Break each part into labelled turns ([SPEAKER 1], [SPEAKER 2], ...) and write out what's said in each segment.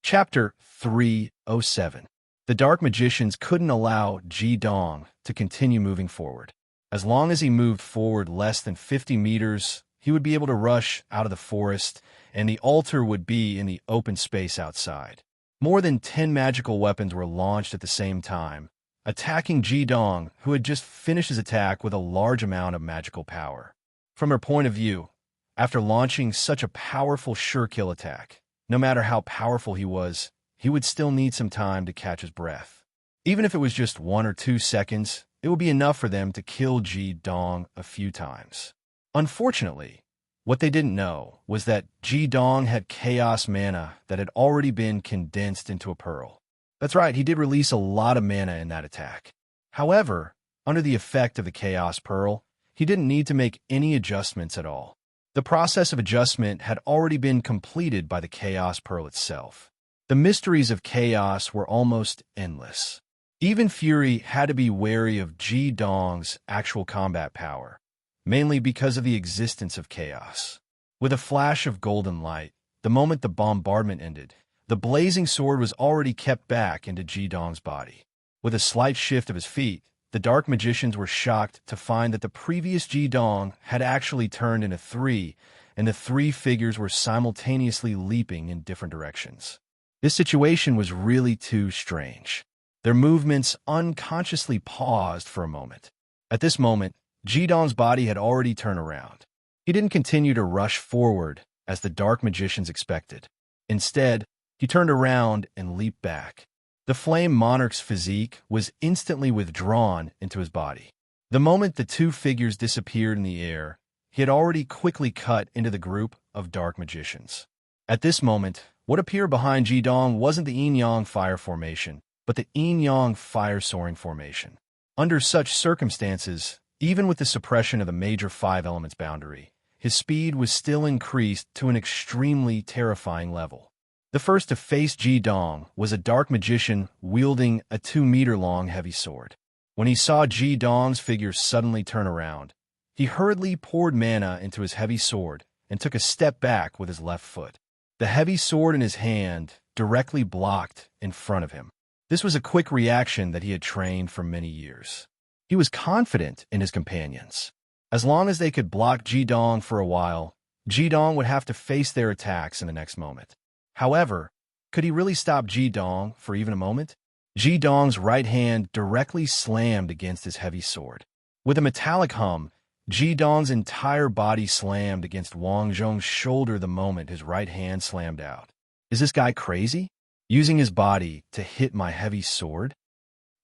[SPEAKER 1] Chapter 307. The Dark Magicians couldn't allow Ji Dong to continue moving forward. As long as he moved forward less than 50 meters, he would be able to rush out of the forest, and the altar would be in the open space outside. More than 10 magical weapons were launched at the same time, attacking Ji Dong, who had just finished his attack with a large amount of magical power. From her point of view, after launching such a powerful sure-kill attack, no matter how powerful he would still need some time to catch his breath. Even if it was just 1 or 2 seconds, it would be enough for them to kill Ji Dong a few times. Unfortunately, what they didn't know was that Ji Dong had chaos mana that had already been condensed into a pearl. That's right, he did release a lot of mana in that attack. However, under the effect of the chaos pearl, he didn't need to make any adjustments at all. The process of adjustment had already been completed by the chaos pearl itself. The mysteries of chaos were almost endless. Even Fury had to be wary of Ji Dong's actual combat power, mainly because of the existence of chaos. With a flash of golden light, the moment the bombardment ended, the blazing sword was already kept back into Ji Dong's body. With a slight shift of his feet, the Dark Magicians were shocked to find that the previous Ji Dong had actually turned into 3, and the 3 figures were simultaneously leaping in different directions. This situation was really too strange. Their movements unconsciously paused for a moment. At this moment, Ji Dong's body had already turned around. He didn't continue to rush forward as the Dark Magicians expected. Instead, he turned around and leaped back. The Flame Monarch's physique was instantly withdrawn into his body. The moment the 2 figures disappeared in the air, he had already quickly cut into the group of Dark Magicians. At this moment, what appeared behind Ji Dong wasn't the Yin-Yang Fire Formation, but the Yin-Yang Fire Soaring Formation. Under such circumstances, even with the suppression of the major 5 elements boundary, his speed was still increased to an extremely terrifying level. The first to face Ji Dong was a Dark Magician wielding a 2-meter-long heavy sword. When he saw Ji Dong's figure suddenly turn around, he hurriedly poured mana into his heavy sword and took a step back with his left foot. The heavy sword in his hand directly blocked in front of him. This was a quick reaction that he had trained for many years. He was confident in his companions. As long as they could block Ji Dong for a while, Ji Dong would have to face their attacks in the next moment. However, could he really stop Ji Dong for even a moment? Ji Dong's right hand directly slammed against his heavy sword. With a metallic hum, Ji Dong's entire body slammed against Wang Zhong's shoulder the moment his right hand slammed out. Is this guy crazy? Using his body to hit my heavy sword?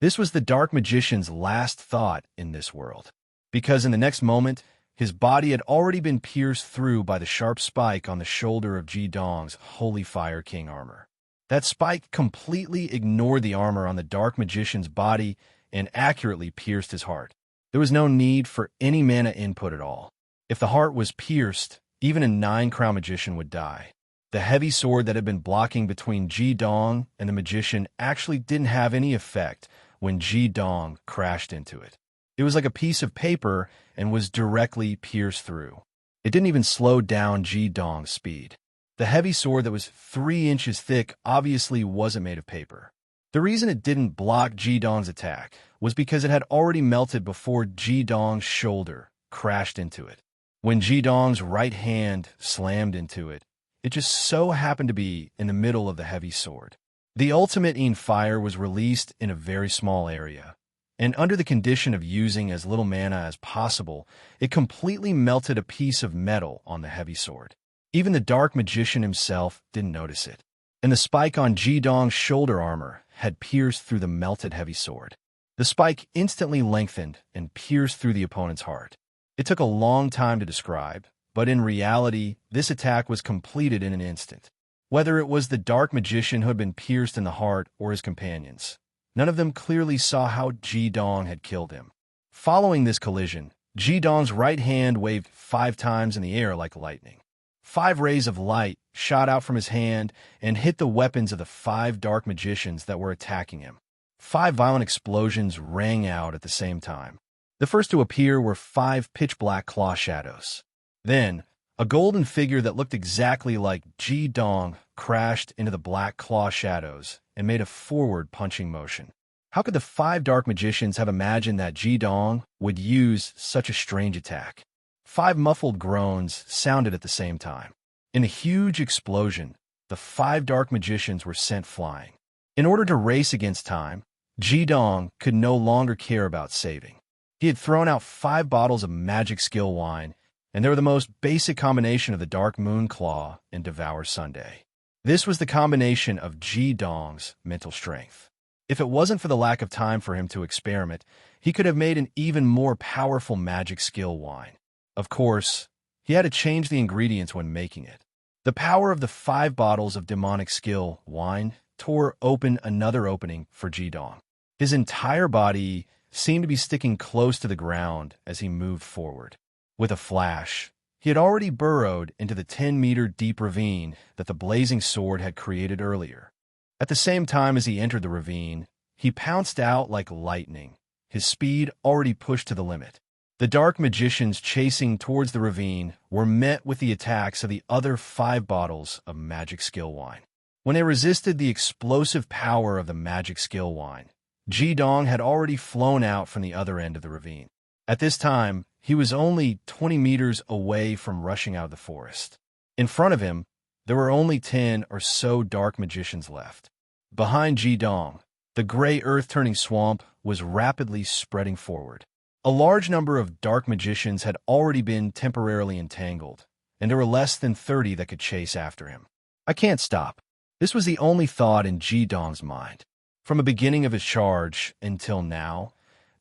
[SPEAKER 1] This was the Dark Magician's last thought in this world, because in the next moment, his body had already been pierced through by the sharp spike on the shoulder of Ji Dong's Holy Fire King armor. That spike completely ignored the armor on the Dark Magician's body and accurately pierced his heart. There was no need for any mana input at all. If the heart was pierced, even a 9-crown magician would die. The heavy sword that had been blocking between Ji Dong and the magician actually didn't have any effect when Ji Dong crashed into it. It was like a piece of paper and was directly pierced through. It didn't even slow down Ji Dong's speed. The heavy sword that was 3 inches thick obviously wasn't made of paper. The reason it didn't block Ji Dong's attack was because it had already melted before Ji Dong's shoulder crashed into it. When Ji Dong's right hand slammed into it, it just so happened to be in the middle of the heavy sword. The ultimate in fire was released in a very small area, and under the condition of using as little mana as possible, it completely melted a piece of metal on the heavy sword. Even the Dark Magician himself didn't notice it, and the spike on Ji Dong's shoulder armor had pierced through the melted heavy sword. The spike instantly lengthened and pierced through the opponent's heart. It took a long time to describe, but in reality, this attack was completed in an instant. Whether it was the Dark Magician who had been pierced in the heart or his companions, none of them clearly saw how Ji Dong had killed him. Following this collision, Ji Dong's right hand waved 5 times in the air like lightning. 5 rays of light shot out from his hand and hit the weapons of the 5 Dark Magicians that were attacking him. 5 violent explosions rang out at the same time. The first to appear were 5 pitch-black claw shadows. Then, A golden figure that looked exactly like Ji Dong crashed into the black claw shadows and made a forward punching motion. How could the five dark magicians have imagined that Ji Dong would use such a strange attack? Five muffled groans sounded at the same time. In a huge explosion, the five dark magicians were sent flying. In order to race against time, Ji Dong could no longer care about saving. He had thrown out 5 bottles of magic skill wine, and they were the most basic combination of the Dark Moon Claw and Devour Sunday. This was the combination of Ji Dong's mental strength. If it wasn't for the lack of time for him to experiment, he could have made an even more powerful magic skill wine. Of course, he had to change the ingredients when making it. The power of the 5 bottles of demonic skill wine tore open another opening for Ji Dong. His entire body seemed to be sticking close to the ground as he moved forward. With a flash, he had already burrowed into the 10-meter deep ravine that the blazing sword had created earlier. At the same time as he entered the ravine, he pounced out like lightning, his speed already pushed to the limit. The dark magicians chasing towards the ravine were met with the attacks of the other 5 bottles of magic skill wine. When they resisted the explosive power of the magic skill wine, Ji Dong had already flown out from the other end of the ravine. At this time, he was only 20 meters away from rushing out of the forest. In front of him, there were only 10 or so dark magicians left. Behind Ji Dong, the gray earth-turning swamp was rapidly spreading forward. A large number of dark magicians had already been temporarily entangled, and there were less than 30 that could chase after him. I can't stop. This was the only thought in Ji Dong's mind. From the beginning of his charge until now,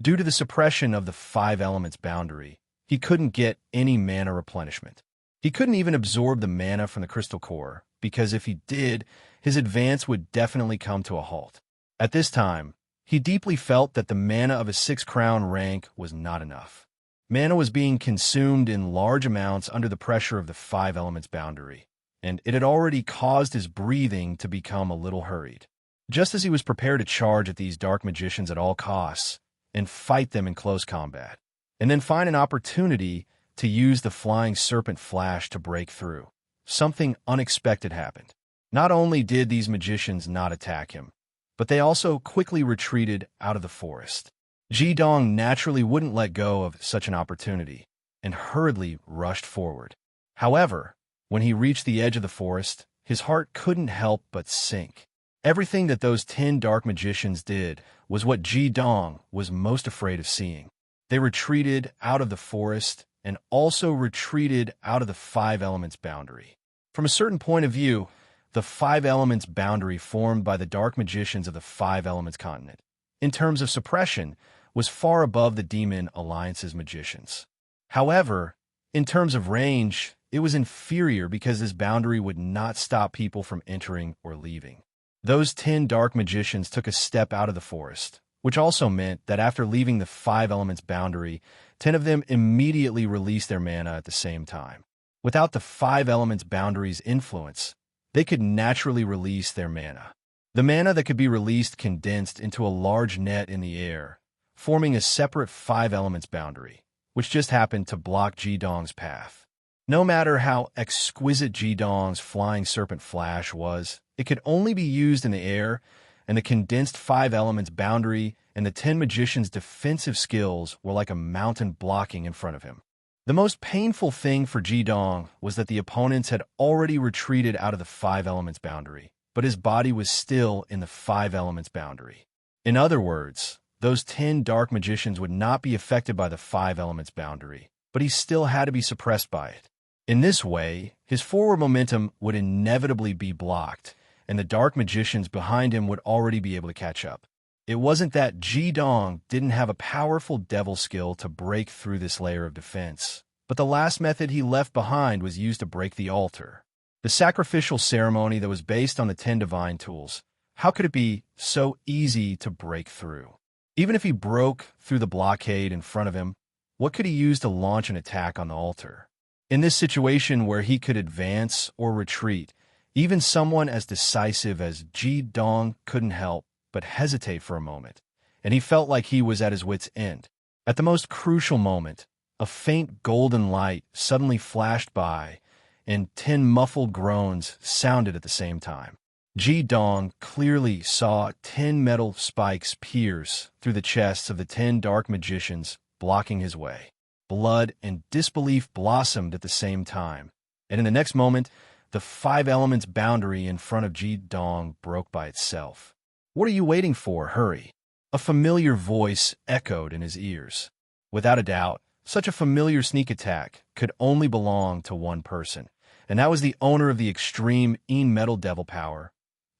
[SPEAKER 1] due to the suppression of the 5 elements boundary, he couldn't get any mana replenishment. He couldn't even absorb the mana from the crystal core, because if he did, his advance would definitely come to a halt. At this time, he deeply felt that the mana of a 6 crown rank was not enough. Mana was being consumed in large amounts under the pressure of the 5 elements boundary, and it had already caused his breathing to become a little hurried. Just as he was prepared to charge at these dark magicians at all costs and fight them in close combat, and then find an opportunity to use the flying serpent flash to break through, something unexpected happened. Not only did these magicians not attack him, but they also quickly retreated out of the forest. Ji Dong naturally wouldn't let go of such an opportunity and hurriedly rushed forward. However, when he reached the edge of the forest, his heart couldn't help but sink. Everything that those 10 dark magicians did was what Ji Dong was most afraid of seeing. They retreated out of the forest and also retreated out of the 5 elements boundary. From a certain point of view, the 5 elements boundary formed by the dark magicians of the 5 elements continent, in terms of suppression, was far above the Demon Alliance's magicians. However, in terms of range, it was inferior because this boundary would not stop people from entering or leaving. Those 10 dark magicians took a step out of the forest, which also meant that after leaving the 5 elements boundary, 10 of them immediately released their mana at the same time. Without the 5 elements boundary's influence, they could naturally release their mana. The mana that could be released condensed into a large net in the air, forming a separate 5 elements boundary, which just happened to block Ji Dong's path. No matter how exquisite Ji Dong's flying serpent flash was, it could only be used in the air, and the condensed 5 elements boundary and the 10 magicians' defensive skills were like a mountain blocking in front of him. The most painful thing for Ji Dong was that the opponents had already retreated out of the 5 elements boundary, but his body was still in the 5 elements boundary. In other words, those 10 dark magicians would not be affected by the 5 elements boundary, but he still had to be suppressed by it. In this way, his forward momentum would inevitably be blocked, and the dark magicians behind him would already be able to catch up. It wasn't that Ji Dong didn't have a powerful devil skill to break through this layer of defense, but the last method he left behind was used to break the altar. The sacrificial ceremony that was based on the 10 divine tools. How could it be so easy to break through? Even if he broke through the blockade in front of him, what could he use to launch an attack on the altar? In this situation where he could advance or retreat, even someone as decisive as Ji Dong couldn't help but hesitate for a moment, and he felt like he was at his wit's end. At the most crucial moment, a faint golden light suddenly flashed by, and 10 muffled groans sounded at the same time. Ji Dong clearly saw 10 metal spikes pierce through the chests of the 10 dark magicians, blocking his way. Blood and disbelief blossomed at the same time, and in the next moment, the 5 elements boundary in front of Ji Dong broke by itself. "What are you waiting for? Hurry!" A familiar voice echoed in his ears. Without a doubt, such a familiar sneak attack could only belong to one person, and that was the owner of the extreme metal devil power,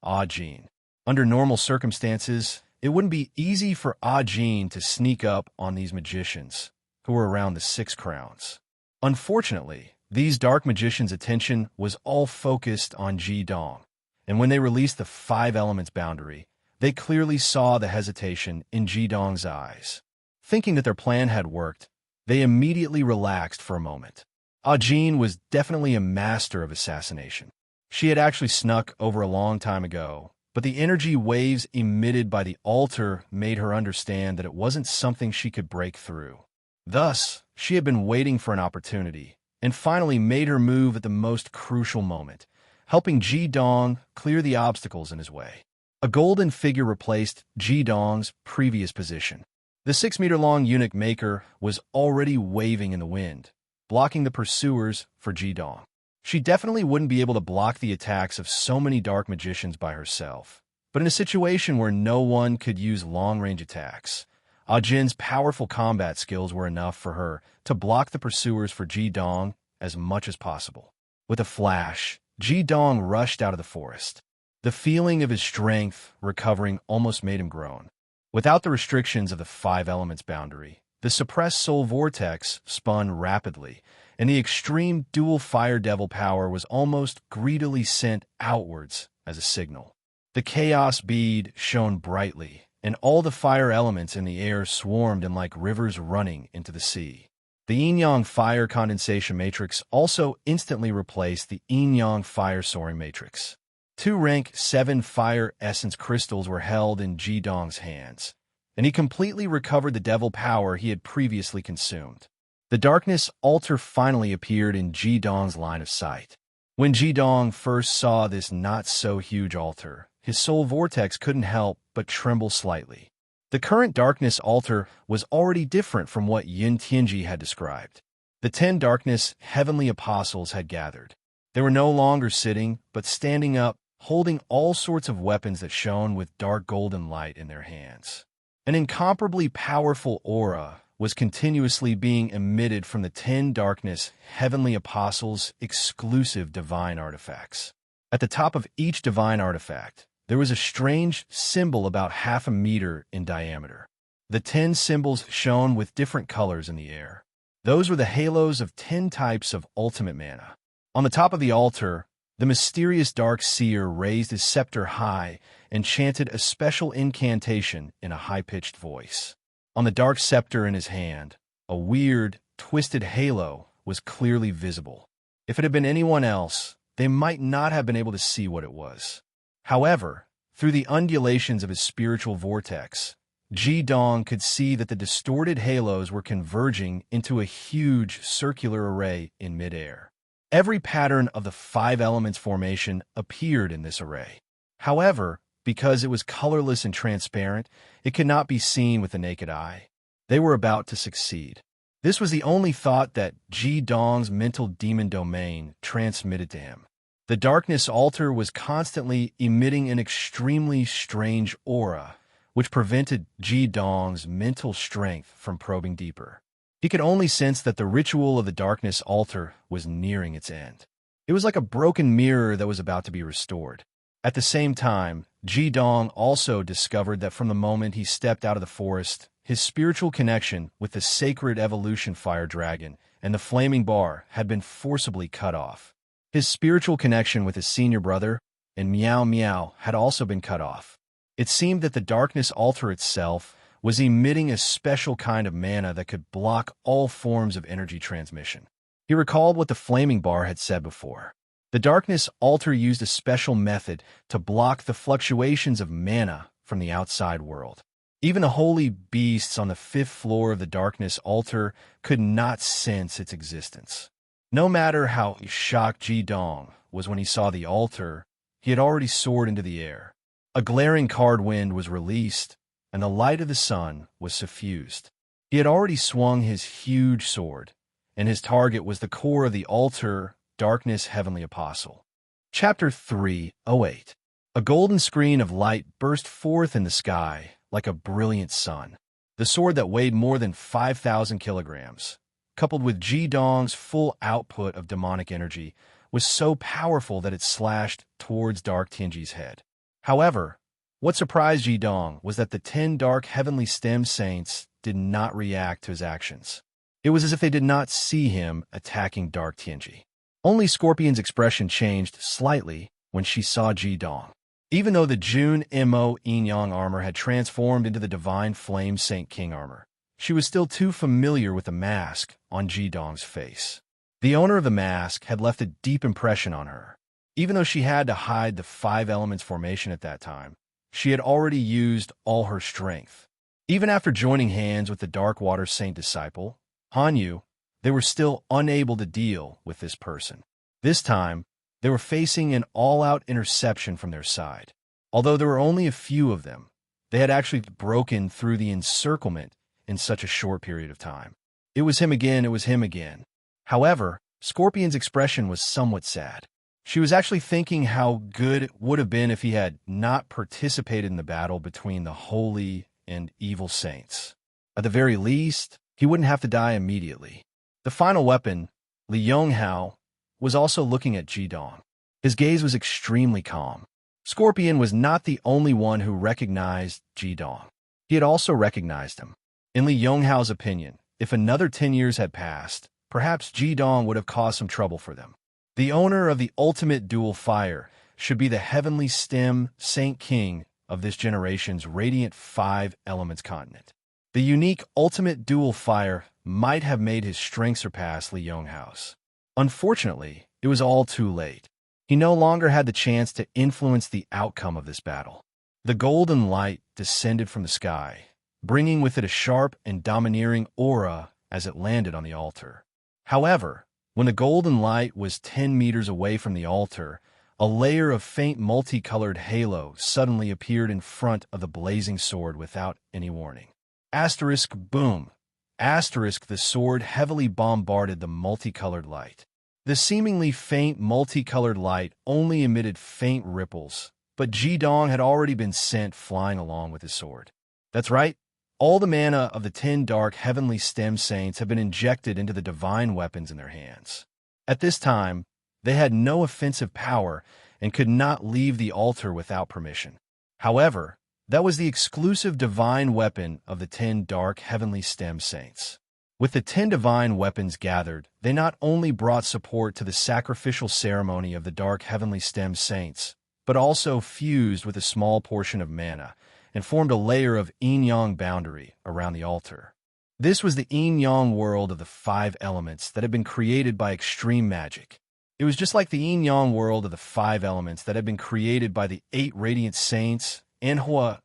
[SPEAKER 1] Ah Jin. Under normal circumstances, it wouldn't be easy for Ah Jin to sneak up on these magicians, who were around the 6 crowns. Unfortunately, these dark magicians' attention was all focused on Ji Dong, and when they released the 5 elements boundary, they clearly saw the hesitation in Ji Dong's eyes. Thinking that their plan had worked, they immediately relaxed for a moment. Ah Jin was definitely a master of assassination. She had actually snuck over a long time ago, but the energy waves emitted by the altar made her understand that it wasn't something she could break through. Thus, she had been waiting for an opportunity, and finally made her move at the most crucial moment, helping Ji Dong clear the obstacles in his way. A golden figure replaced Ji Dong's previous position. The 6-meter-long eunuch maker was already waving in the wind, blocking the pursuers for Ji Dong. She definitely wouldn't be able to block the attacks of so many dark magicians by herself, but in a situation where no one could use long-range attacks, Ah Jin's powerful combat skills were enough for her to block the pursuers for Ji Dong as much as possible. With a flash, Ji Dong rushed out of the forest. The feeling of his strength recovering almost made him groan. Without the restrictions of the 5 elements boundary, the suppressed soul vortex spun rapidly, and the extreme dual fire devil power was almost greedily sent outwards as a signal. The chaos bead shone brightly, and all the fire elements in the air swarmed in like rivers running into the sea. The yin-yang fire condensation matrix also instantly replaced the yin-yang fire soaring matrix. 2 rank 7 fire essence crystals were held in Ji Dong's hands, and he completely recovered the devil power he had previously consumed. The darkness altar finally appeared in Ji Dong's line of sight. When Ji Dong first saw this not-so-huge altar, his soul vortex couldn't help but tremble slightly. The current darkness altar was already different from what Yin Tianji had described. The 10 darkness heavenly apostles had gathered. They were no longer sitting, but standing up, holding all sorts of weapons that shone with dark golden light in their hands. An incomparably powerful aura was continuously being emitted from the 10 darkness heavenly apostles' exclusive divine artifacts. At the top of each divine artifact, there was a strange symbol about 1/2 meter in diameter. The 10 symbols shone with different colors in the air. Those were the halos of 10 types of ultimate mana. On the top of the altar, the mysterious dark seer raised his scepter high and chanted a special incantation in a high-pitched voice. On the dark scepter in his hand, a weird, twisted halo was clearly visible. If it had been anyone else, they might not have been able to see what it was. However, through the undulations of his spiritual vortex, Ji Dong could see that the distorted halos were converging into a huge circular array in midair. Every pattern of the 5 elements formation appeared in this array. However, because it was colorless and transparent, it could not be seen with the naked eye. They were about to succeed. This was the only thought that Ji Dong's mental demon domain transmitted to him. The darkness altar was constantly emitting an extremely strange aura, which prevented Ji Dong's mental strength from probing deeper. He could only sense that the ritual of the darkness altar was nearing its end. It was like a broken mirror that was about to be restored. At the same time, Ji Dong also discovered that from the moment he stepped out of the forest, his spiritual connection with the sacred evolution fire dragon and the flaming bar had been forcibly cut off. His spiritual connection with his senior brother and Meow Meow had also been cut off. It seemed that the darkness altar itself was emitting a special kind of mana that could block all forms of energy transmission. He recalled what the flaming bar had said before. The darkness altar used a special method to block the fluctuations of mana from the outside world. Even the holy beasts on the 5th floor of the darkness altar could not sense its existence. No matter how shocked Ji Dong was when he saw the altar, he had already soared into the air. A glaring card wind was released, and the light of the sun was suffused. He had already swung his huge sword, and his target was the core of the altar, darkness, heavenly apostle. Chapter 3:08. A golden screen of light burst forth in the sky like a brilliant sun. The sword that weighed more than 5,000 kilograms, coupled with Ji Dong's full output of demonic energy, was so powerful that it slashed towards Dark Tianji's head. However, what surprised Ji Dong was that the 10 dark heavenly stem saints did not react to his actions. It was as if they did not see him attacking Dark Tianji. Only Scorpion's expression changed slightly when she saw Ji Dong. Even though the Jun Mo Yin Yang armor had transformed into the Divine Flame Saint King armor, she was still too familiar with the mask on Ji Dong's face. The owner of the mask had left a deep impression on her. Even though she had to hide the 5 elements formation at that time, she had already used all her strength. Even after joining hands with the Dark Water Saint disciple, Han Yu, they were still unable to deal with this person. This time, they were facing an all-out interception from their side. Although there were only a few of them, they had actually broken through the encirclement in such a short period of time. It was him again, it was him again. However, Scorpion's expression was somewhat sad. She was actually thinking how good it would have been if he had not participated in the battle between the holy and evil saints. At the very least, he wouldn't have to die immediately. The final weapon, Li Yonghao, was also looking at Ji Dong. His gaze was extremely calm. Scorpion was not the only one who recognized Ji Dong. He had also recognized him. In Li Yonghao's opinion, if another 10 years had passed, perhaps Ji Dong would have caused some trouble for them. The owner of the ultimate dual fire should be the heavenly stem Saint King of this generation's radiant 5 elements continent. The unique ultimate dual fire might have made his strength surpass Li Yonghao's. Unfortunately, it was all too late. He no longer had the chance to influence the outcome of this battle. The golden light descended from the sky, bringing with it a sharp and domineering aura as it landed on the altar. However, when the golden light was 10 meters away from the altar, a layer of faint multicolored halo suddenly appeared in front of the blazing sword without any warning. Asterisk boom. Asterisk, the sword heavily bombarded the multicolored light. The seemingly faint multicolored light only emitted faint ripples, but Ji Dong had already been sent flying along with his sword. That's right, all the mana of the 10 dark heavenly stem saints had been injected into the divine weapons in their hands. At this time, they had no offensive power and could not leave the altar without permission. However, that was the exclusive divine weapon of the 10 dark heavenly stem saints. With the 10 divine weapons gathered, they not only brought support to the sacrificial ceremony of the dark heavenly stem saints, but also fused with a small portion of mana and formed a layer of yin-yang boundary around the altar. This was the yin-yang world of the 5 elements that had been created by extreme magic. It was just like the yin-yang world of the 5 elements that had been created by the 8 radiant saints Anhua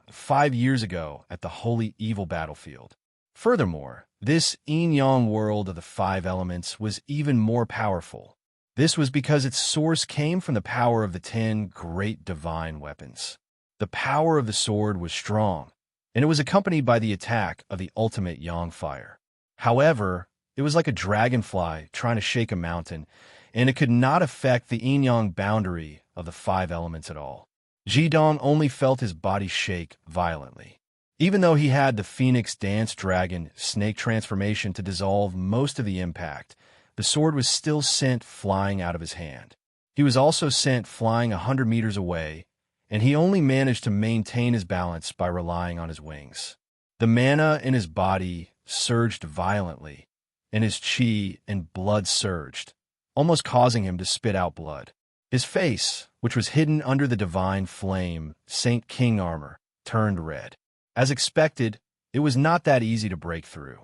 [SPEAKER 1] 5 years ago at the holy evil battlefield. Furthermore, this yin-yang world of the 5 elements was even more powerful. This was because its source came from the power of the 10 great divine weapons. The power of the sword was strong, and it was accompanied by the attack of the ultimate yang fire. However, it was like a dragonfly trying to shake a mountain, and it could not affect the yin-yang boundary of the 5 elements at all. Ji Dong only felt his body shake violently. Even though he had the Phoenix Dance Dragon snake transformation to dissolve most of the impact, the sword was still sent flying out of his hand. He was also sent flying 100 meters away, and he only managed to maintain his balance by relying on his wings. The mana in his body surged violently, and his chi and blood surged, almost causing him to spit out blood. His face, which was hidden under the divine flame, Saint King armor, turned red. As expected, it was not that easy to break through.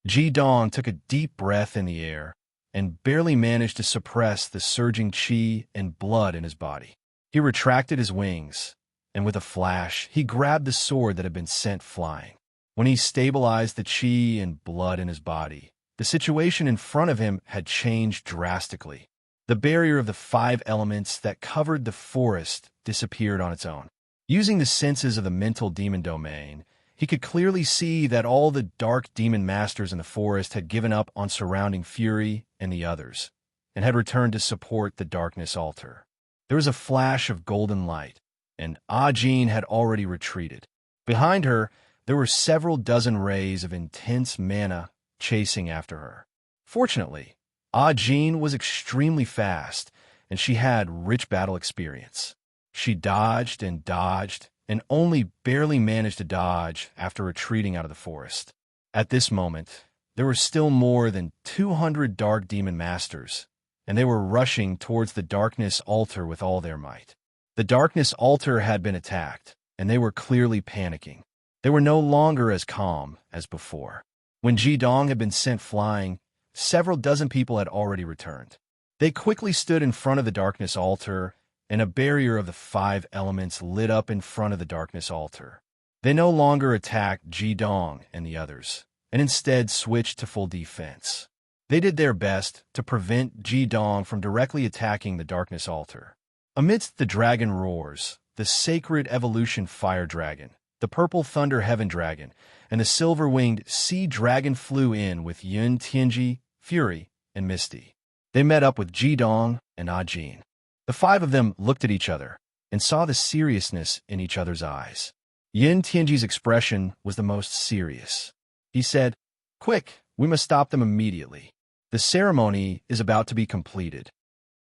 [SPEAKER 1] Ji Dong took a deep breath in the air and barely managed to suppress the surging chi and blood in his body. He retracted his wings, and with a flash, he grabbed the sword that had been sent flying. When he stabilized the chi and blood in his body, The situation in front of him had changed drastically. The barrier of the 5 elements that covered the forest disappeared on its own. Using the senses of the mental demon domain, he could clearly see that all the dark demon masters in the forest had given up on surrounding Fury and the others, and had returned to support the darkness altar. There was a flash of golden light, and Ajin had already retreated. Behind her, there were several dozen rays of intense mana chasing after her. Fortunately, Ajin was extremely fast, and she had rich battle experience. She dodged and only barely managed to dodge after retreating out of the forest. At this moment, there were still more than 200 dark demon masters, and they were rushing towards the darkness altar with all their might. The darkness altar had been attacked, and they were clearly panicking. They were no longer as calm as before. When Jidong had been sent flying, several dozen people had already returned. They quickly stood in front of the darkness altar, and a barrier of the 5 elements lit up in front of the darkness altar. They no longer attacked Jidong and the others, and instead switched to full defense. They did their best to prevent Jidong from directly attacking the darkness altar. Amidst the dragon roars, the sacred evolution fire dragon, the purple thunder heaven dragon, and the silver-winged sea dragon flew in with Yun Tianji, Fury, and Misty. They met up with Jidong and Ajin. The 5 of them looked at each other and saw the seriousness in each other's eyes. Yin Tianji's expression was the most serious. He said, "Quick, we must stop them immediately. The ceremony is about to be completed."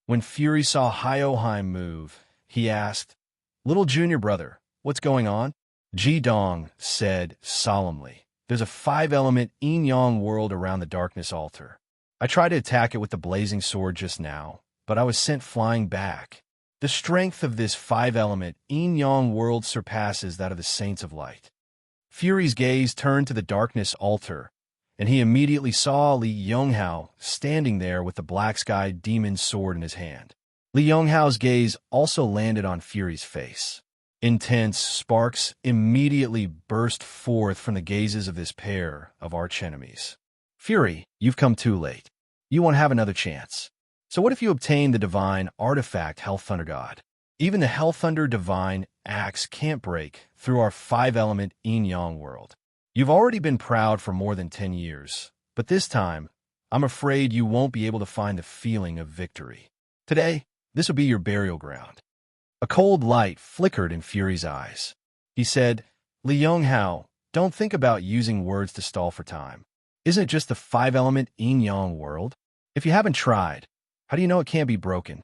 [SPEAKER 1] When Fury saw Hyoheim move, he asked, "Little junior brother, what's going on?" Jidong said solemnly, "There's a 5-element yin-yang world around the darkness altar. I tried to attack it with the blazing sword just now, but I was sent flying back. The strength of this 5-element yin-yang world surpasses that of the Saints of Light." Fury's gaze turned to the darkness altar, and he immediately saw Li Yonghao standing there with the black sky demon sword in his hand. Li Yonghao's gaze also landed on Fury's face. Intense sparks immediately burst forth from the gazes of this pair of archenemies. "Fury, you've come too late. You won't have another chance. So what if you obtain the divine artifact Hell Thunder God? Even the Hell Thunder divine axe can't break through our 5-element yin-yang world. You've already been proud for more than 10 years, but this time, I'm afraid you won't be able to find the feeling of victory. Today, this will be your burial ground." A cold light flickered in Fury's eyes. He said, "Li Yonghao, don't think about using words to stall for time. Isn't it just the 5-element yin-yang world? If you haven't tried, how do you know it can't be broken?"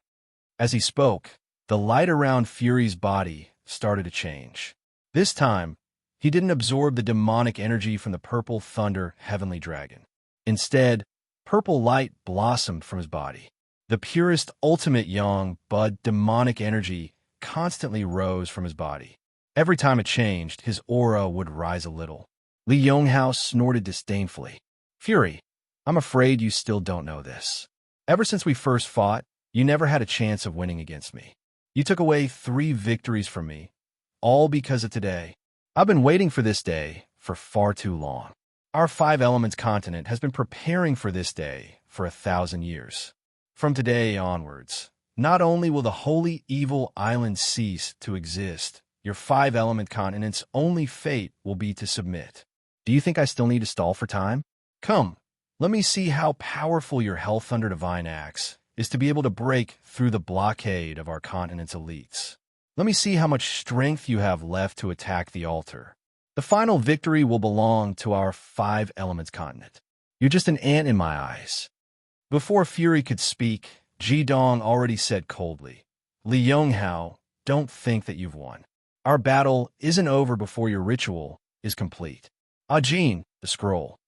[SPEAKER 1] As he spoke, the light around Fury's body started to change. This time, he didn't absorb the demonic energy from the purple thunder heavenly dragon. Instead, purple light blossomed from his body. The purest ultimate yang bud demonic energy constantly rose from his body. Every time it changed, his aura would rise a little. Li Yonghao snorted disdainfully. "Fury, I'm afraid you still don't know this. Ever since we first fought, you never had a chance of winning against me. You took away 3 victories from me, all because of today. I've been waiting for this day for far too long. Our 5 elements continent has been preparing for this day for 1,000 years. From today onwards, not only will the holy evil island cease to exist, your 5-element continent's only fate will be to submit. Do you think I still need to stall for time? Come, let me see how powerful your Hell Thunder Divine Axe is to be able to break through the blockade of our continent's elites. Let me see how much strength you have left to attack the altar. The final victory will belong to our 5 elements continent. You're just an ant in my eyes." Before Fury could speak, Jidong already said coldly, "Li Yonghao, don't think that you've won. Our battle isn't over before your ritual is complete." Ajin, the scroll.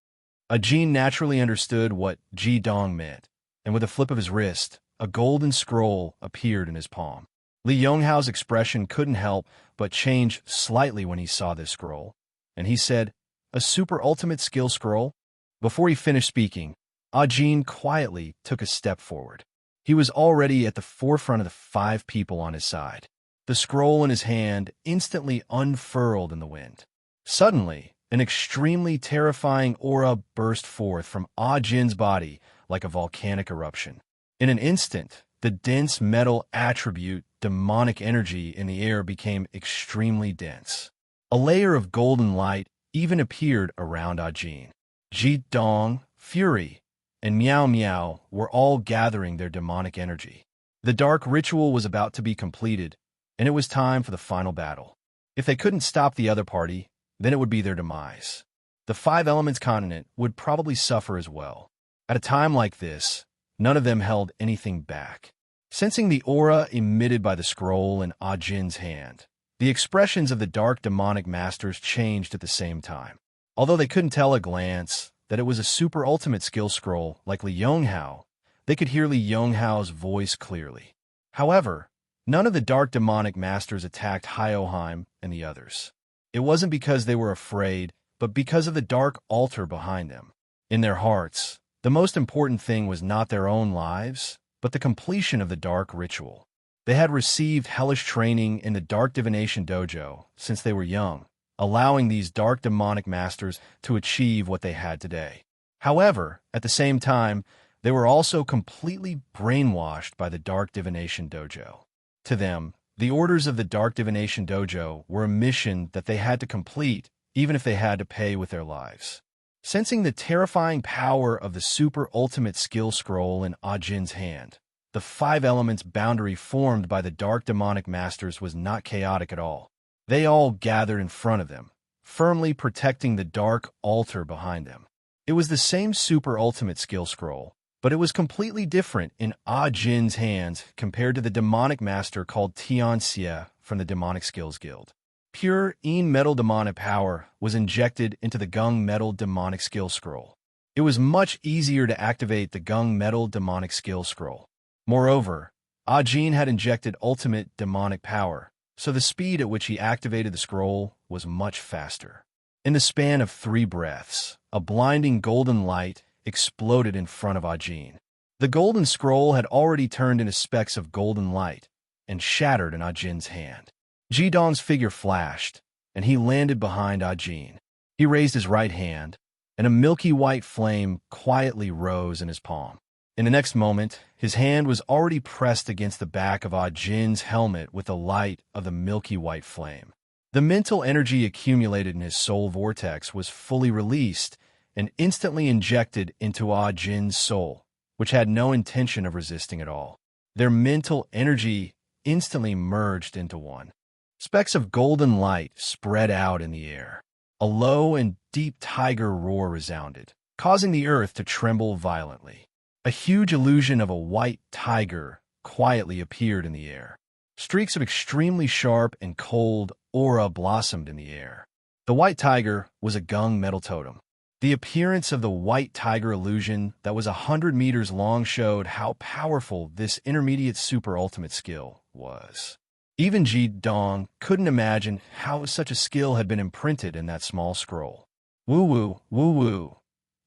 [SPEAKER 1] Ajin naturally understood what Jidong meant, and with a flip of his wrist, a golden scroll appeared in his palm. Li Yonghao's expression couldn't help but change slightly when he saw this scroll, and he said, "A super ultimate skill scroll?" Before he finished speaking, Ajin quietly took a step forward. He was already at the forefront of the 5 people on his side. The scroll in his hand instantly unfurled in the wind. Suddenly, An extremely terrifying aura burst forth from Ah Jin's body like a volcanic eruption. In an instant, the dense metal attribute, demonic energy in the air became extremely dense. A layer of golden light even appeared around Ah Jin. Ji Dong, Fury, and Miao Miao were all gathering their demonic energy. The dark ritual was about to be completed, and it was time for the final battle. If they couldn't stop the other party, then it would be their demise. The Five Elements continent would probably suffer as well. At a time like this, none of them held anything back. Sensing the aura emitted by the scroll in Ah Jin's hand, the expressions of the dark demonic masters changed at the same time. Although they couldn't tell at a glance that it was a super ultimate skill scroll like Li Yonghao, they could hear Li Yonghao's voice clearly. However, none of the dark demonic masters attacked Hyoheim and the others. It wasn't because they were afraid, but because of the dark altar behind them. In their hearts, the most important thing was not their own lives, but the completion of the dark ritual. They had received hellish training in the Dark Divination Dojo since they were young, allowing these dark demonic masters to achieve what they had today. However, at the same time, they were also completely brainwashed by the Dark Divination Dojo. To them, the orders of the Dark Divination Dojo were a mission that they had to complete, even if they had to pay with their lives. Sensing the terrifying power of the super ultimate skill scroll in Ah Jin's hand, the Five Elements boundary formed by the dark demonic masters was not chaotic at all. They all gathered in front of them, firmly protecting the dark altar behind them. It was the same super ultimate skill scroll, but it was completely different in Ah Jin's hands compared to the demonic master called Tian Xie from the Demonic Skills Guild. Pure Een Metal Demonic power was injected into the Gung Metal Demonic Skill Scroll. It was much easier to activate the Gung Metal Demonic Skill Scroll. Moreover, Ah Jin had injected ultimate demonic power, so the speed at which he activated the scroll was much faster. In the span of 3 breaths, a blinding golden light exploded in front of Ah Jin. The golden scroll had already turned into specks of golden light and shattered in Ah Jin's hand. Ji Dong's figure flashed, and he landed behind Ah Jin. He raised his right hand, and a milky white flame quietly rose in his palm. In the next moment, his hand was already pressed against the back of Ah Jin's helmet with the light of the milky white flame. The mental energy accumulated in his soul vortex was fully released and instantly injected into Ah Jin's soul, which had no intention of resisting at all. Their mental energy instantly merged into one. Specks of golden light spread out in the air. A low and deep tiger roar resounded, causing the earth to tremble violently. A huge illusion of a white tiger quietly appeared in the air. Streaks of extremely sharp and cold aura blossomed in the air. The white tiger was a Gung metal totem. The appearance of the white tiger illusion that was 100 meters long showed how powerful this intermediate super ultimate skill was. Even Ji Dong couldn't imagine how such a skill had been imprinted in that small scroll. Woo-woo, woo-woo.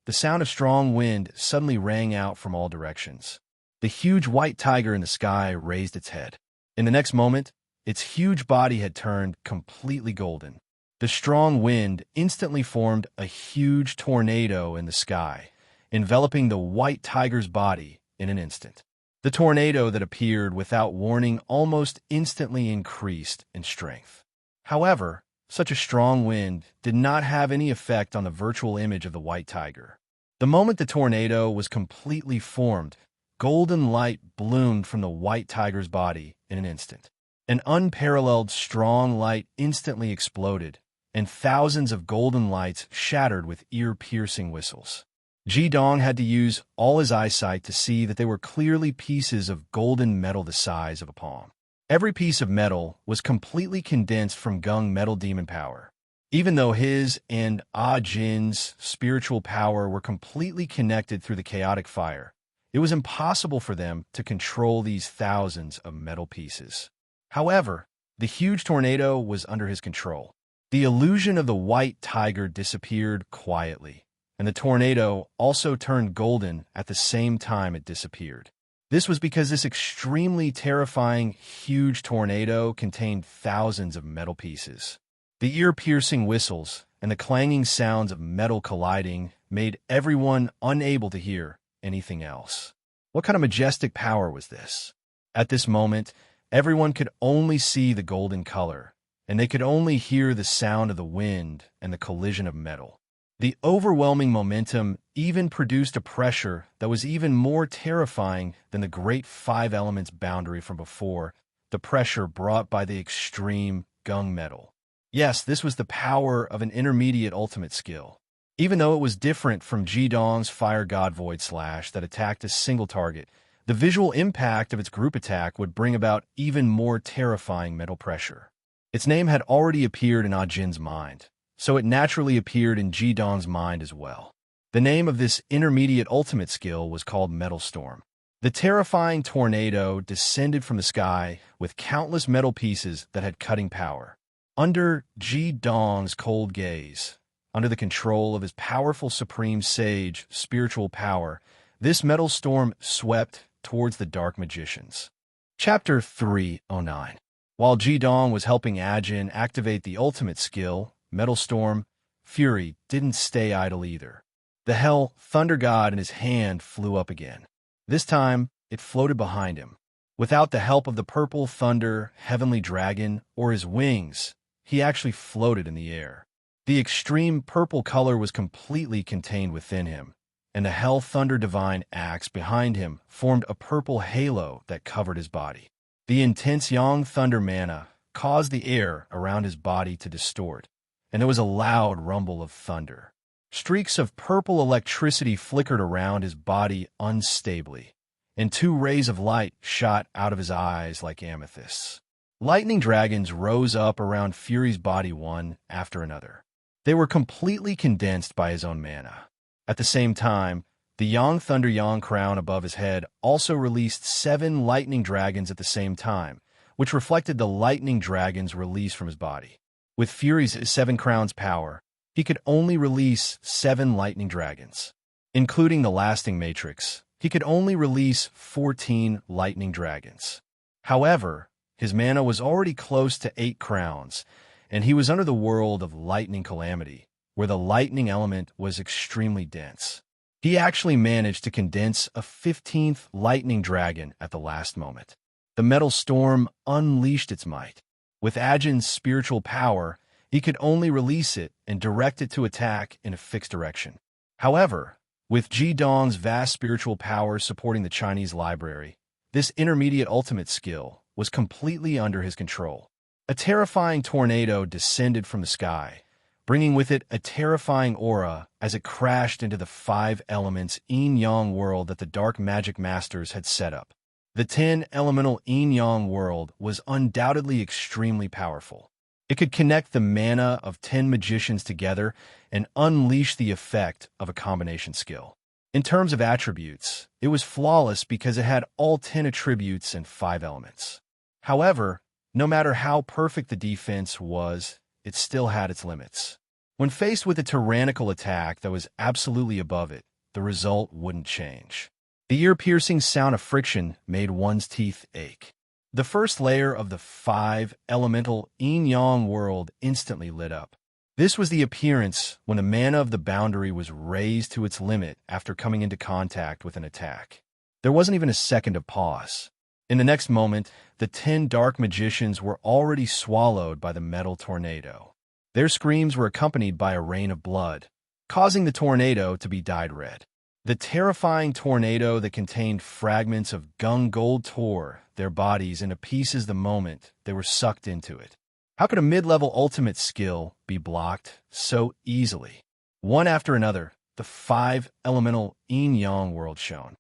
[SPEAKER 1] The sound of strong wind suddenly rang out from all directions. The huge white tiger in the sky raised its head. In the next moment, its huge body had turned completely golden. The strong wind instantly formed a huge tornado in the sky, enveloping the white tiger's body in an instant. The tornado that appeared without warning almost instantly increased in strength. However, such a strong wind did not have any effect on the virtual image of the white tiger. The moment the tornado was completely formed, golden light bloomed from the white tiger's body in an instant. An unparalleled strong light instantly exploded, and thousands of golden lights shattered with ear-piercing whistles. Ji Dong had to use all his eyesight to see that they were clearly pieces of golden metal the size of a palm. Every piece of metal was completely condensed from Gung metal demon power. Even though his and Ah Jin's spiritual power were completely connected through the chaotic fire, it was impossible for them to control these thousands of metal pieces. However, the huge tornado was under his control. The illusion of the white tiger disappeared quietly, and the tornado also turned golden at the same time it disappeared. This was because this extremely terrifying, huge tornado contained thousands of metal pieces. The ear-piercing whistles, and the clanging sounds of metal colliding made everyone unable to hear anything else. What kind of majestic power was this? At this moment, everyone could only see the golden color, and they could only hear the sound of the wind and the collision of metal. The overwhelming momentum even produced a pressure that was even more terrifying than the great five elements boundary from before, the pressure brought by the extreme gung metal. Yes, this was the power of an intermediate ultimate skill. Even though it was different from Jidong's Fire God Void Slash that attacked a single target, the visual impact of its group attack would bring about even more terrifying metal pressure. Its name had already appeared in Ajin's mind, so it naturally appeared in Jidong's mind as well. The name of this intermediate ultimate skill was called Metal Storm. The terrifying tornado descended from the sky with countless metal pieces that had cutting power. Under Jidong's cold gaze, under the control of his powerful supreme sage spiritual power, this metal storm swept towards the dark magicians. Chapter 309. While Jidong was helping Ajin activate the ultimate skill, Metal Storm, Fury didn't stay idle either. The Hell Thunder God in his hand flew up again. This time, it floated behind him. Without the help of the purple thunder, heavenly dragon, or his wings, he actually floated in the air. The extreme purple color was completely contained within him, and the Hell Thunder Divine Axe behind him formed a purple halo that covered his body. The intense Yang Thunder mana caused the air around his body to distort, and there was a loud rumble of thunder. Streaks of purple electricity flickered around his body unstably, and two rays of light shot out of his eyes like amethysts. Lightning dragons rose up around Fury's body one after another. They were completely condensed by his own mana. At the same time, the Yang Thunder Yang crown above his head also released 7 lightning dragons at the same time, which reflected the lightning dragons released from his body. With Fury's 7 crowns power, he could only release 7 lightning dragons. Including the lasting matrix, he could only release 14 lightning dragons. However, his mana was already close to 8 crowns, and he was under the world of lightning calamity, where the lightning element was extremely dense. He actually managed to condense a 15th lightning dragon at the last moment. The Metal Storm unleashed its might. With Ajin's spiritual power, he could only release it and direct it to attack in a fixed direction. However, with Jidong's vast spiritual power supporting the Chinese library, this intermediate ultimate skill was completely under his control. A terrifying tornado descended from the sky, bringing with it a terrifying aura as it crashed into the 5 elements yin-yang world that the dark magic masters had set up. The 10-elemental yin-yang world was undoubtedly extremely powerful. It could connect the mana of 10 magicians together and unleash the effect of a combination skill. In terms of attributes, it was flawless because it had all 10 attributes and 5 elements. However, no matter how perfect the defense was, it still had its limits. When faced with a tyrannical attack that was absolutely above it, the result wouldn't change. The ear-piercing sound of friction made one's teeth ache. The first layer of the 5-elemental yin-yang world instantly lit up. This was the appearance when the mana of the boundary was raised to its limit after coming into contact with an attack. There wasn't even a second of pause. In the next moment, the 10 dark magicians were already swallowed by the metal tornado. Their screams were accompanied by a rain of blood, causing the tornado to be dyed red. The terrifying tornado that contained fragments of gung gold tore their bodies into pieces the moment they were sucked into it. How could a mid-level ultimate skill be blocked so easily? One after another, the 5-elemental yin-yang world shone.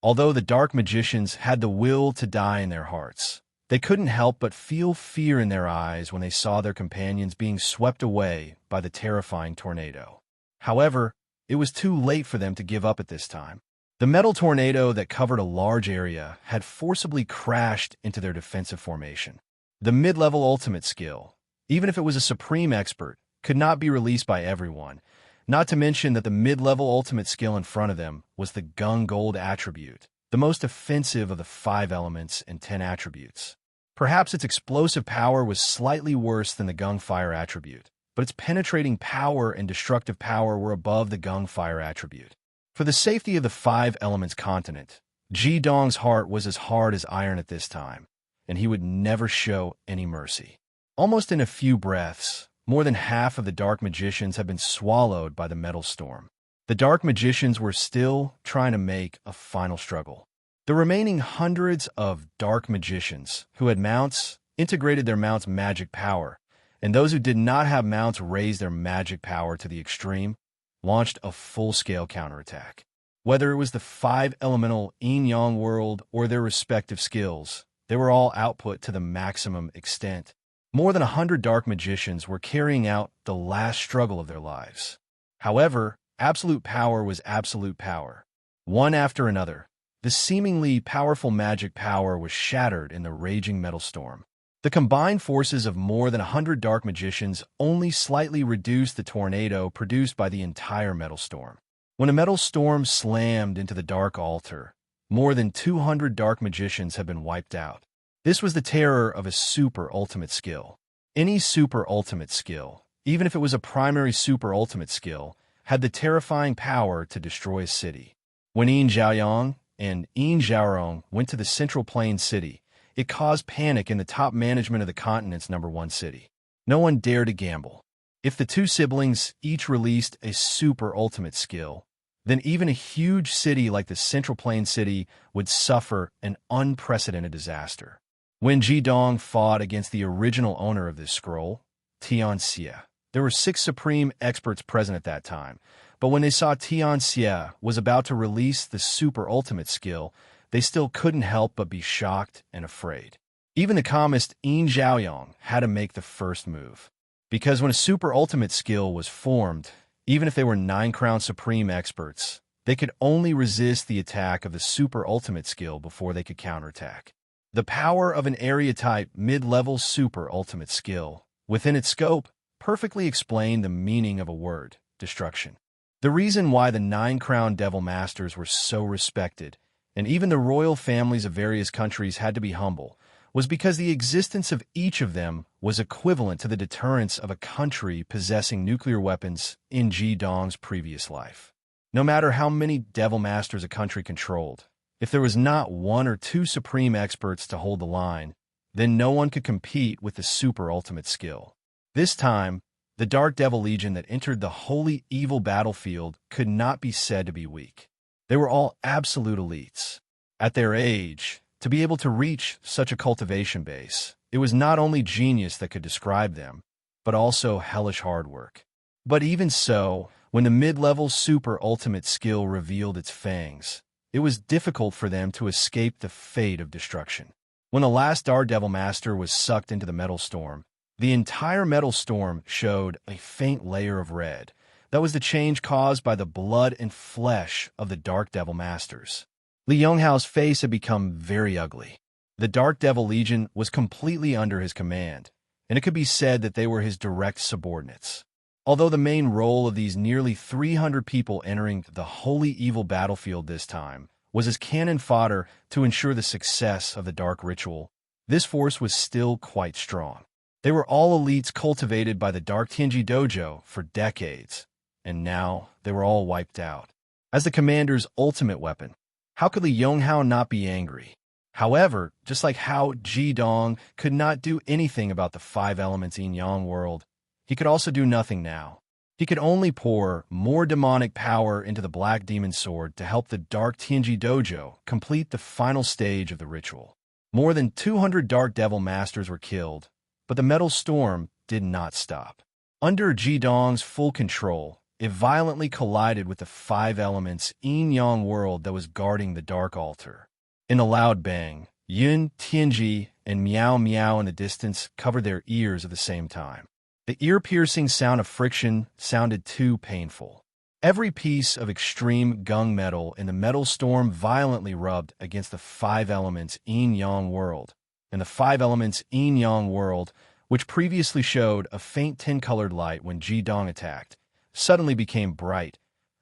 [SPEAKER 1] Although the dark magicians had the will to die in their hearts, they couldn't help but feel fear in their eyes when they saw their companions being swept away by the terrifying tornado. However, it was too late for them to give up at this time. The metal tornado that covered a large area had forcibly crashed into their defensive formation. The mid-level ultimate skill, even if it was a supreme expert, could not be released by everyone, not to mention that the mid-level ultimate skill in front of them was the gung gold attribute, the most offensive of the 5 elements and 10 attributes. Perhaps its explosive power was slightly worse than the gung fire attribute, but its penetrating power and destructive power were above the gunfire attribute. For the safety of the five elements continent, Ji Dong's heart was as hard as iron at this time, and he would never show any mercy. Almost in a few breaths, more than half of the dark magicians had been swallowed by the metal storm. The dark magicians were still trying to make a final struggle. The remaining hundreds of dark magicians who had mounts integrated their mounts' magic power, and those who did not have mounts raised their magic power to the extreme, launched a full-scale counterattack. Whether it was the five-elemental yin-yang world or their respective skills, they were all output to the maximum extent. More than 100 dark magicians were carrying out the last struggle of their lives. However, absolute power was absolute power. One after another, the seemingly powerful magic power was shattered in the raging metal storm. The combined forces of more than 100 dark magicians only slightly reduced the tornado produced by the entire metal storm. When a metal storm slammed into the dark altar, more than 200 dark magicians had been wiped out. This was the terror of a super ultimate skill. Any super ultimate skill, even if it was a primary super ultimate skill, had the terrifying power to destroy a city. When Yin Zhaoyang and Yin Zhaorong went to the Central Plain city, it caused panic in the top management of the continent's #1 city. No one dared to gamble. If the two siblings each released a super ultimate skill, then even a huge city like the Central Plain city would suffer an unprecedented disaster. When Ji Dong fought against the original owner of this scroll, Tian Xie, there were 6 supreme experts present at that time, but when they saw Tian Xie was about to release the super ultimate skill, they still couldn't help but be shocked and afraid. Even the calmest Yin Zhaoyang had to make the first move. Because when a super ultimate skill was formed, even if they were 9-crown supreme experts, they could only resist the attack of the super ultimate skill before they could counterattack. The power of an area-type mid-level super ultimate skill, within its scope, perfectly explained the meaning of a word, destruction. The reason why the 9-crown devil masters were so respected, and even the royal families of various countries had to be humble, was because the existence of each of them was equivalent to the deterrence of a country possessing nuclear weapons in Ji Dong's previous life. No matter how many devil masters a country controlled, if there was not 1 or 2 supreme experts to hold the line, then no one could compete with the super ultimate skill. This time, the Dark Devil Legion that entered the holy evil battlefield could not be said to be weak. They were all absolute elites. At their age, to be able to reach such a cultivation base, it was not only genius that could describe them, but also hellish hard work. But even so, when the mid-level super ultimate skill revealed its fangs, it was difficult for them to escape the fate of destruction. When the last Dark Devil Master was sucked into the metal storm, the entire metal storm showed a faint layer of red. That was the change caused by the blood and flesh of the Dark Devil Masters. Li Yonghao's face had become very ugly. The Dark Devil Legion was completely under his command, and it could be said that they were his direct subordinates. Although the main role of these nearly 300 people entering the holy evil battlefield this time was as cannon fodder to ensure the success of the dark ritual, this force was still quite strong. They were all elites cultivated by the Dark Tianji Dojo for decades, and now they were all wiped out. As the commander's ultimate weapon, how could Li Yonghao not be angry? However, just like how Ji Dong could not do anything about the 5 elements yin-yang world, he could also do nothing now. He could only pour more demonic power into the Black Demon Sword to help the Dark Tianji Dojo complete the final stage of the ritual. More than 200 Dark Devil Masters were killed, but the metal storm did not stop. Under Ji Dong's full control, it violently collided with the 5 elements yin-yang world that was guarding the Dark Altar. In a loud bang, Yun, Tianji, and Miao Miao in the distance covered their ears at the same time. The ear-piercing sound of friction sounded too painful. Every piece of extreme gung metal in the metal storm violently rubbed against the 5 elements yin-yang world, and the 5 elements yin-yang world, which previously showed a faint tin-colored light when Ji Dong attacked, suddenly became bright,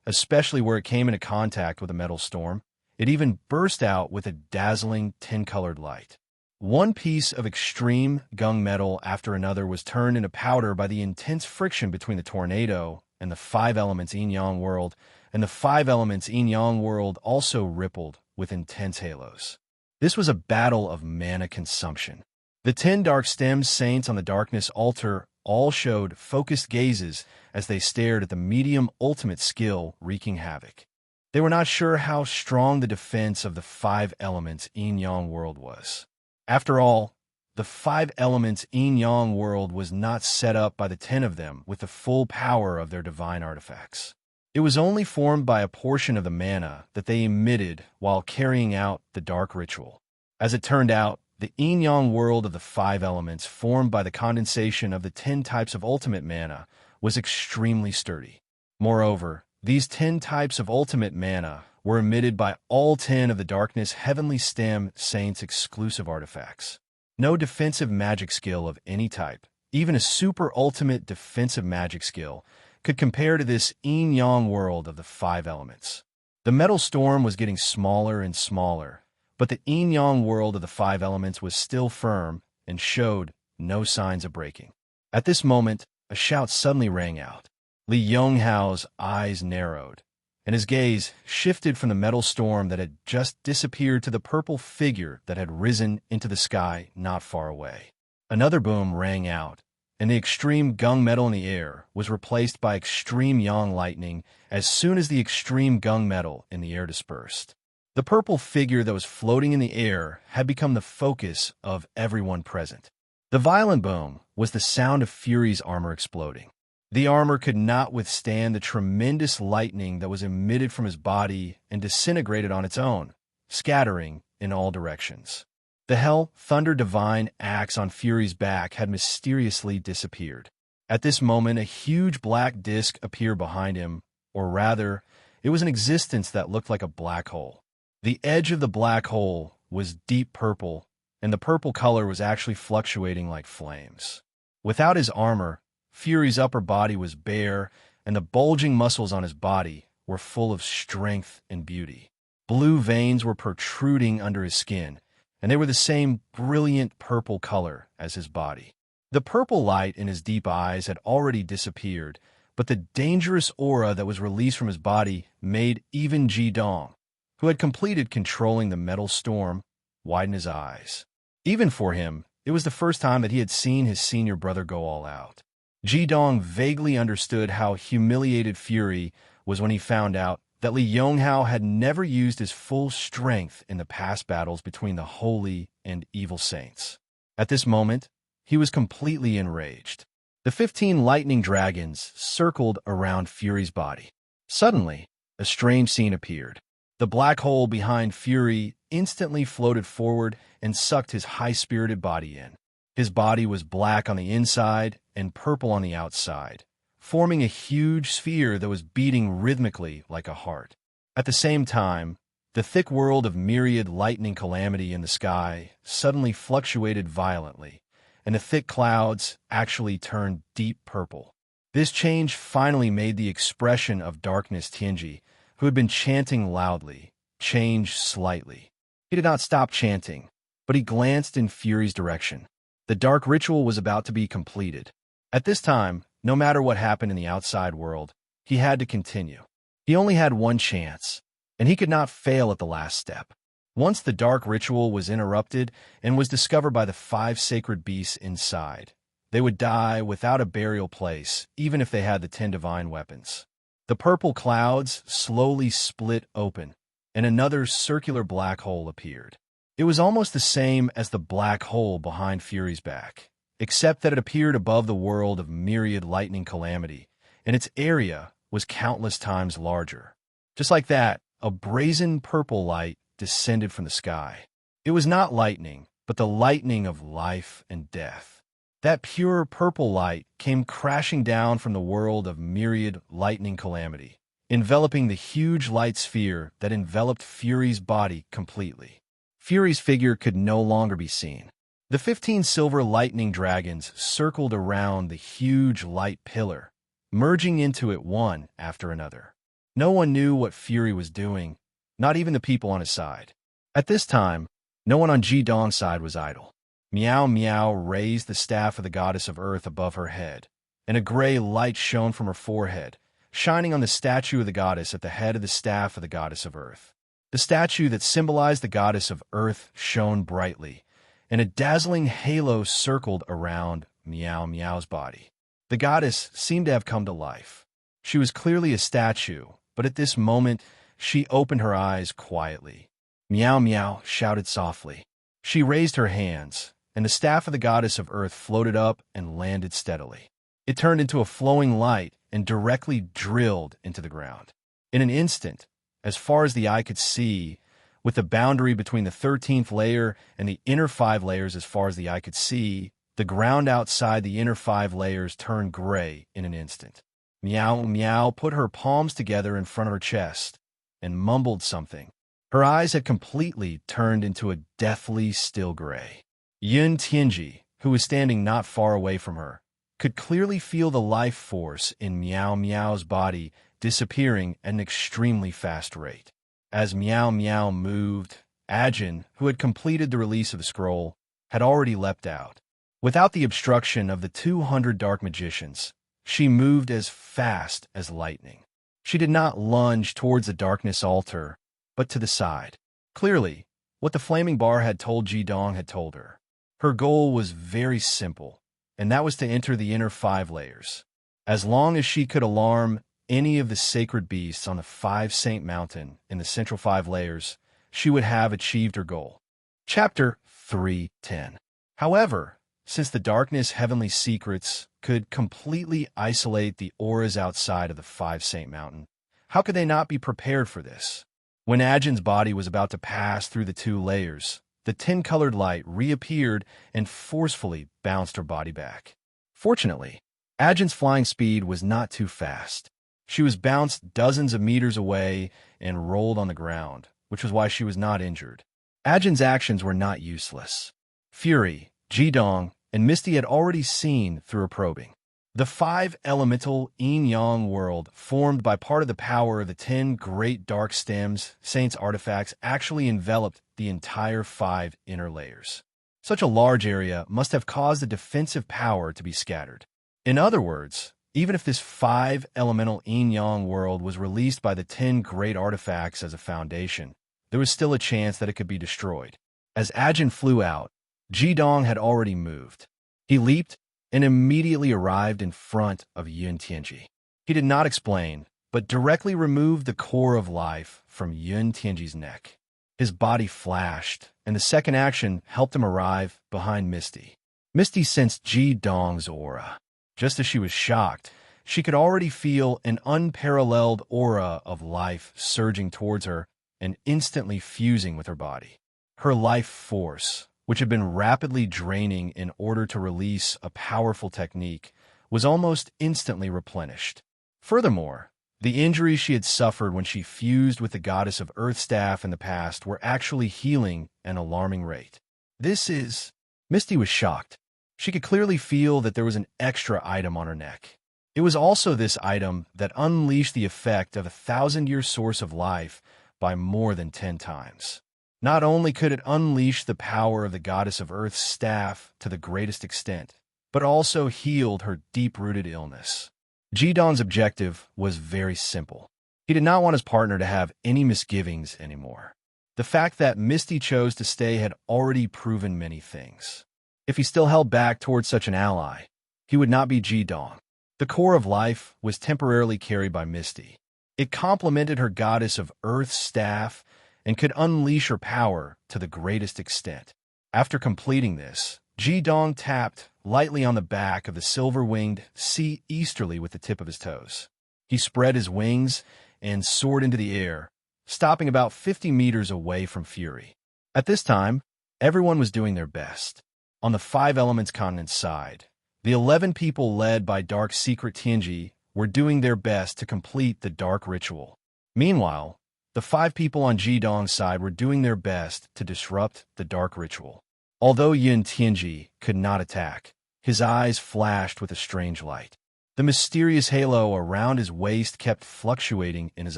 [SPEAKER 1] especially where it came into contact with a metal storm. It even burst out with a dazzling tin-colored light. One piece of extreme gunmetal after another was turned into powder by the intense friction between the tornado and the five elements yin-yang world, and the five elements yin-yang world also rippled with intense halos. This was a battle of mana consumption. The 10 dark stems saints on the darkness altar all showed focused gazes as they stared at the medium ultimate skill wreaking havoc. They were not sure how strong the defense of the five elements yin-yang world was. After all, the five elements yin-yang world was not set up by the 10 of them with the full power of their divine artifacts. It was only formed by a portion of the mana that they emitted while carrying out the dark ritual. As it turned out, the yin-yang world of the five elements formed by the condensation of the 10 types of ultimate mana was extremely sturdy. Moreover, these 10 types of ultimate mana were emitted by all 10 of the Darkness Heavenly Stem Saints' exclusive artifacts. No defensive magic skill of any type, even a super ultimate defensive magic skill, could compare to this yin-yang world of the five elements. The metal storm was getting smaller and smaller, but the yin-yang world of the five elements was still firm and showed no signs of breaking. At this moment, a shout suddenly rang out. Li Yonghao's eyes narrowed, and his gaze shifted from the metal storm that had just disappeared to the purple figure that had risen into the sky not far away. Another boom rang out, and the extreme gunmetal in the air was replaced by extreme yang lightning as soon as the extreme gunmetal in the air dispersed. The purple figure that was floating in the air had become the focus of everyone present. The violent boom was the sound of Fury's armor exploding. The armor could not withstand the tremendous lightning that was emitted from his body and disintegrated on its own, scattering in all directions. The Hell Thunder Divine axe on Fury's back had mysteriously disappeared. At this moment, a huge black disk appeared behind him, or rather, it was an existence that looked like a black hole. The edge of the black hole was deep purple, and the purple color was actually fluctuating like flames. Without his armor, Fury's upper body was bare, and the bulging muscles on his body were full of strength and beauty. Blue veins were protruding under his skin, and they were the same brilliant purple color as his body. The purple light in his deep eyes had already disappeared, but the dangerous aura that was released from his body made even Ji Dong, who had completed controlling the metal storm, widen his eyes. Even for him, it was the first time that he had seen his senior brother go all out. Ji Dong vaguely understood how humiliated Fury was when he found out that Li Yonghao had never used his full strength in the past battles between the holy and evil saints. At this moment, he was completely enraged. The 15 lightning dragons circled around Fury's body. Suddenly, a strange scene appeared. The black hole behind Fury instantly floated forward and sucked his high-spirited body in. His body was black on the inside and purple on the outside, forming a huge sphere that was beating rhythmically like a heart. At the same time, the thick world of myriad lightning calamity in the sky suddenly fluctuated violently, and the thick clouds actually turned deep purple. This change finally made the expression of Darkness Tianji, who had been chanting loudly, change slightly. He did not stop chanting, but he glanced in Fury's direction. The dark ritual was about to be completed. At this time, no matter what happened in the outside world, he had to continue. He only had one chance, and he could not fail at the last step. Once the dark ritual was interrupted and was discovered by the 5 sacred beasts inside, they would die without a burial place, even if they had the 10 divine weapons. The purple clouds slowly split open, and another circular black hole appeared. It was almost the same as the black hole behind Fury's back, except that it appeared above the world of myriad lightning calamity, and its area was countless times larger. Just like that, a brazen purple light descended from the sky. It was not lightning, but the lightning of life and death. That pure purple light came crashing down from the world of myriad lightning calamity, enveloping the huge light sphere that enveloped Fury's body completely. Fury's figure could no longer be seen. The 15 silver lightning dragons circled around the huge light pillar, merging into it one after another. No one knew what Fury was doing, not even the people on his side. At this time, no one on Ji Dong's side was idle. Meow Meow raised the staff of the goddess of earth above her head, and a gray light shone from her forehead, shining on the statue of the goddess at the head of the staff of the goddess of earth. The statue that symbolized the goddess of earth shone brightly, and a dazzling halo circled around Meow Meow's body. The goddess seemed to have come to life. She was clearly a statue, but at this moment, she opened her eyes quietly. Meow Meow shouted softly. She raised her hands, and the staff of the goddess of earth floated up and landed steadily. It turned into a flowing light and directly drilled into the ground. In an instant, as far as the eye could see, with the boundary between the 13th layer and the inner 5 layers as far as the eye could see, the ground outside the inner 5 layers turned gray in an instant. Meow Meow put her palms together in front of her chest and mumbled something. Her eyes had completely turned into a deathly still gray. Yun Tianji, who was standing not far away from her, could clearly feel the life force in Meow Meow's body disappearing at an extremely fast rate. As Meow Meow moved, Ajin, who had completed the release of the scroll, had already leapt out. Without the obstruction of the 200 dark magicians, she moved as fast as lightning. She did not lunge towards the darkness altar, but to the side. Clearly, what the flaming bar had told Jidong had told her. Her goal was very simple, and that was to enter the inner 5 layers. As long as she could alarm any of the sacred beasts on the 5 Saint Mountain in the central 5 layers, she would have achieved her goal. Chapter 3:10. However, since the darkness heavenly secrets could completely isolate the auras outside of the 5 Saint Mountain, how could they not be prepared for this? When Ajin's body was about to pass through the 2 layers, the 10-colored light reappeared and forcefully bounced her body back. Fortunately, Ajin's flying speed was not too fast. She was bounced dozens of meters away and rolled on the ground, which was why she was not injured. Ajin's actions were not useless. Fury, Jidong, and Misty had already seen through her probing. The 5-elemental yin-yang world, formed by part of the power of the 10 great dark stems, Saints' artifacts, actually enveloped the entire 5 inner layers. Such a large area must have caused the defensive power to be scattered. In other words, even if this 5-elemental yin-yang world was released by the 10 great artifacts as a foundation, there was still a chance that it could be destroyed. As Ajin flew out, Jidong had already moved. He leaped and immediately arrived in front of Yun Tianji. He did not explain, but directly removed the core of life from Yun Tianji's neck. His body flashed, and the second action helped him arrive behind Misty. Misty sensed Jidong's aura. Just as she was shocked, she could already feel an unparalleled aura of life surging towards her and instantly fusing with her body. Her life force, which had been rapidly draining in order to release a powerful technique, was almost instantly replenished. Furthermore, the injuries she had suffered when she fused with the goddess of Earth staff in the past were actually healing at an alarming rate. Misty was shocked. She could clearly feel that there was an extra item on her neck. It was also this item that unleashed the effect of a 1,000-year source of life by more than 10 times. Not only could it unleash the power of the goddess of Earth's staff to the greatest extent, but also healed her deep-rooted illness. Jidong's objective was very simple. He did not want his partner to have any misgivings anymore. The fact that Misty chose to stay had already proven many things. If he still held back towards such an ally, he would not be Jidong. The core of life was temporarily carried by Misty. It complemented her goddess of Earth's staff and could unleash her power to the greatest extent. After completing this, Jidong tapped lightly on the back of the silver-winged sea easterly with the tip of his toes. He spread his wings and soared into the air, stopping about 50 meters away from Fury. At this time, everyone was doing their best. On the 5 Elements continent side, the 11 people led by Dark Secret Tianji were doing their best to complete the dark ritual. Meanwhile, the 5 people on Jidong's side were doing their best to disrupt the dark ritual. Although Yun Tianji could not attack, his eyes flashed with a strange light. The mysterious halo around his waist kept fluctuating in his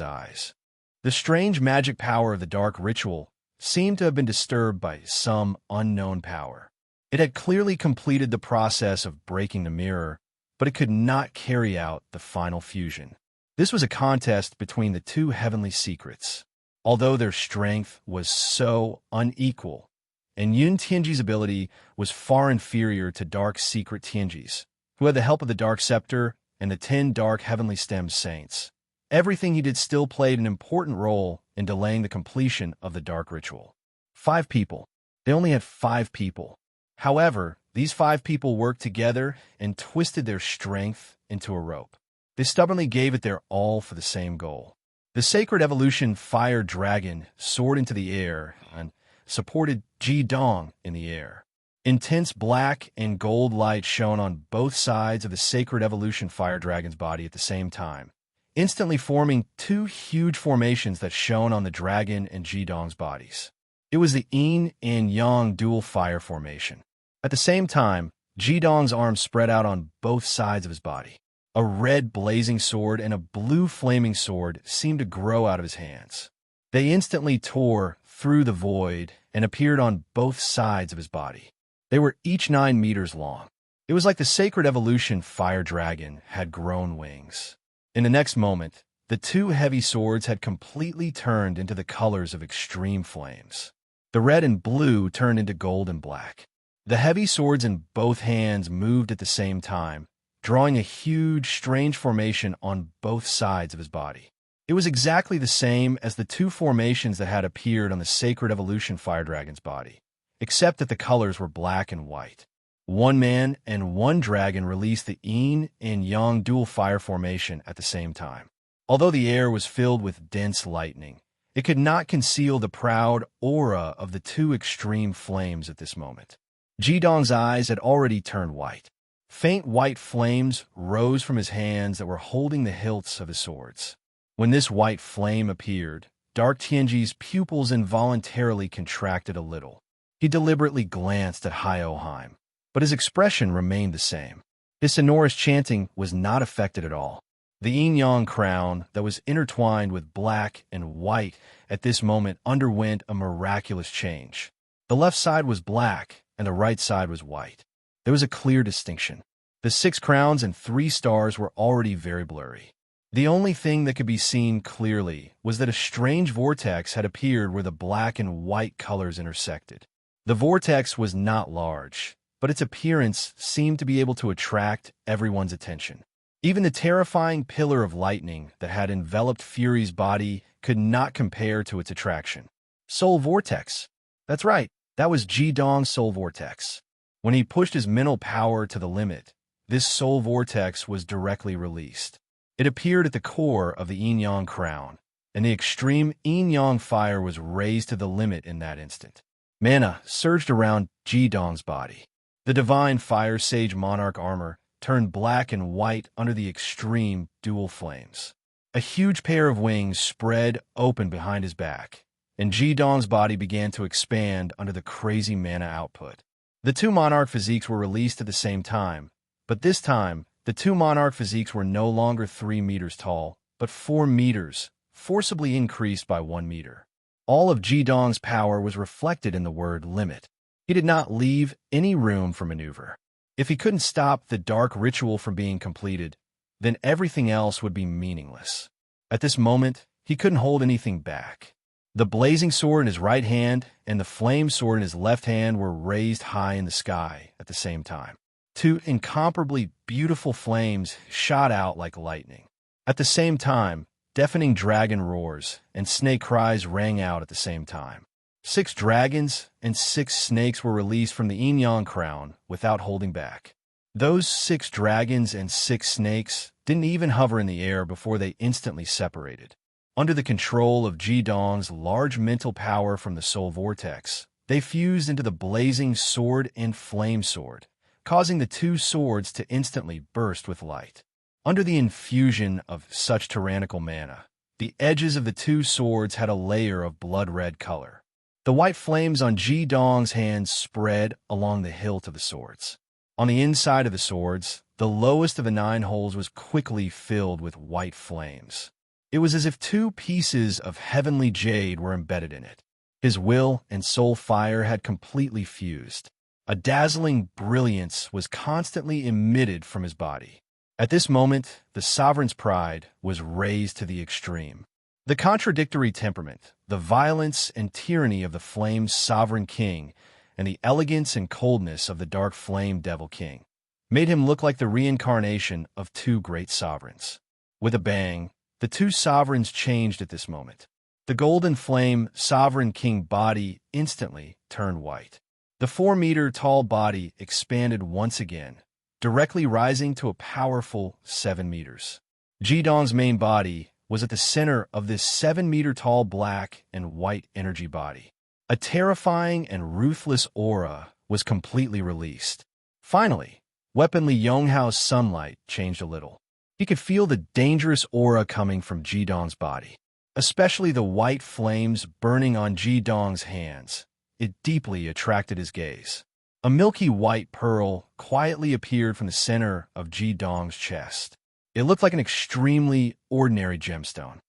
[SPEAKER 1] eyes. The strange magic power of the dark ritual seemed to have been disturbed by some unknown power. It had clearly completed the process of breaking the mirror, but it could not carry out the final fusion. This was a contest between the two heavenly secrets. Although their strength was so unequal, and Yun Tianji's ability was far inferior to Dark Secret Tianji's, who had the help of the Dark Scepter and the 10 Dark Heavenly Stem Saints. Everything he did still played an important role in delaying the completion of the Dark Ritual. 5 people. They only had 5 people. However, these 5 people worked together and twisted their strength into a rope. They stubbornly gave it their all for the same goal. The Sacred Evolution Fire Dragon soared into the air and supported Ji Dong in the air. Intense black and gold light shone on both sides of the Sacred Evolution Fire Dragon's body at the same time, instantly forming 2 huge formations that shone on the dragon and Ji Dong's bodies. It was the Yin and Yang dual fire formation. At the same time, Ji Dong's arms spread out on both sides of his body. A red blazing sword and a blue flaming sword seemed to grow out of his hands. They instantly tore through the void and appeared on both sides of his body. They were each 9 meters long. It was like the Sacred Evolution Fire Dragon had grown wings. In the next moment, the 2 heavy swords had completely turned into the colors of extreme flames. The red and blue turned into gold and black. The heavy swords in both hands moved at the same time, drawing a huge, strange formation on both sides of his body. It was exactly the same as the 2 formations that had appeared on the Sacred Evolution Fire Dragon's body, except that the colors were black and white. 1 man and 1 dragon released the Yin and Yang dual fire formation at the same time. Although the air was filled with dense lightning, it could not conceal the proud aura of the 2 extreme flames at this moment. Ji Dong's eyes had already turned white. Faint white flames rose from his hands that were holding the hilts of his swords. When this white flame appeared, Dark Tianji's pupils involuntarily contracted a little. He deliberately glanced at Hyoheim, but his expression remained the same. His sonorous chanting was not affected at all. The yin-yang crown that was intertwined with black and white at this moment underwent a miraculous change. The left side was black and the right side was white. There was a clear distinction. The 6 crowns and 3 stars were already very blurry. The only thing that could be seen clearly was that a strange vortex had appeared where the black and white colors intersected. The vortex was not large, but its appearance seemed to be able to attract everyone's attention. Even the terrifying pillar of lightning that had enveloped Fury's body could not compare to its attraction. Soul Vortex. That's right, that was Ji Dong's Soul Vortex. When he pushed his mental power to the limit, this Soul Vortex was directly released. It appeared at the core of the yin-yang crown, and the extreme yin-yang fire was raised to the limit in that instant. Mana surged around Ji Dong's body. The divine Fire Sage Monarch armor turned black and white under the extreme dual flames. A huge pair of wings spread open behind his back, and Ji Dong's body began to expand under the crazy mana output. The 2 monarch physiques were released at the same time, but this time, the 2 monarch physiques were no longer 3 meters tall, but 4 meters, forcibly increased by 1 meter. All of Ji Dong's power was reflected in the word limit. He did not leave any room for maneuver. If he couldn't stop the dark ritual from being completed, then everything else would be meaningless. At this moment, he couldn't hold anything back. The blazing sword in his right hand and the flame sword in his left hand were raised high in the sky at the same time. 2 incomparably beautiful flames shot out like lightning. At the same time, deafening dragon roars and snake cries rang out at the same time. 6 dragons and 6 snakes were released from the yin-yang crown without holding back. Those 6 dragons and 6 snakes didn't even hover in the air before they instantly separated. Under the control of Ji Dong's large mental power from the Soul Vortex, they fused into the blazing sword and flame sword, causing the 2 swords to instantly burst with light. Under the infusion of such tyrannical mana, the edges of the 2 swords had a layer of blood-red color. The white flames on Ji Dong's hands spread along the hilt of the swords. On the inside of the swords, the lowest of the 9 holes was quickly filled with white flames. It was as if 2 pieces of heavenly jade were embedded in it. His will and soul fire had completely fused. A dazzling brilliance was constantly emitted from his body. At this moment, the sovereign's pride was raised to the extreme. The contradictory temperament, the violence and tyranny of the flame's sovereign king, and the elegance and coldness of the dark flame devil king made him look like the reincarnation of two great sovereigns. With a bang, the two sovereigns changed at this moment. The golden flame sovereign king body instantly turned white. The 4-meter-tall body expanded once again, directly rising to a powerful 7 meters. Jidong's main body was at the center of this 7-meter-tall black and white energy body. A terrifying and ruthless aura was completely released. Finally, weapon Li Yonghao's sunlight changed a little. He could feel the dangerous aura coming from Jidong's body, especially the white flames burning on Jidong's hands. It deeply attracted his gaze. A milky white pearl quietly appeared from the center of Jidong's chest. It looked like an extremely ordinary gemstone.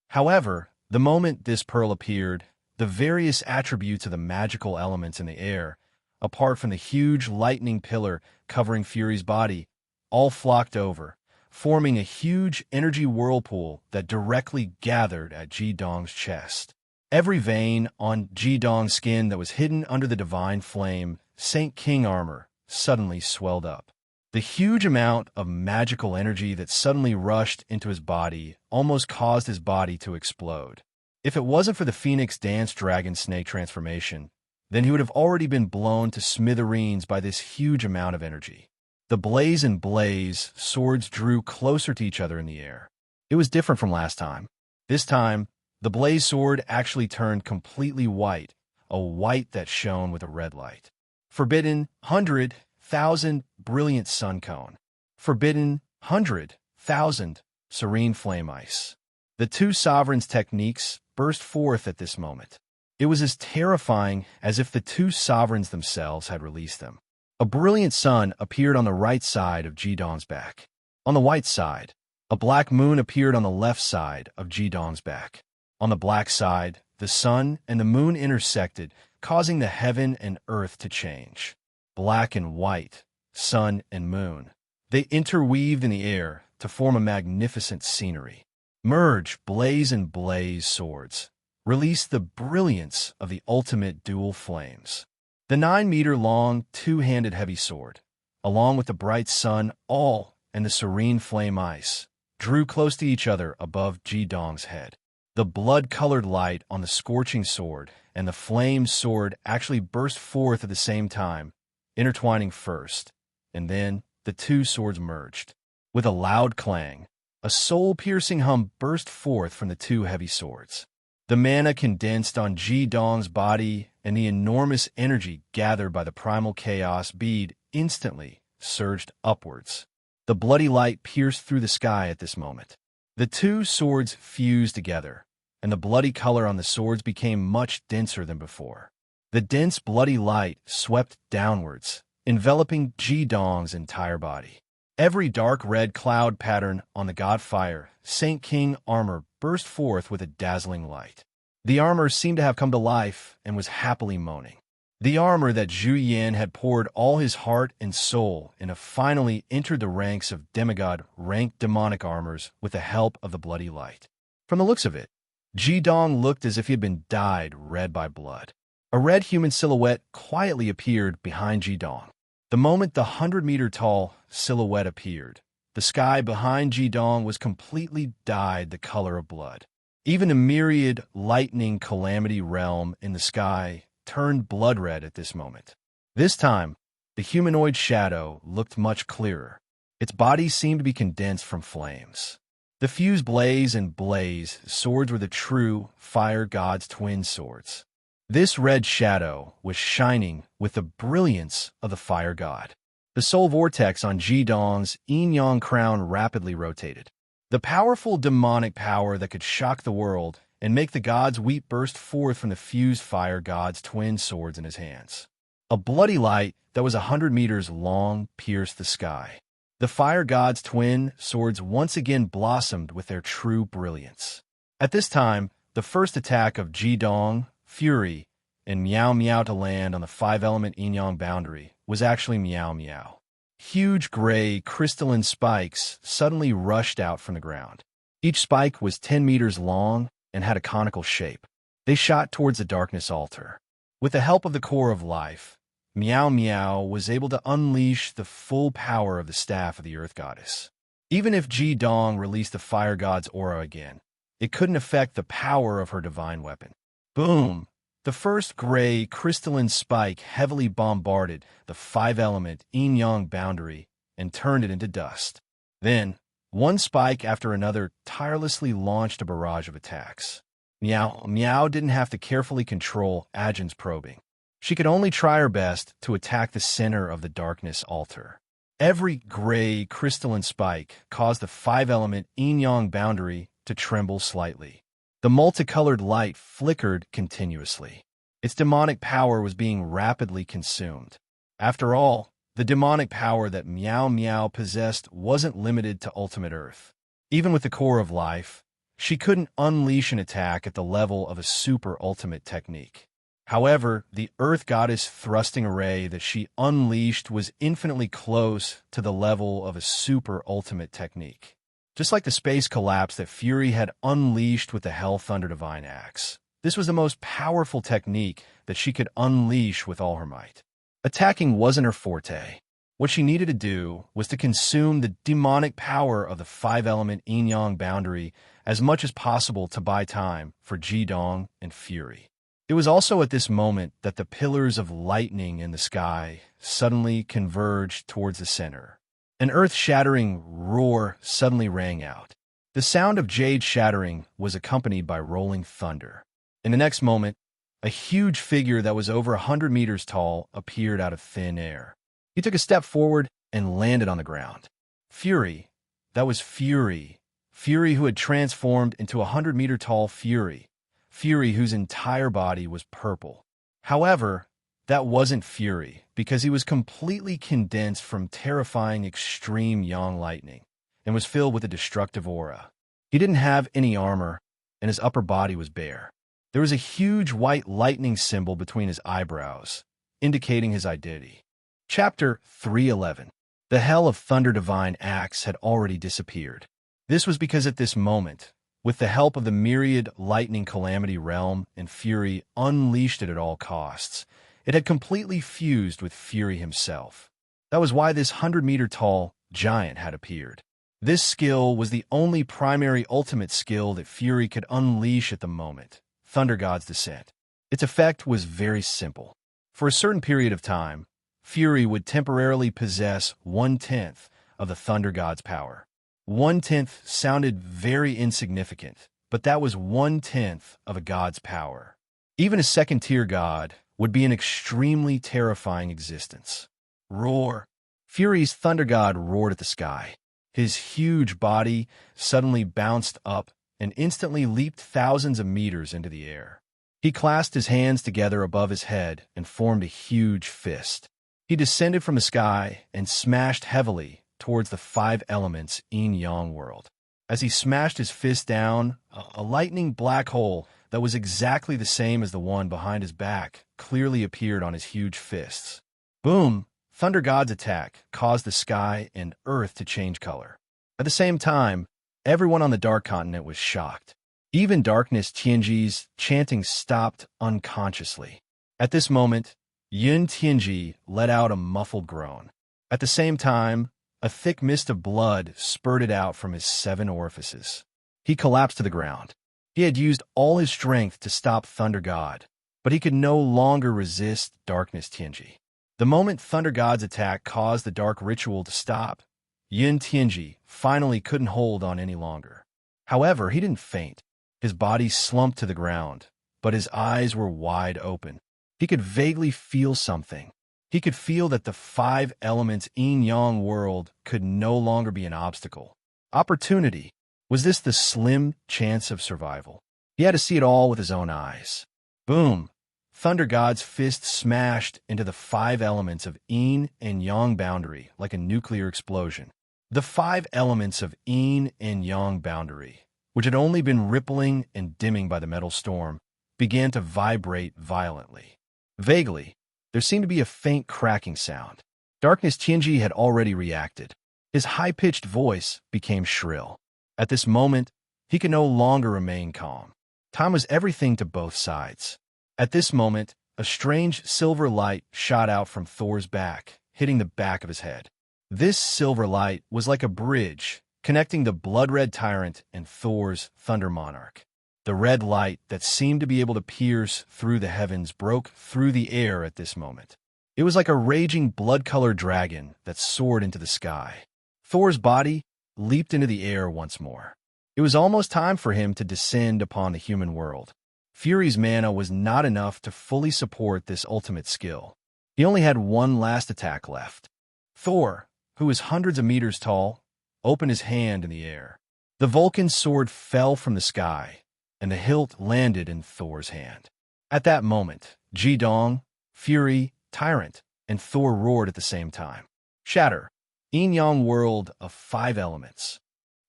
[SPEAKER 1] However, the moment this pearl appeared, the various attributes of the magical elements in the air, apart from the huge lightning pillar covering Fury's body, all flocked over, forming a huge energy whirlpool that directly gathered at Jidong's chest. Every vein on Jidong's skin that was hidden under the divine flame, Saint King armor, suddenly swelled up. The huge amount of magical energy that suddenly rushed into his body almost caused his body to explode. If it wasn't for the Phoenix Dance Dragon Snake transformation, then he would have already been blown to smithereens by this huge amount of energy. The blaze and blaze swords drew closer to each other in the air. It was different from last time. This time, the blaze sword actually turned completely white, a white that shone with a red light. Forbidden 100,000 brilliant sun cone. Forbidden 100,000 serene flame ice. The two sovereigns' techniques burst forth at this moment. It was as terrifying as if the two sovereigns themselves had released them. A brilliant sun appeared on the right side of Jidong's back. On the white side, a black moon appeared on the left side of Jidong's back. On the black side, the sun and the moon intersected, causing the heaven and earth to change. Black and white, sun and moon. They interweaved in the air to form a magnificent scenery. Merge blaze and blaze swords. Release the brilliance of the ultimate dual flames. The 9-meter-long, two-handed heavy sword, along with the bright sun, all and the serene flame ice, drew close to each other above Jidong's head. The blood-colored light on the scorching sword and the flame sword actually burst forth at the same time, intertwining first, and then the two swords merged. With a loud clang, a soul-piercing hum burst forth from the two heavy swords. The mana condensed on Jidong's body and the enormous energy gathered by the primal chaos bead instantly surged upwards. The bloody light pierced through the sky at this moment. The two swords fused together, and the bloody color on the swords became much denser than before. The dense bloody light swept downwards, enveloping Jidong's entire body. Every dark red cloud pattern on the god fire, Saint King armor burst forth with a dazzling light. The armor seemed to have come to life and was happily moaning. The armor that Zhu Yan had poured all his heart and soul into finally entered the ranks of demigod-ranked demonic armors with the help of the bloody light. From the looks of it, Jidong looked as if he had been dyed red by blood. A red human silhouette quietly appeared behind Jidong. The moment the 100-meter-tall silhouette appeared, the sky behind Jidong was completely dyed the color of blood. Even the myriad lightning calamity realm in the sky turned blood red at this moment. This time, the humanoid shadow looked much clearer. Its body seemed to be condensed from flames. The fused blaze and blaze swords were the true fire god's twin swords. This red shadow was shining with the brilliance of the fire god. The soul vortex on Jidong's yin-yang crown rapidly rotated. The powerful demonic power that could shock the world and make the gods weep burst forth from the fused fire god's twin swords in his hands. A bloody light that was 100 meters long pierced the sky. The fire god's twin swords once again blossomed with their true brilliance. At this time, the first attack of Jidong, Fury, and Miao Miao to land on the 5-element yin-yang boundary was actually Meow Meow. Huge gray, crystalline spikes suddenly rushed out from the ground. Each spike was 10 meters long and had a conical shape. They shot towards the darkness altar. With the help of the core of life, Meow Meow was able to unleash the full power of the staff of the Earth Goddess. Even if Ji Dong released the Fire God's aura again, it couldn't affect the power of her divine weapon. Boom! The first gray, crystalline spike heavily bombarded the five-element yin-yang boundary and turned it into dust. Then, one spike after another tirelessly launched a barrage of attacks. Meow Meow didn't have to carefully control Ajin's probing. She could only try her best to attack the center of the darkness altar. Every gray, crystalline spike caused the five-element yin-yang boundary to tremble slightly. The multicolored light flickered continuously. Its demonic power was being rapidly consumed. After all, the demonic power that Meow Meow possessed wasn't limited to Ultimate Earth. Even with the core of life, she couldn't unleash an attack at the level of a super ultimate technique. However, the Earth Goddess thrusting array that she unleashed was infinitely close to the level of a super ultimate technique. Just like the space collapse that Fury had unleashed with the Hell Thunder Divine Axe, this was the most powerful technique that she could unleash with all her might. Attacking wasn't her forte. What she needed to do was to consume the demonic power of the five-element yin-yang boundary as much as possible to buy time for Ji Dong and Fury. It was also at this moment that the pillars of lightning in the sky suddenly converged towards the center. An earth-shattering roar suddenly rang out. The sound of jade shattering was accompanied by rolling thunder. In the next moment, a huge figure that was over 100 meters tall appeared out of thin air. He took a step forward and landed on the ground. Fury, that was Fury. Fury who had transformed into a 100-meter-tall Fury. Fury whose entire body was purple. However, that wasn't Fury, because he was completely condensed from terrifying extreme yang lightning and was filled with a destructive aura. He didn't have any armor, and his upper body was bare. There was a huge white lightning symbol between his eyebrows, indicating his identity. Chapter 311. The Hell of Thunder Divine Axe had already disappeared. This was because at this moment, with the help of the myriad lightning calamity realm and Fury unleashed it at all costs, it had completely fused with Fury himself. That was why this 100-meter-tall giant had appeared. This skill was the only primary ultimate skill that Fury could unleash at the moment, Thunder God's Descent. Its effect was very simple. For a certain period of time, Fury would temporarily possess 1/10 of the Thunder God's power. 1/10 sounded very insignificant, but that was 1/10 of a god's power. Even a second-tier god would be an extremely terrifying existence. Roar! Fury's Thunder God roared at the sky. His huge body suddenly bounced up and instantly leaped thousands of meters into the air. He clasped his hands together above his head and formed a huge fist. He descended from the sky and smashed heavily towards the five elements yin-yang world. As he smashed his fist down, a lightning black hole that was exactly the same as the one behind his back clearly appeared on his huge fists. Boom! Thunder God's attack caused the sky and earth to change color. At the same time, everyone on the Dark Continent was shocked. Even Darkness Tianji's chanting stopped unconsciously. At this moment, Yun Tianji let out a muffled groan. At the same time, a thick mist of blood spurted out from his 7 orifices. He collapsed to the ground. He had used all his strength to stop Thunder God, but he could no longer resist Darkness Tianji. The moment Thunder God's attack caused the dark ritual to stop, Yun Tianji finally couldn't hold on any longer. However, he didn't faint. His body slumped to the ground, but his eyes were wide open. He could vaguely feel something. He could feel that the five elements yin-yang world could no longer be an obstacle. Opportunity. Was this the slim chance of survival? He had to see it all with his own eyes. Boom! Thunder God's fist smashed into the five elements of yin and yang boundary like a nuclear explosion. The five elements of yin and yang boundary, which had only been rippling and dimming by the metal storm, began to vibrate violently. Vaguely, there seemed to be a faint cracking sound. Darkness Tianji had already reacted. His high-pitched voice became shrill. At this moment, he could no longer remain calm. Time was everything to both sides. At this moment, a strange silver light shot out from Thor's back, hitting the back of his head. This silver light was like a bridge, connecting the blood-red tyrant and Thor's thunder monarch. The red light that seemed to be able to pierce through the heavens broke through the air at this moment. It was like a raging blood-colored dragon that soared into the sky. Thor's body leaped into the air once more. It was almost time for him to descend upon the human world. Fury's mana was not enough to fully support this ultimate skill. He only had one last attack left. Thor, who was hundreds of meters tall, opened his hand in the air. The Vulcan sword fell from the sky, and the hilt landed in Thor's hand. At that moment, Ji-dong, Fury, Tyrant, and Thor roared at the same time. Shatter, yin-yang world of 5 elements.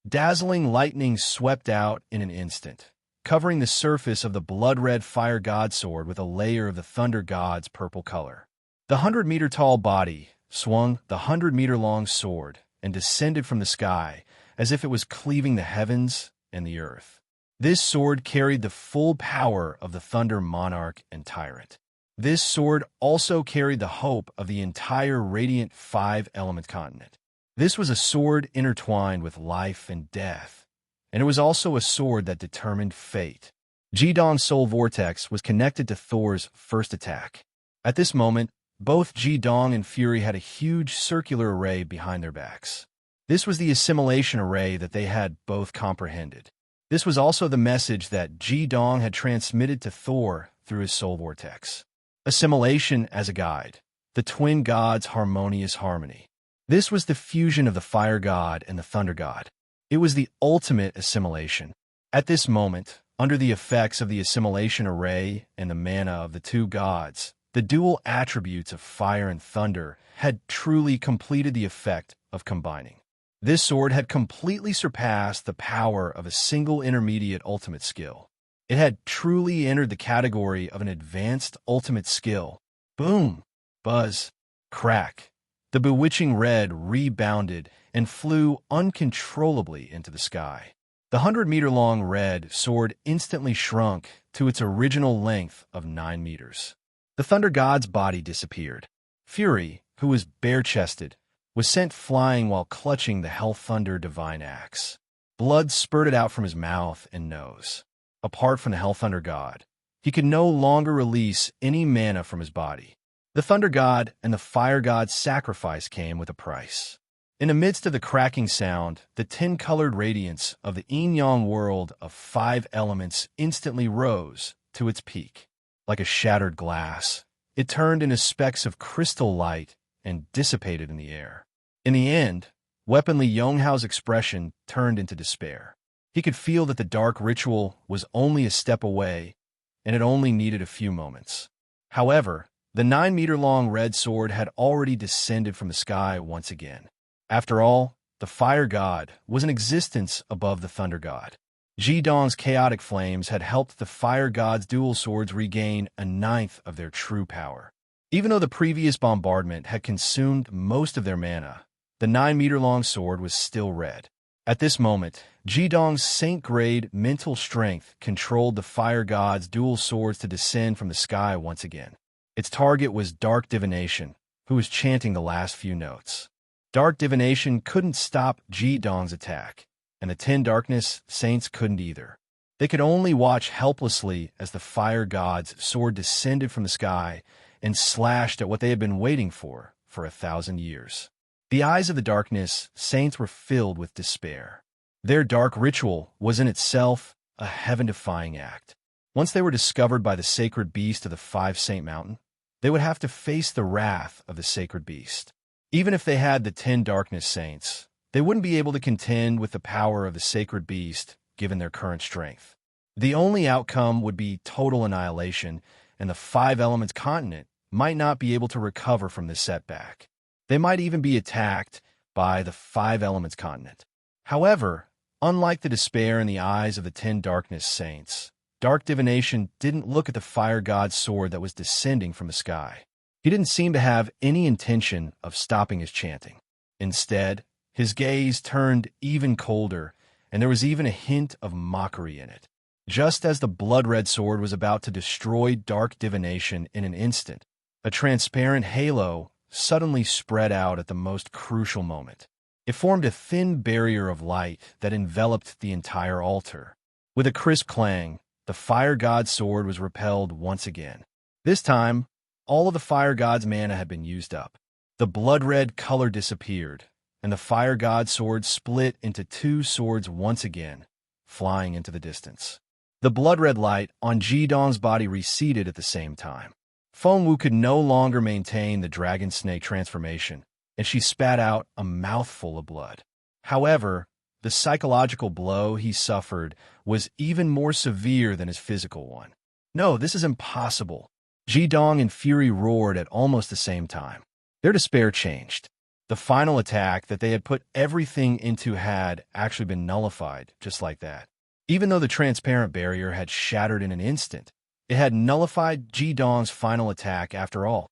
[SPEAKER 1] Dazzling lightning swept out in an instant, covering the surface of the blood-red fire god sword with a layer of the thunder god's purple color. The 100-meter-tall body swung the 100-meter-long sword and descended from the sky as if it was cleaving the heavens and the earth. This sword carried the full power of the thunder monarch and tyrant. This sword also carried the hope of the entire radiant 5-element continent. This was a sword intertwined with life and death, and it was also a sword that determined fate. Ji-dong's soul vortex was connected to Thor's first attack. At this moment, both Ji-dong and Fury had a huge circular array behind their backs. This was the assimilation array that they had both comprehended. This was also the message that Ji-dong had transmitted to Thor through his soul vortex. Assimilation as a guide. The twin gods' harmonious harmony. This was the fusion of the fire god and the thunder god. It was the ultimate assimilation. At this moment, under the effects of the assimilation array and the mana of the two gods, the dual attributes of fire and thunder had truly completed the effect of combining. This sword had completely surpassed the power of a single intermediate ultimate skill. It had truly entered the category of an advanced ultimate skill. Boom! Buzz! Crack! The bewitching red rebounded and flew uncontrollably into the sky. The 100-meter-long red sword instantly shrunk to its original length of 9 meters. The thunder god's body disappeared. Fury, who was bare-chested, was sent flying while clutching the Hell Thunder divine axe. Blood spurted out from his mouth and nose. Apart from the Hell Thunder god, he could no longer release any mana from his body. The Thunder God and the Fire God's sacrifice came with a price. In the midst of the cracking sound, the 10-colored radiance of the yin-yang world of 5 elements instantly rose to its peak. Like a shattered glass, it turned into specks of crystal light and dissipated in the air. In the end, Weapon Li Yonghao's expression turned into despair. He could feel that the dark ritual was only a step away, and it only needed a few moments. However, the 9-meter-long red sword had already descended from the sky once again. After all, the Fire God was in existence above the Thunder God. Ji-dong's chaotic flames had helped the Fire God's dual swords regain a ninth of their true power. Even though the previous bombardment had consumed most of their mana, the 9-meter-long sword was still red. At this moment, Ji-dong's saint-grade mental strength controlled the Fire God's dual swords to descend from the sky once again. Its target was Dark Divination, who was chanting the last few notes. Dark Divination couldn't stop Ji-dong's attack, and the 10 Darkness Saints couldn't either. They could only watch helplessly as the Fire God's sword descended from the sky and slashed at what they had been waiting for 1,000 years. The eyes of the Darkness Saints were filled with despair. Their dark ritual was in itself a heaven-defying act. Once they were discovered by the sacred beast of the 5 Saint Mountain, they would have to face the wrath of the sacred beast. Even if they had the 10 Darkness Saints, they wouldn't be able to contend with the power of the sacred beast given their current strength. The only outcome would be total annihilation, and the 5 Elements continent might not be able to recover from this setback. They might even be attacked by the 5 Elements continent. However, unlike the despair in the eyes of the 10 Darkness Saints, Dark Divination didn't look at the Fire God's sword that was descending from the sky. He didn't seem to have any intention of stopping his chanting. Instead, his gaze turned even colder, and there was even a hint of mockery in it. Just as the blood-red sword was about to destroy dark divination in an instant, a transparent halo suddenly spread out at the most crucial moment. It formed a thin barrier of light that enveloped the entire altar. With a crisp clang, the fire god's sword was repelled once again. This time, all of the fire god's mana had been used up. The blood-red color disappeared, and the fire god's sword split into two swords once again, flying into the distance. The blood-red light on Ji-dong's body receded at the same time. Feng Wu could no longer maintain the dragon snake transformation, and she spat out a mouthful of blood. However, the psychological blow he suffered was even more severe than his physical one. No, this is impossible. Ji-dong and Fury roared at almost the same time. Their despair changed. The final attack that they had put everything into had actually been nullified, just like that. Even though the transparent barrier had shattered in an instant, it had nullified Ji-dong's final attack after all.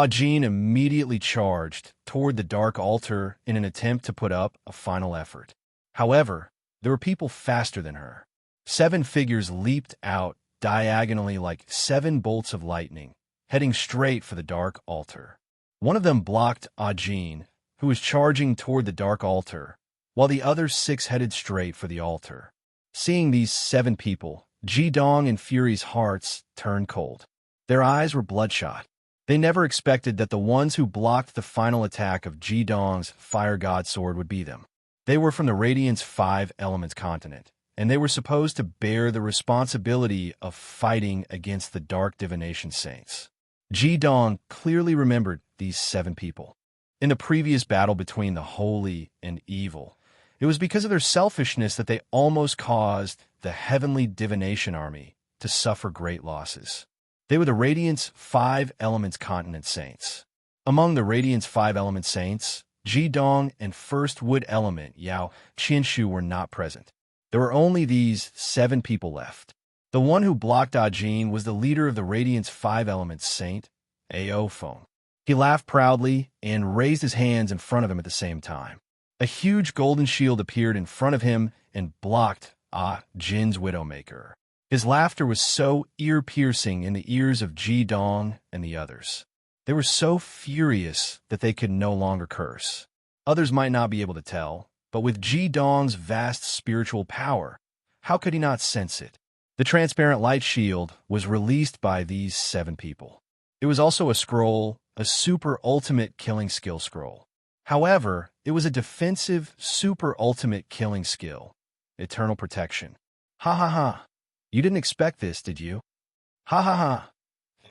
[SPEAKER 1] Jin immediately charged toward the dark altar in an attempt to put up a final effort. However, there were people faster than her. 7 figures leaped out diagonally like 7 bolts of lightning, heading straight for the dark altar. One of them blocked Jin, who was charging toward the dark altar, while the other 6 headed straight for the altar. Seeing these 7 people, Ji-dong and Fury's hearts turned cold. Their eyes were bloodshot. They never expected that the ones who blocked the final attack of Ji-dong's fire god sword would be them. They were from the Radiant's 5 Elements continent, and they were supposed to bear the responsibility of fighting against the dark divination saints. Ji-dong clearly remembered these 7 people. In the previous battle between the holy and evil, it was because of their selfishness that they almost caused the heavenly divination army to suffer great losses. They were the Radiant's 5 Elements continent saints. Among the Radiant's 5 Elements saints, Ji-dong and First Wood Element Yao Qianshu were not present. There were only these 7 people left. The one who blocked Jin was the leader of the Radiant's 5 Elements saint, Ao Feng. He laughed proudly and raised his hands in front of him at the same time. A huge golden shield appeared in front of him and blocked Jin's Widowmaker. His laughter was so ear-piercing in the ears of Ji-dong and the others. They were so furious that they could no longer curse. Others might not be able to tell, but with Ji-dong's vast spiritual power, how could he not sense it? The transparent light shield was released by these 7 people. It was also a scroll, a super ultimate killing skill scroll. However, it was a defensive super ultimate killing skill. Eternal protection. Ha ha ha. You didn't expect this, did you? Ha ha ha.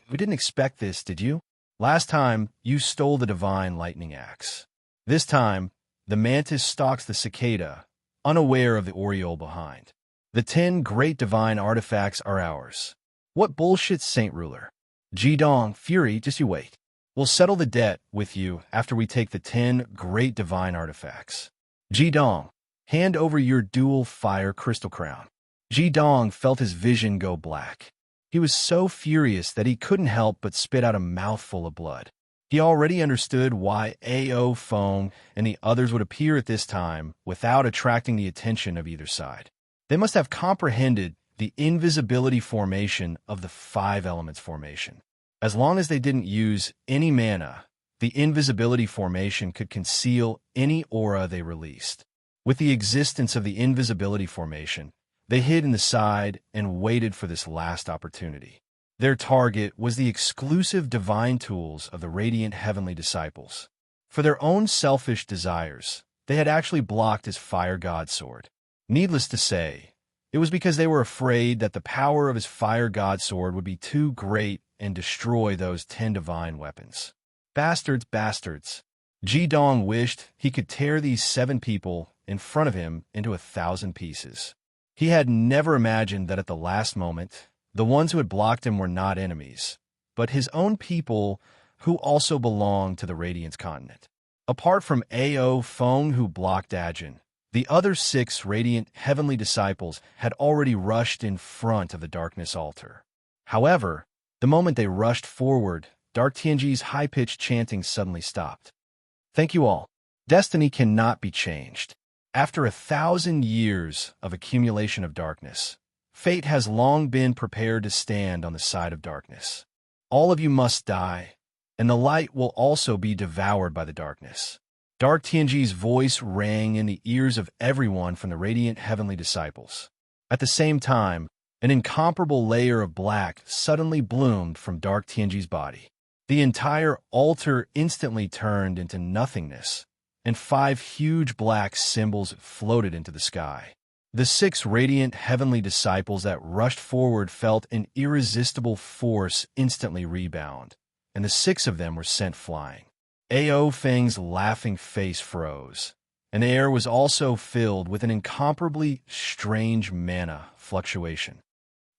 [SPEAKER 1] We didn't expect this, did you? Last time, you stole the divine lightning axe. This time, the mantis stalks the cicada, unaware of the oriole behind. The 10 great divine artifacts are ours. What bullshit, Saint Ruler? Ji-dong, Fury, just you wait. We'll settle the debt with you after we take the 10 great divine artifacts. Ji-dong, hand over your dual fire crystal crown. Ji-dong felt his vision go black. He was so furious that he couldn't help but spit out a mouthful of blood. He already understood why Ao Feng and the others would appear at this time without attracting the attention of either side. They must have comprehended the invisibility formation of the 5 elements formation. As long as they didn't use any mana, the invisibility formation could conceal any aura they released. With the existence of the invisibility formation, they hid in the side and waited for this last opportunity. Their target was the exclusive divine tools of the Radiant Heavenly Disciples. For their own selfish desires, they had actually blocked his fire god sword. Needless to say, it was because they were afraid that the power of his fire god sword would be too great and destroy those 10 divine weapons. Bastards, bastards. Ji-dong wished he could tear these 7 people in front of him into 1,000 pieces. He had never imagined that at the last moment, the ones who had blocked him were not enemies, but his own people who also belonged to the Radiance continent. Apart from Ao Feng, who blocked Ajin, the other 6 Radiant Heavenly Disciples had already rushed in front of the Darkness Altar. However, the moment they rushed forward, Dark Tianji's high-pitched chanting suddenly stopped. Thank you all. Destiny cannot be changed. After 1,000 years of accumulation of darkness, fate has long been prepared to stand on the side of darkness. All of you must die, and the light will also be devoured by the darkness. Dark Tianji's voice rang in the ears of everyone from the radiant heavenly disciples. At the same time, an incomparable layer of black suddenly bloomed from Dark Tianji's body. The entire altar instantly turned into nothingness, and 5 huge black symbols floated into the sky. The 6 radiant heavenly disciples that rushed forward felt an irresistible force instantly rebound, and the 6 of them were sent flying. Ao Feng's laughing face froze, and the air was also filled with an incomparably strange mana fluctuation.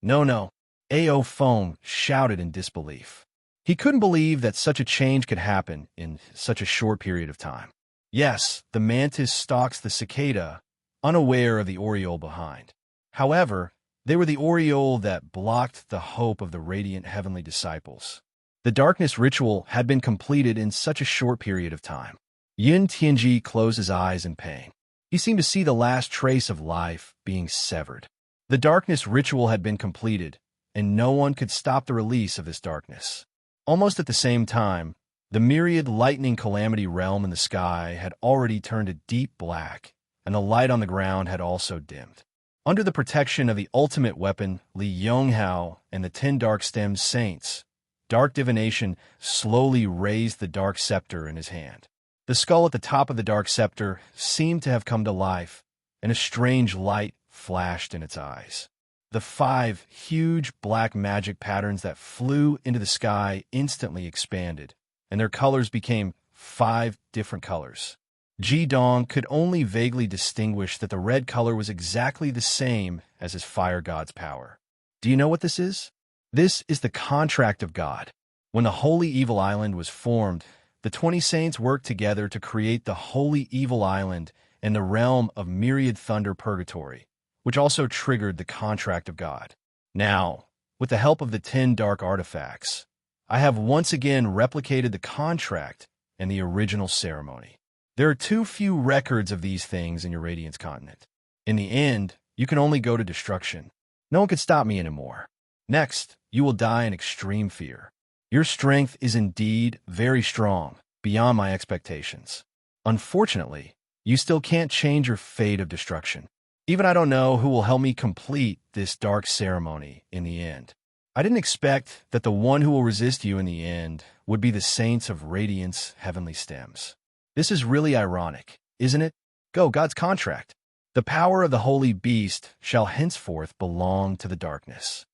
[SPEAKER 1] No. Ao Feng shouted in disbelief. He couldn't believe that such a change could happen in such a short period of time. Yes, the mantis stalks the cicada, unaware of the aureole behind. However, they were the aureole that blocked the hope of the radiant heavenly disciples. The darkness ritual had been completed in such a short period of time. Yin Tianji closed his eyes in pain. He seemed to see the last trace of life being severed. The darkness ritual had been completed, and no one could stop the release of this darkness. Almost at the same time, the myriad lightning calamity realm in the sky had already turned a deep black, and the light on the ground had also dimmed. Under the protection of the ultimate weapon, Li Yonghao and the 10 dark stem saints, dark divination slowly raised the dark scepter in his hand. The skull at the top of the dark scepter seemed to have come to life, and a strange light flashed in its eyes. The 5 huge black magic patterns that flew into the sky instantly expanded, and their colors became 5 different colors. Ji Dong could only vaguely distinguish that the red color was exactly the same as his fire god's power. Do you know what this is? This is the contract of God. When the Holy Evil Island was formed, the 20 saints worked together to create the Holy Evil Island and the realm of myriad thunder purgatory, which also triggered the contract of God. Now, with the help of the 10 dark artifacts, I have once again replicated the contract and the original ceremony. There are too few records of these things in your Radiance continent. In the end, you can only go to destruction. No one can stop me anymore. Next, you will die in extreme fear. Your strength is indeed very strong, beyond my expectations. Unfortunately, you still can't change your fate of destruction. Even I don't know who will help me complete this dark ceremony in the end. I didn't expect that the one who will resist you in the end would be the saints of Radiance heavenly stems. This is really ironic, isn't it? Go, God's contract. The power of the holy beast shall henceforth belong to the darkness.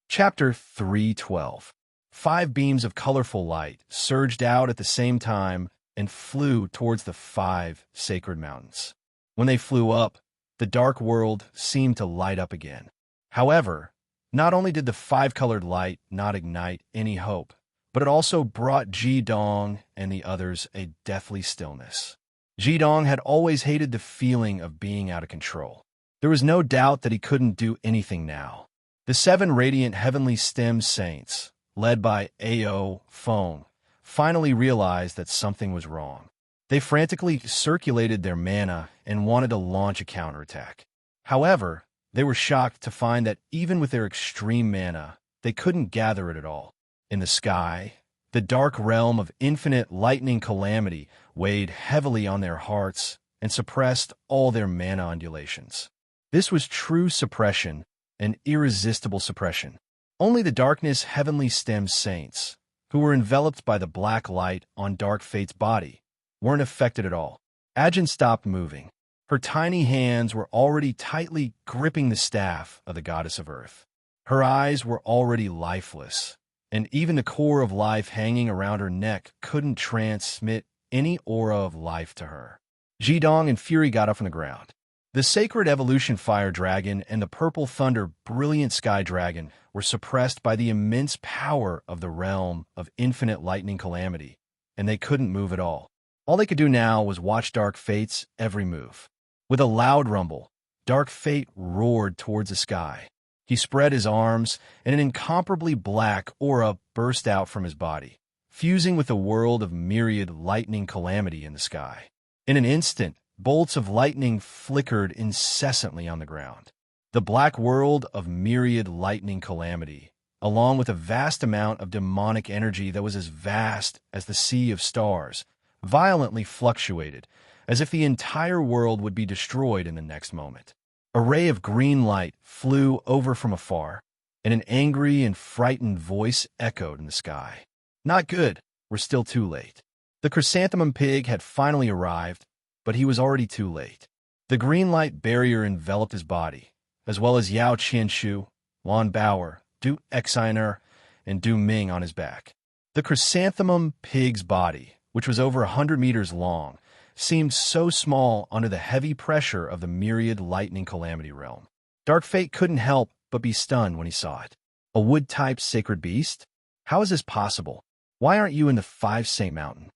[SPEAKER 1] Chapter 3:12. 5 beams of colorful light surged out at the same time and flew towards the 5 sacred mountains. When they flew up, the dark world seemed to light up again. However, not only did the 5-colored light not ignite any hope, but it also brought Ji Dong and the others a deathly stillness. Ji Dong had always hated the feeling of being out of control. There was no doubt that he couldn't do anything now. The 7 radiant heavenly stem saints, led by Ao Feng, finally realized that something was wrong. They frantically circulated their mana and wanted to launch a counterattack. However, they were shocked to find that even with their extreme mana, they couldn't gather it at all. In the sky, the dark realm of infinite lightning calamity weighed heavily on their hearts and suppressed all their mana undulations. This was true suppression, an irresistible suppression. Only the darkness heavenly stem saints, who were enveloped by the black light on Dark Fate's body, weren't affected at all. Ajin stopped moving. Her tiny hands were already tightly gripping the staff of the goddess of earth. Her eyes were already lifeless, and even the core of life hanging around her neck couldn't transmit any aura of life to her. Ji Dong in fury got up from the ground. The sacred evolution fire dragon and the purple thunder brilliant sky dragon were suppressed by the immense power of the realm of infinite lightning calamity, and they couldn't move at all. All they could do now was watch Dark Fate's every move. With a loud rumble, Dark Fate roared towards the sky. He spread his arms, and an incomparably black aura burst out from his body, fusing with a world of myriad lightning calamity in the sky. In an instant, bolts of lightning flickered incessantly on the ground. The black world of myriad lightning calamity, along with a vast amount of demonic energy that was as vast as the sea of stars, violently fluctuated, as if the entire world would be destroyed in the next moment. A ray of green light flew over from afar, and an angry and frightened voice echoed in the sky. "Not good. We're still too late." The chrysanthemum pig had finally arrived, but he was already too late. The green light barrier enveloped his body, as well as Yao Qianshu, Lan Bauer, Du Exiner, and Du Ming on his back. The chrysanthemum pig's body, which was over 100 meters long, seemed so small under the heavy pressure of the myriad lightning calamity realm. Dark Fate couldn't help but be stunned when he saw it. A wood-type sacred beast? How is this possible? Why aren't you in the Five Saint Mountain?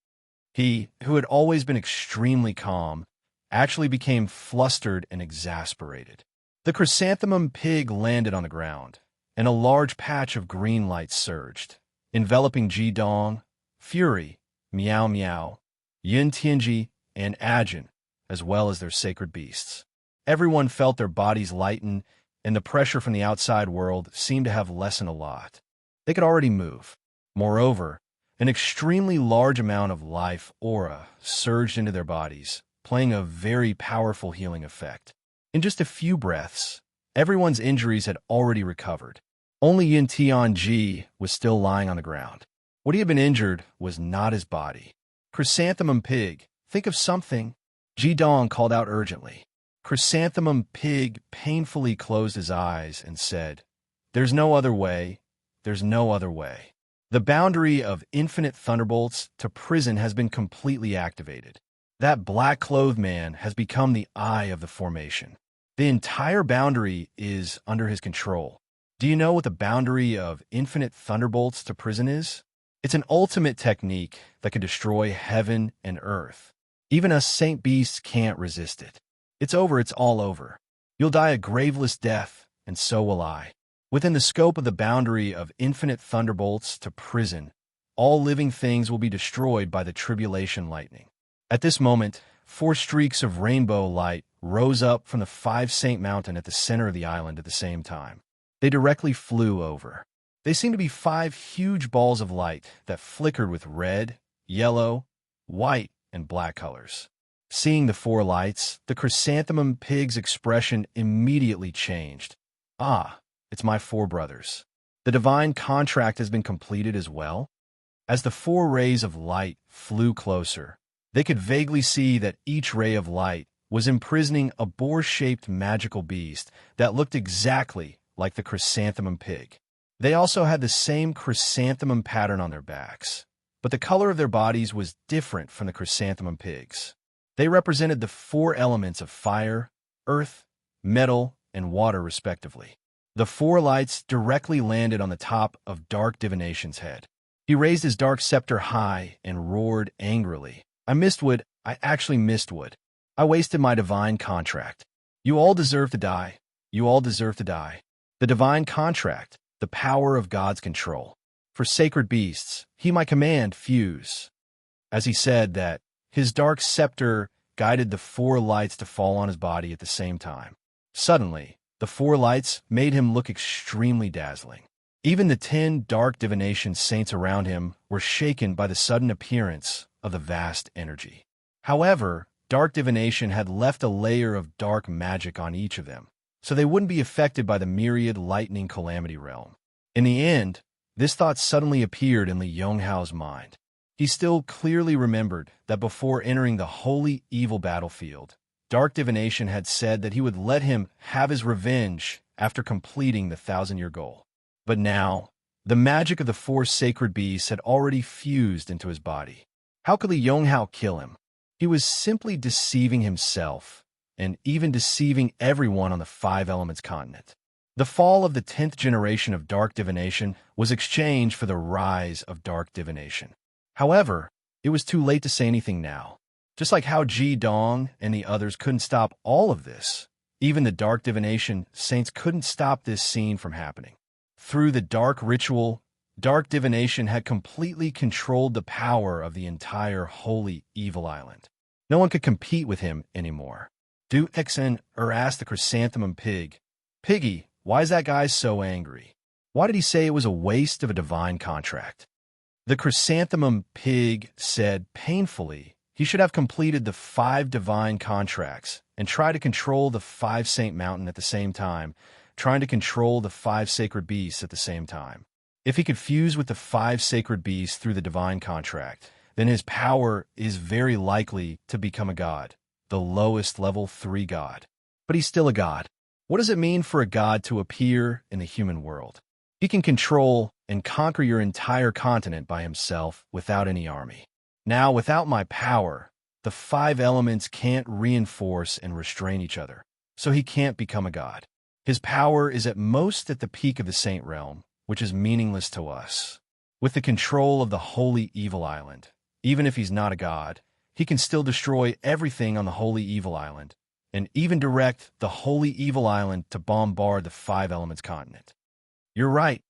[SPEAKER 1] He, who had always been extremely calm, actually became flustered and exasperated. The chrysanthemum pig landed on the ground, and a large patch of green light surged, enveloping Ji Dong, Fury, Miao Miao, Yin Tianji, and Ajin, as well as their sacred beasts. Everyone felt their bodies lighten, and the pressure from the outside world seemed to have lessened a lot. They could already move. Moreover, an extremely large amount of life aura surged into their bodies, playing a very powerful healing effect. In just a few breaths, everyone's injuries had already recovered. Only Yin Tianji was still lying on the ground. What he had been injured was not his body. "Chrysanthemum pig, think of something," Ji Dong called out urgently. Chrysanthemum pig painfully closed his eyes and said, "There's no other way. There's no other way. The boundary of infinite thunderbolts to prison has been completely activated. That black-clothed man has become the eye of the formation. The entire boundary is under his control. Do you know what the boundary of infinite thunderbolts to prison is? It's an ultimate technique that can destroy heaven and earth. Even us saint beasts can't resist it. It's over, it's all over. You'll die a graveless death, and so will I. Within the scope of the boundary of infinite thunderbolts to prison, all living things will be destroyed by the tribulation lightning." At this moment, 4 streaks of rainbow light rose up from the Five Saint Mountain at the center of the island at the same time. They directly flew over. They seemed to be 5 huge balls of light that flickered with red, yellow, white, and black colors. Seeing the 4 lights, the chrysanthemum pig's expression immediately changed. "Ah, it's my 4 brothers. The divine contract has been completed as well." As the 4 rays of light flew closer, they could vaguely see that each ray of light was imprisoning a boar-shaped magical beast that looked exactly like the chrysanthemum pig. They also had the same chrysanthemum pattern on their backs, but the color of their bodies was different from the chrysanthemum pigs. They represented the 4 elements of fire, earth, metal, and water respectively. The 4 lights directly landed on the top of Dark Divination's head. He raised his dark scepter high and roared angrily. "I missed Wood. I actually missed Wood. I wasted my divine contract. You all deserve to die. You all deserve to die. The divine contract, the power of God's control. For sacred beasts, he my command fuse." As he said that, his dark scepter guided the 4 lights to fall on his body at the same time. Suddenly, the 4 lights made him look extremely dazzling. Even the 10 Dark Divination saints around him were shaken by the sudden appearance of the vast energy. However, Dark Divination had left a layer of dark magic on each of them, so they wouldn't be affected by the myriad lightning calamity realm. In the end, this thought suddenly appeared in Li Yonghao's mind. He still clearly remembered that before entering the holy evil battlefield, Dark Divination had said that he would let him have his revenge after completing the 1,000-year goal. But now, the magic of the 4 sacred beasts had already fused into his body. How could Li Yonghao kill him? He was simply deceiving himself, and even deceiving everyone on the 5 Elements continent. The fall of the 10th generation of Dark Divination was exchanged for the rise of Dark Divination. However, it was too late to say anything now. Just like how Ji Dong and the others couldn't stop all of this, even the Dark Divination saints couldn't stop this scene from happening. Through the dark ritual, Dark divination had completely controlled the power of the entire holy evil island. No one could compete with him anymore. Du Exen asked the chrysanthemum pig, "Piggy, why is that guy so angry? Why did he say it was a waste of a divine contract?" The chrysanthemum pig said painfully he should have completed the 5 divine contracts and try to control the 5 Saint Mountain at the same time, trying to control the 5 sacred beasts at the same time. If he could fuse with the 5 sacred beasts through the divine contract, then his power is very likely to become a god, the lowest level 3 god. But he's still a god. What does it mean for a god to appear in the human world? He can control and conquer your entire continent by himself without any army. Now, without my power, the 5 elements can't reinforce and restrain each other, so he can't become a god. His power is at most at the peak of the Saint Realm, which is meaningless to us. With the control of the Holy Evil Island, even if he's not a god, he can still destroy everything on the Holy Evil Island, and even direct the Holy Evil Island to bombard the 5 Elements continent. You're right.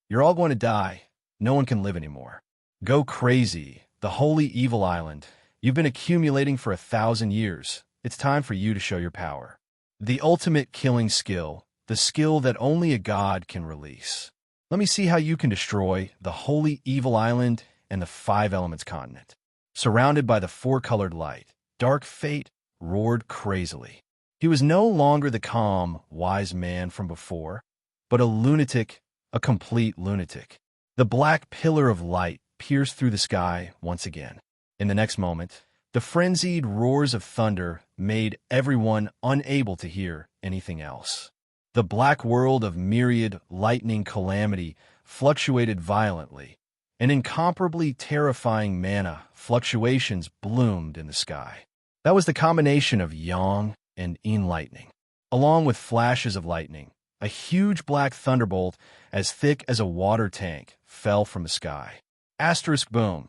[SPEAKER 1] You're all going to die. No one can live anymore. Go crazy. The Holy Evil Island. You've been accumulating for 1,000 years. It's time for you to show your power. The ultimate killing skill, the skill that only a god can release. Let me see how you can destroy the Holy Evil Island and the 5 Elements continent. Surrounded by the 4-colored light, Dark Fate roared crazily. He was no longer the calm, wise man from before, but a lunatic, a complete lunatic. The black pillar of light pierced through the sky once again. In the next moment, the frenzied roars of thunder made everyone unable to hear anything else. The black world of myriad lightning calamity fluctuated violently. An incomparably terrifying mana fluctuations bloomed in the sky. That was the combination of yang and yin lightning. Along with flashes of lightning, a huge black thunderbolt as thick as a water tank fell from the sky. Asterisk boom.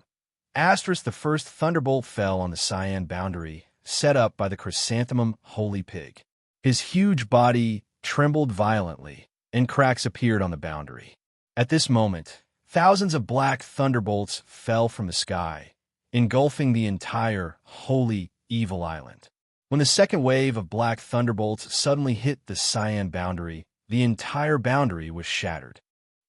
[SPEAKER 1] Asterisk the first thunderbolt fell on the cyan boundary set up by the chrysanthemum holy pig. His huge body trembled violently, and cracks appeared on the boundary. At this moment, thousands of black thunderbolts fell from the sky, engulfing the entire holy evil island. When the second wave of black thunderbolts suddenly hit the cyan boundary, the entire boundary was shattered.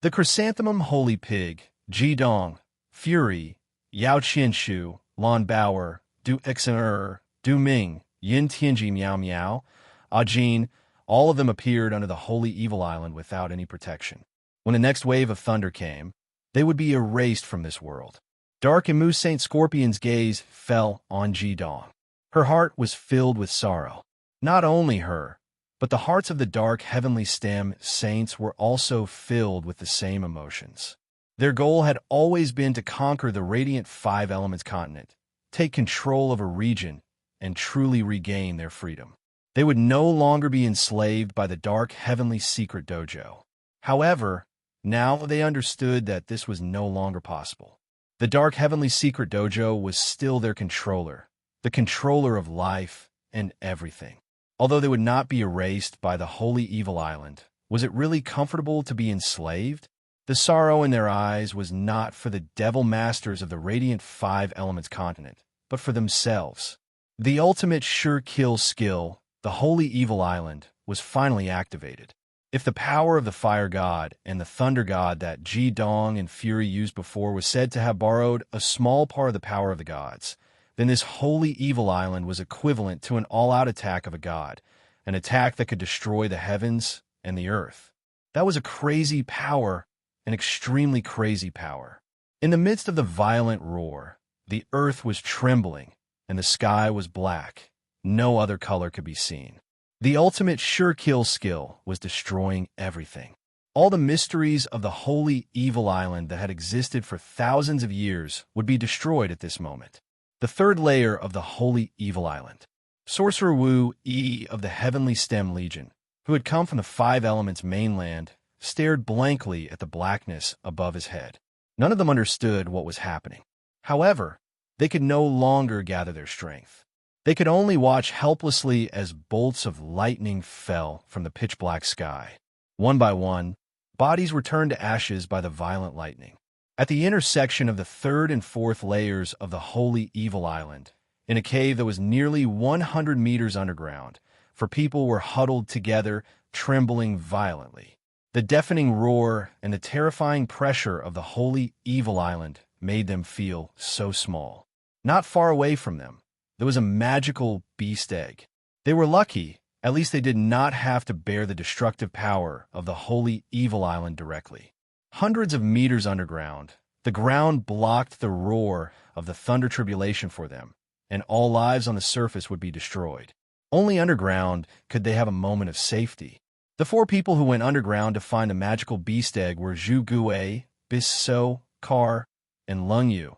[SPEAKER 1] The chrysanthemum holy pig, Jidong, Fury, Yao Qianshu, Lan Bauer, Du Exener, Du Ming, Yin Tianji Miao Miao, Ajin, all of them appeared under the holy evil island without any protection. When the next wave of thunder came, they would be erased from this world. Dark and Mu Saint Scorpion's gaze fell on Jidong. Her heart was filled with sorrow. Not only her, but the hearts of the dark heavenly stem saints were also filled with the same emotions. Their goal had always been to conquer the radiant 5 Elements continent, take control of a region, and truly regain their freedom. They would no longer be enslaved by the dark heavenly secret dojo. However, now they understood that this was no longer possible. The dark heavenly secret dojo was still their controller, the controller of life and everything. Although they would not be erased by the holy evil island, was it really comfortable to be enslaved? The sorrow in their eyes was not for the devil masters of the radiant 5 Elements continent, but for themselves. The ultimate sure kill skill, the holy evil island, was finally activated. If the power of the fire god and the thunder god that Jidong and Fury used before was said to have borrowed a small part of the power of the gods, then this holy evil island was equivalent to an all-out attack of a god, an attack that could destroy the heavens and the earth. That was a crazy power, an extremely crazy power. In the midst of the violent roar, the earth was trembling and the sky was black. No other color could be seen. The ultimate sure kill skill was destroying everything. All the mysteries of the holy evil island that had existed for thousands of years would be destroyed at this moment. The third layer of the holy evil island. Sorcerer Wu Yi of the Heavenly Stem Legion, who had come from the 5 Elements mainland, stared blankly at the blackness above his head. None of them understood what was happening. However, they could no longer gather their strength. They could only watch helplessly as bolts of lightning fell from the pitch-black sky. One by one, bodies were turned to ashes by the violent lightning. At the intersection of the third and fourth layers of the Holy Evil Island, in a cave that was nearly 100 meters underground, for people were huddled together, trembling violently. The deafening roar and the terrifying pressure of the Holy Evil Island made them feel so small. Not far away from them, there was a magical beast egg. They were lucky, at least they did not have to bear the destructive power of the Holy Evil Island directly. Hundreds of meters underground, the ground blocked the roar of the thunder tribulation for them, and all lives on the surface would be destroyed. Only underground could they have a moment of safety. The four people who went underground to find the magical beast egg were Zhu Gui, Bisso, Kar, and Lung Yu,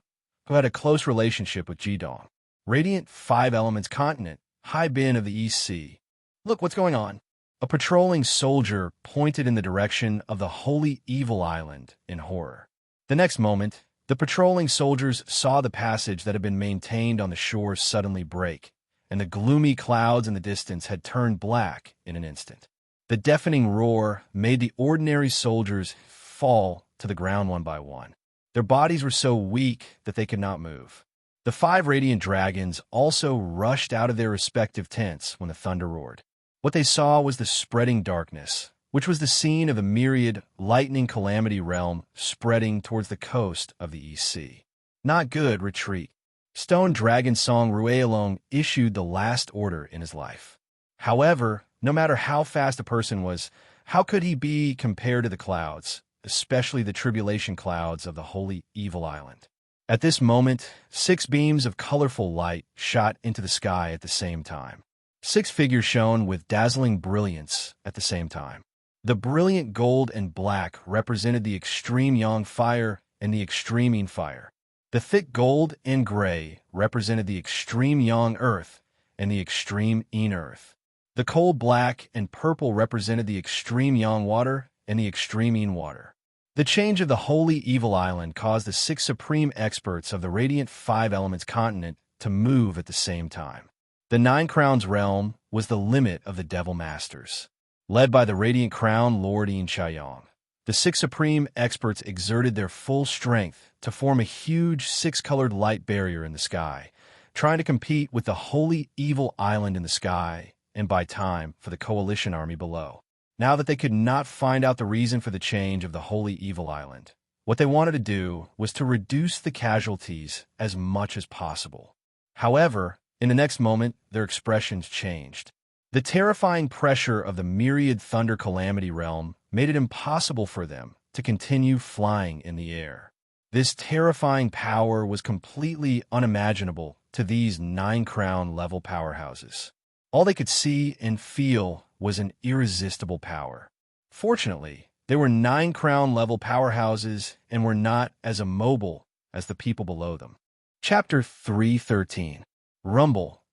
[SPEAKER 1] who had a close relationship with Jidong. Radiant Five Elements Continent, Hai Bin of the East Sea. Look, what's going on? A patrolling soldier pointed in the direction of the Holy Evil Island in horror. The next moment, the patrolling soldiers saw the passage that had been maintained on the shore suddenly break, and the gloomy clouds in the distance had turned black in an instant. The deafening roar made the ordinary soldiers fall to the ground one by one. Their bodies were so weak that they could not move. The five radiant dragons also rushed out of their respective tents when the thunder roared. What they saw was the spreading darkness, which was the scene of a myriad lightning calamity realm spreading towards the coast of the East Sea. Not good, retreat. Stone Dragon Song Ruealong issued the last order in his life. However, no matter how fast a person was, how could he be compared to the clouds, especially the tribulation clouds of the Holy Evil Island? At this moment, 6 beams of colorful light shot into the sky at the same time. 6 figures shone with dazzling brilliance at the same time. The brilliant gold and black represented the extreme yang fire and the extreme yin fire. The thick gold and gray represented the extreme yang earth and the extreme yin earth. The cold black and purple represented the extreme yang water and the extreme yin water. The change of the Holy Evil Island caused the 6 supreme experts of the Radiant Five Elements Continent to move at the same time. The Nine Crowns realm was the limit of the Devil Masters. Led by the Radiant Crown Lord Yin Chaiyong, the 6 supreme experts exerted their full strength to form a huge 6-colored light barrier in the sky, trying to compete with the Holy Evil Island in the sky and buy time for the coalition army below. Now that they could not find out the reason for the change of the Holy Evil Island, what they wanted to do was to reduce the casualties as much as possible. However, in the next moment, their expressions changed. The terrifying pressure of the myriad thunder calamity realm made it impossible for them to continue flying in the air. This terrifying power was completely unimaginable to these 9-crown level powerhouses. All they could see and feel was an irresistible power. Fortunately, they were 9-crown level powerhouses and were not as immobile as the people below them. Chapter 313. Rumble.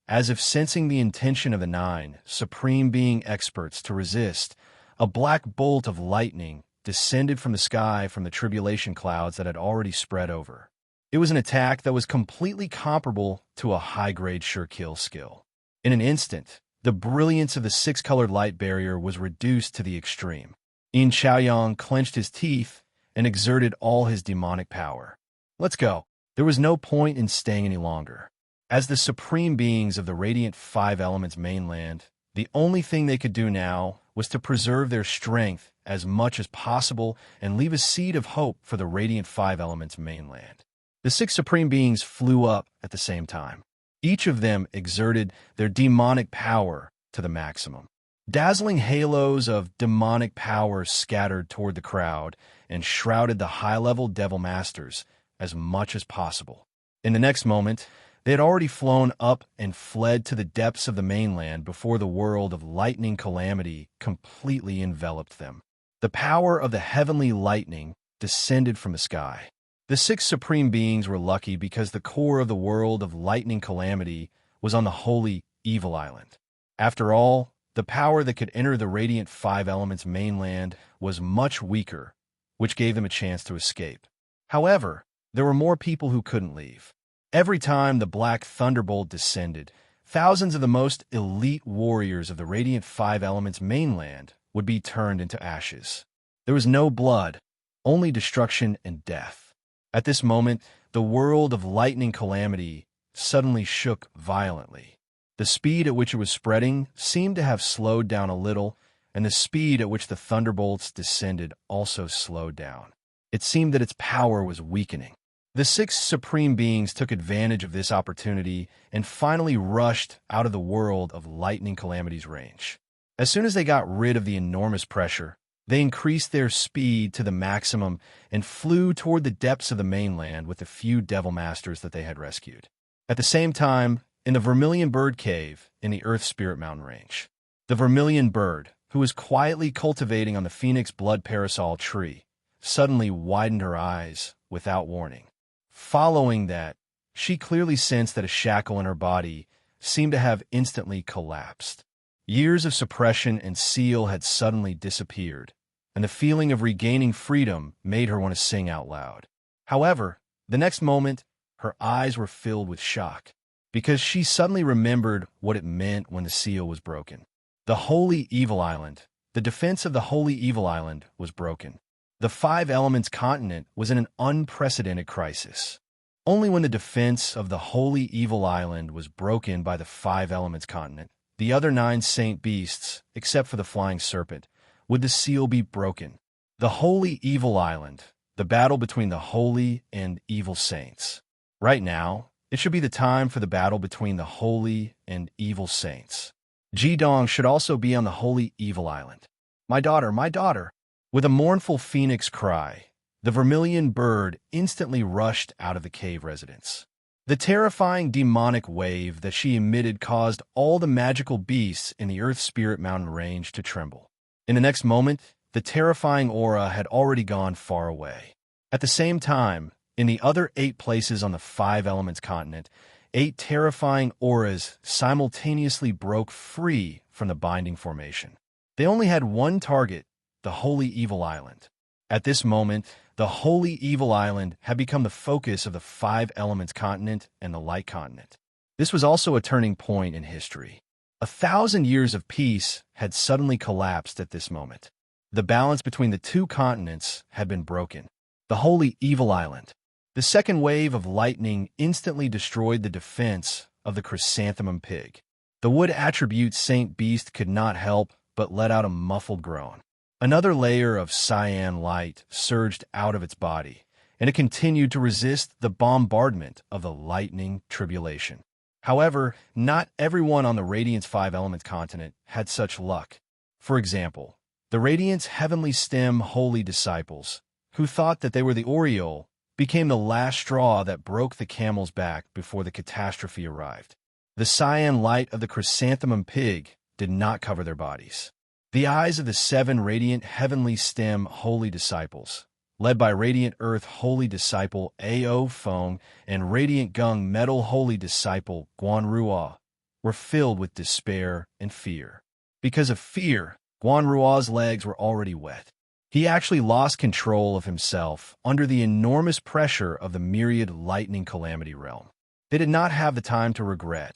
[SPEAKER 1] As if sensing the intention of the 9 supreme being experts to resist, a black bolt of lightning descended from the sky from the tribulation clouds that had already spread over. It was an attack that was completely comparable to a high-grade sure-kill skill. In an instant, the brilliance of the 6-colored light barrier was reduced to the extreme. Yin Chaoyang clenched his teeth and exerted all his demonic power. Let's go. There was no point in staying any longer. As the supreme beings of the Radiant Five Elements mainland, the only thing they could do now was to preserve their strength as much as possible and leave a seed of hope for the Radiant Five Elements mainland. The 6 supreme beings flew up at the same time. Each of them exerted their demonic power to the maximum. Dazzling halos of demonic power scattered toward the crowd and shrouded the high-level Devil Masters as much as possible. In the next moment, they had already flown up and fled to the depths of the mainland before the world of lightning calamity completely enveloped them. The power of the heavenly lightning descended from the sky. The 6 supreme beings were lucky because the core of the world of lightning calamity was on the Holy Evil Island. After all, the power that could enter the Radiant Five Elements mainland was much weaker, which gave them a chance to escape. However, there were more people who couldn't leave. Every time the Black Thunderbolt descended, thousands of the most elite warriors of the Radiant Five Elements mainland would be turned into ashes. There was no blood, only destruction and death. At this moment, the world of lightning calamity suddenly shook violently. The speed at which it was spreading seemed to have slowed down a little, and the speed at which the thunderbolts descended also slowed down. It seemed that its power was weakening. The six supreme beings took advantage of this opportunity and finally rushed out of the world of lightning calamity's range. As soon as they got rid of the enormous pressure, they increased their speed to the maximum and flew toward the depths of the mainland with the few devil masters that they had rescued. At the same time, in the Vermilion Bird Cave in the Earth Spirit Mountain Range, the Vermilion Bird, who was quietly cultivating on the Phoenix Blood Parasol tree, suddenly widened her eyes without warning. Following that, she clearly sensed that a shackle in her body seemed to have instantly collapsed. Years of suppression and seal had suddenly disappeared, and the feeling of regaining freedom made her want to sing out loud. However, the next moment, her eyes were filled with shock, because she suddenly remembered what it meant when the seal was broken. The Holy Evil Island, the defense of the Holy Evil Island, was broken. The Five Elements continent was in an unprecedented crisis. Only when the defense of the Holy Evil Island was broken by the Five Elements continent, the other 9 saint beasts, except for the flying serpent, would the seal be broken. The Holy Evil Island, the battle between the holy and evil saints. Right now, it should be the time for the battle between the holy and evil saints. Jidong should also be on the Holy Evil Island. My daughter, my daughter! With a mournful phoenix cry, the Vermilion Bird instantly rushed out of the cave residence. The terrifying demonic wave that she emitted caused all the magical beasts in the Earth Spirit Mountain Range to tremble. In the next moment, the terrifying aura had already gone far away. At the same time, in the other 8 places on the Five Elements continent, 8 terrifying auras simultaneously broke free from the binding formation. They only had one target, the Holy Evil Island. At this moment, the Holy Evil Island had become the focus of the Five Elements continent and the Light continent. This was also a turning point in history. 1,000 years of peace had suddenly collapsed at this moment. The balance between the 2 continents had been broken. The Holy Evil Island. The second wave of lightning instantly destroyed the defense of the chrysanthemum pig. The wood attribute Saint Beast could not help but let out a muffled groan. Another layer of cyan light surged out of its body, and it continued to resist the bombardment of the lightning tribulation. However, not everyone on the Radiant's Five Elements continent had such luck. For example, the Radiant's Heavenly Stem Holy Disciples, who thought that they were the aureole, became the last straw that broke the camel's back before the catastrophe arrived. The cyan light of the chrysanthemum pig did not cover their bodies. The eyes of the 7 Radiant Heavenly Stem Holy Disciples, led by Radiant Earth Holy Disciple Ao Feng and Radiant Gung Metal Holy Disciple Guan Rua, were filled with despair and fear. Because of fear, Guan Rua's legs were already wet. He actually lost control of himself under the enormous pressure of the myriad lightning calamity realm. They did not have the time to regret,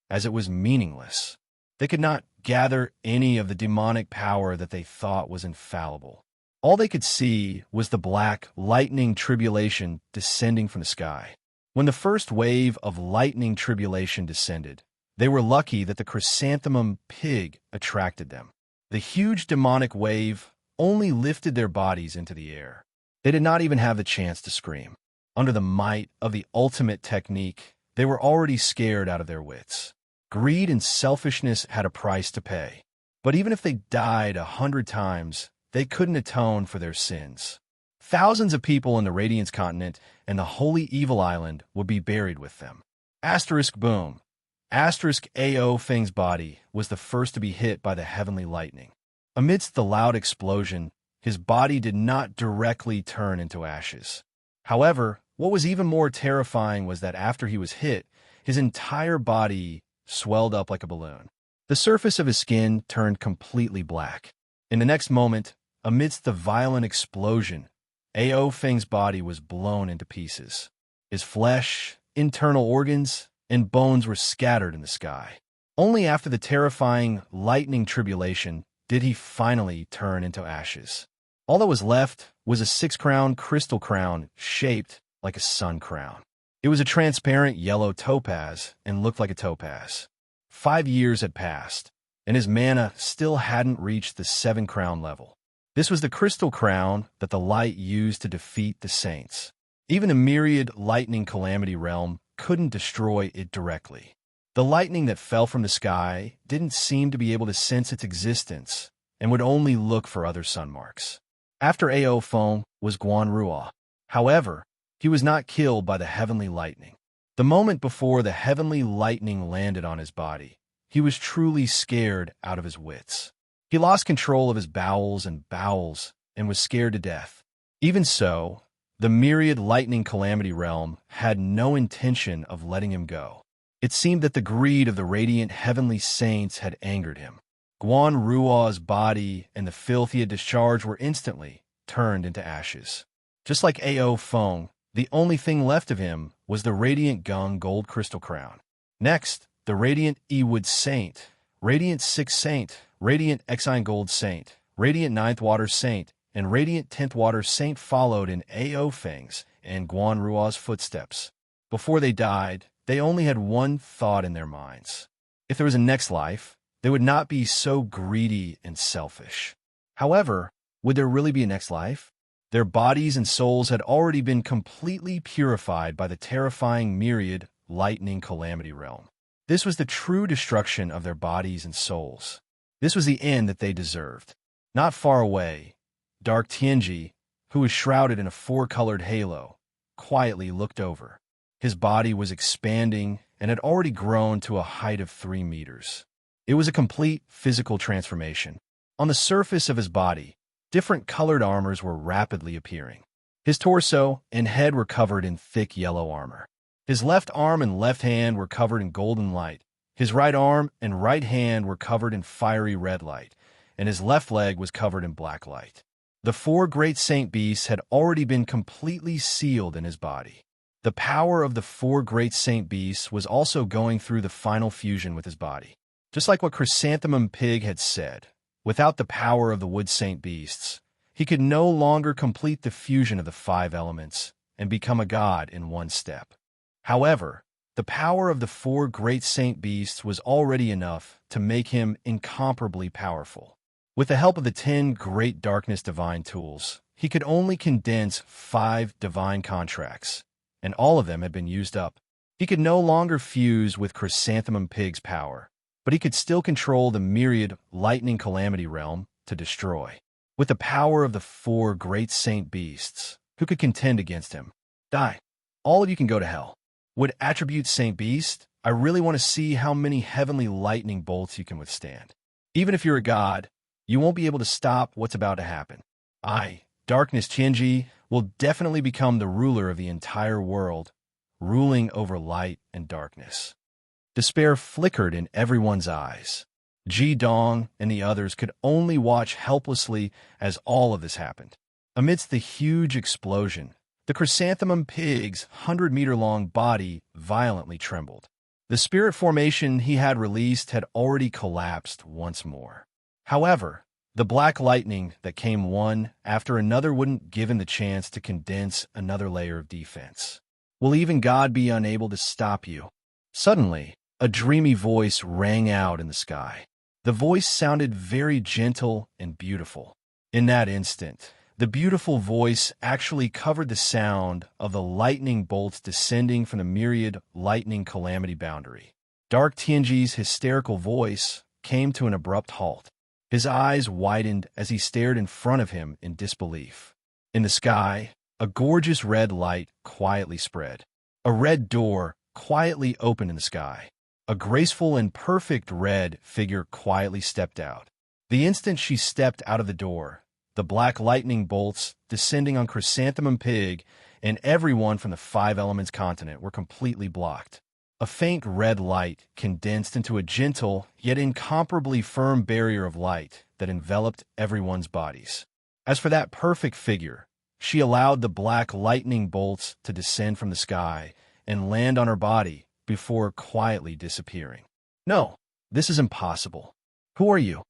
[SPEAKER 1] as it was meaningless. They could not gather any of the demonic power that they thought was infallible. All they could see was the black lightning tribulation descending from the sky. When the first wave of lightning tribulation descended, they were lucky that the chrysanthemum pig attracted them. The huge demonic wave only lifted their bodies into the air. They did not even have the chance to scream. Under the might of the ultimate technique, they were already scared out of their wits. Greed and selfishness had a price to pay. But even if they died 100 times, they couldn't atone for their sins. Thousands of people in the Radiance continent and the Holy Evil Island would be buried with them. Asterisk boom. Asterisk Ao Feng's body was the first to be hit by the heavenly lightning. Amidst the loud explosion, his body did not directly turn into ashes. However, what was even more terrifying was that after he was hit, his entire body swelled up like a balloon. The surface of his skin turned completely black. In the next moment, amidst the violent explosion, Ao Feng's body was blown into pieces. His flesh, internal organs, and bones were scattered in the sky. Only after the terrifying lightning tribulation did he finally turn into ashes. All that was left was a 6-crown crystal crown shaped like a sun crown. It was a transparent yellow topaz and looked like a topaz. 5 years had passed, and his mana still hadn't reached the 7-crown level. This was the crystal crown that the light used to defeat the saints. Even a myriad lightning calamity realm couldn't destroy it directly. The lightning that fell from the sky didn't seem to be able to sense its existence and would only look for other sun marks. After Ao Feng was Guan Ruo. However, he was not killed by the heavenly lightning. The moment before the heavenly lightning landed on his body, he was truly scared out of his wits. He lost control of his bowels and was scared to death. Even so, the myriad lightning calamity realm had no intention of letting him go. It seemed that the greed of the radiant heavenly saints had angered him. Guan Ruo's body and the filth he had discharged were instantly turned into ashes. Just like Ao Feng, the only thing left of him was the radiant Gung gold crystal crown. Next, the radiant Ewood Saint, radiant Sixth Saint, radiant Exine Gold Saint, radiant Ninth Water Saint, and radiant 10th Water Saint followed in Ao Feng's and Guan Ruo's footsteps. Before they died, they only had one thought in their minds. If there was a next life, they would not be so greedy and selfish. However, would there really be a next life? Their bodies and souls had already been completely purified by the terrifying myriad lightning calamity realm. This was the true destruction of their bodies and souls. This was the end that they deserved. Not far away, Dark Tianji, who was shrouded in a 4-colored halo, quietly looked over. His body was expanding and had already grown to a height of 3 meters. It was a complete physical transformation. On the surface of his body, different colored armors were rapidly appearing. His torso and head were covered in thick yellow armor. His left arm and left hand were covered in golden light. His right arm and right hand were covered in fiery red light, and his left leg was covered in black light. The 4 great saint beasts had already been completely sealed in his body. The power of the 4 great saint beasts was also going through the final fusion with his body. Just like what Chrysanthemum Pig had said, without the power of the wood saint beasts, he could no longer complete the fusion of the 5 elements and become a god in one step. However, the power of the 4 great saint beasts was already enough to make him incomparably powerful. With the help of the 10 great darkness divine tools, he could only condense 5 divine contracts, and all of them had been used up. He could no longer fuse with Chrysanthemum Pig's power, but he could still control the myriad lightning calamity realm to destroy. With the power of the 4 great saint beasts, who could contend against him? Die. All of you can go to hell. Would attribute Saint Beast? I really want to see how many heavenly lightning bolts you can withstand. Even if you're a god, you won't be able to stop what's about to happen. I, Darkness Tianji, will definitely become the ruler of the entire world, ruling over light and darkness. Despair flickered in everyone's eyes. Ji Dong and the others could only watch helplessly as all of this happened. Amidst the huge explosion, the Chrysanthemum Pig's 100-meter-long body violently trembled. The spirit formation he had released had already collapsed once more. However, the black lightning that came one after another wouldn't give him the chance to condense another layer of defense. Will even God be unable to stop you? Suddenly, a dreamy voice rang out in the sky. The voice sounded very gentle and beautiful. In that instant, the beautiful voice actually covered the sound of the lightning bolts descending from the myriad lightning calamity boundary. Dark Tianji's hysterical voice came to an abrupt halt. His eyes widened as he stared in front of him in disbelief. In the sky, a gorgeous red light quietly spread. A red door quietly opened in the sky. A graceful and perfect red figure quietly stepped out. The instant she stepped out of the door, the black lightning bolts descending on Chrysanthemum Pig and everyone from the 5 Elements continent were completely blocked. A faint red light condensed into a gentle yet incomparably firm barrier of light that enveloped everyone's bodies. As for that perfect figure, she allowed the black lightning bolts to descend from the sky and land on her body before quietly disappearing. No, this is impossible. Who are you?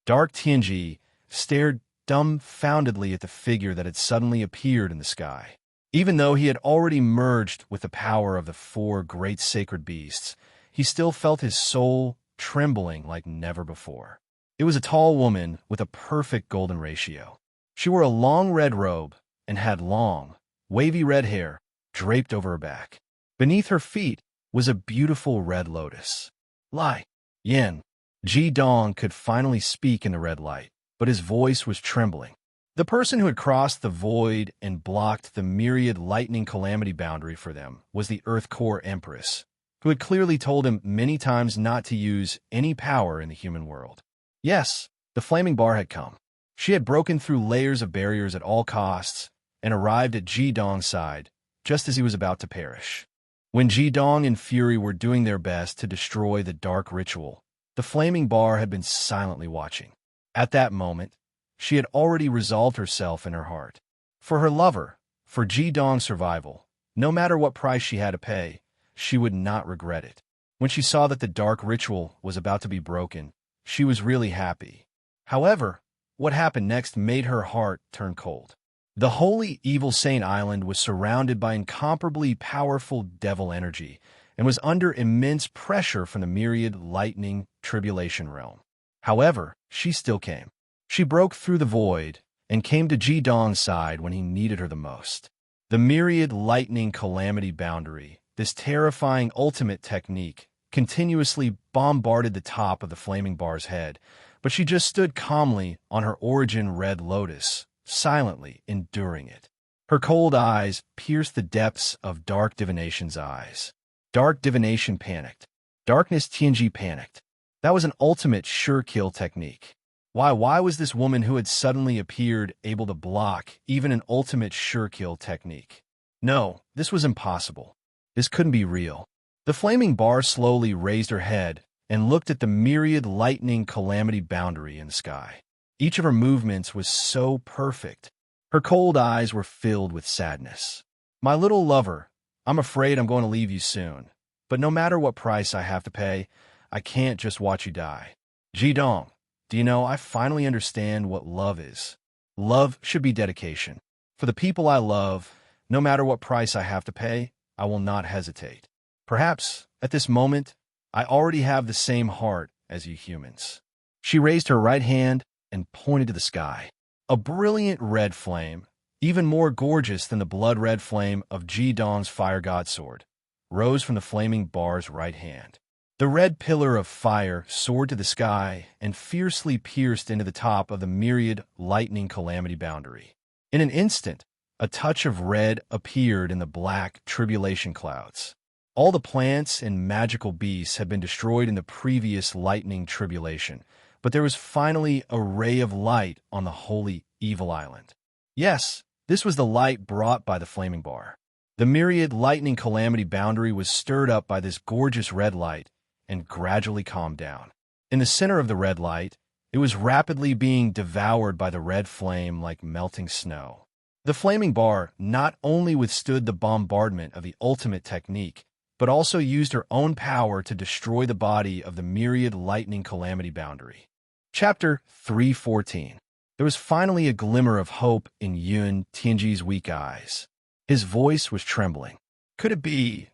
[SPEAKER 1] Dark Tianji stared dumbfoundedly at the figure that had suddenly appeared in the sky. Even though he had already merged with the power of the four great sacred beasts, he still felt his soul trembling like never before. It was a tall woman with a perfect golden ratio. She wore a long red robe and had long, wavy red hair draped over her back. Beneath her feet was a beautiful red lotus. Lai Yin. Ji Dong could finally speak in the red light, but his voice was trembling. The person who had crossed the void and blocked the myriad lightning calamity boundary for them was the Earth Core Empress, who had clearly told him many times not to use any power in the human world. Yes, the flaming bar had come. She had broken through layers of barriers at all costs and arrived at Ji Dong's side just as he was about to perish. When Ji Dong and Fury were doing their best to destroy the dark ritual, the flaming bar had been silently watching. At that moment, she had already resolved herself in her heart. For her lover, for Ji Dong's survival, no matter what price she had to pay, she would not regret it. When she saw that the dark ritual was about to be broken, she was really happy. However, what happened next made her heart turn cold. The holy evil Saint Island was surrounded by incomparably powerful devil energy and was under immense pressure from the myriad lightning tribulation realm. However, she still came. She broke through the void and came to Ji Dong's side when he needed her the most. The myriad lightning calamity boundary, this terrifying ultimate technique, continuously bombarded the top of the flaming bar's head, but she just stood calmly on her origin red lotus, silently enduring it. Her cold eyes pierced the depths of dark divination's eyes. Dark divination panicked. Darkness Tianji panicked. That was an ultimate sure-kill technique. Why was this woman who had suddenly appeared able to block even an ultimate sure-kill technique? No, this was impossible. This couldn't be real. The flaming bar slowly raised her head and looked at the myriad lightning calamity boundary in the sky. Each of her movements was so perfect. Her cold eyes were filled with sadness. My little lover, I'm afraid I'm going to leave you soon. But no matter what price I have to pay, I can't just watch you die. Ji Dong, do you know, I finally understand what love is. Love should be dedication. For the people I love, no matter what price I have to pay, I will not hesitate. Perhaps, at this moment, I already have the same heart as you humans. She raised her right hand and pointed to the sky. A brilliant red flame, even more gorgeous than the blood-red flame of Ji Dong's fire god sword, rose from the flaming bar's right hand. The red pillar of fire soared to the sky and fiercely pierced into the top of the myriad lightning calamity boundary. In an instant, a touch of red appeared in the black tribulation clouds. All the plants and magical beasts had been destroyed in the previous lightning tribulation, but there was finally a ray of light on the holy evil island. Yes, this was the light brought by the flaming bar. The myriad lightning calamity boundary was stirred up by this gorgeous red light and gradually calmed down. In the center of the red light, it was rapidly being devoured by the red flame like melting snow. The flaming bar not only withstood the bombardment of the ultimate technique, but also used her own power to destroy the body of the myriad lightning calamity boundary. Chapter 314. There was finally a glimmer of hope in Yun Tianji's weak eyes. His voice was trembling. Could it be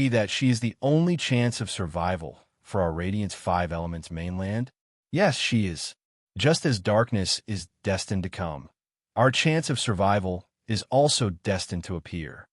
[SPEAKER 1] that she is the only chance of survival for our Radiant's 5 Elements mainland? Yes, she is. Just as darkness is destined to come, our chance of survival is also destined to appear.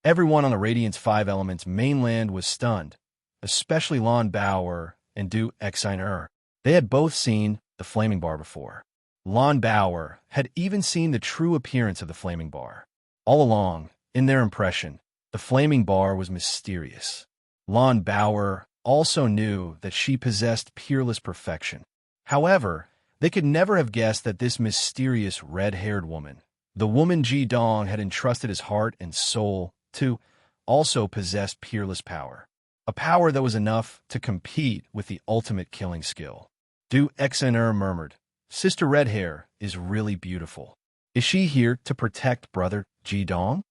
[SPEAKER 1] Everyone on the Radiant's 5 Elements mainland was stunned, especially Lon Bauer and Du Exiner. They had both seen the flaming bar before. Lon Bauer had even seen the true appearance of the flaming bar. All along, in their impression, the flaming bar was mysterious. Lon Bauer also knew that she possessed peerless perfection. However, they could never have guessed that this mysterious red-haired woman, the woman Ji Dong had entrusted his heart and soul to, also possessed peerless power. A power that was enough to compete with the ultimate killing skill. Du Exiner murmured, "Sister Redhair is really beautiful. Is she here to protect brother Ji Dong?"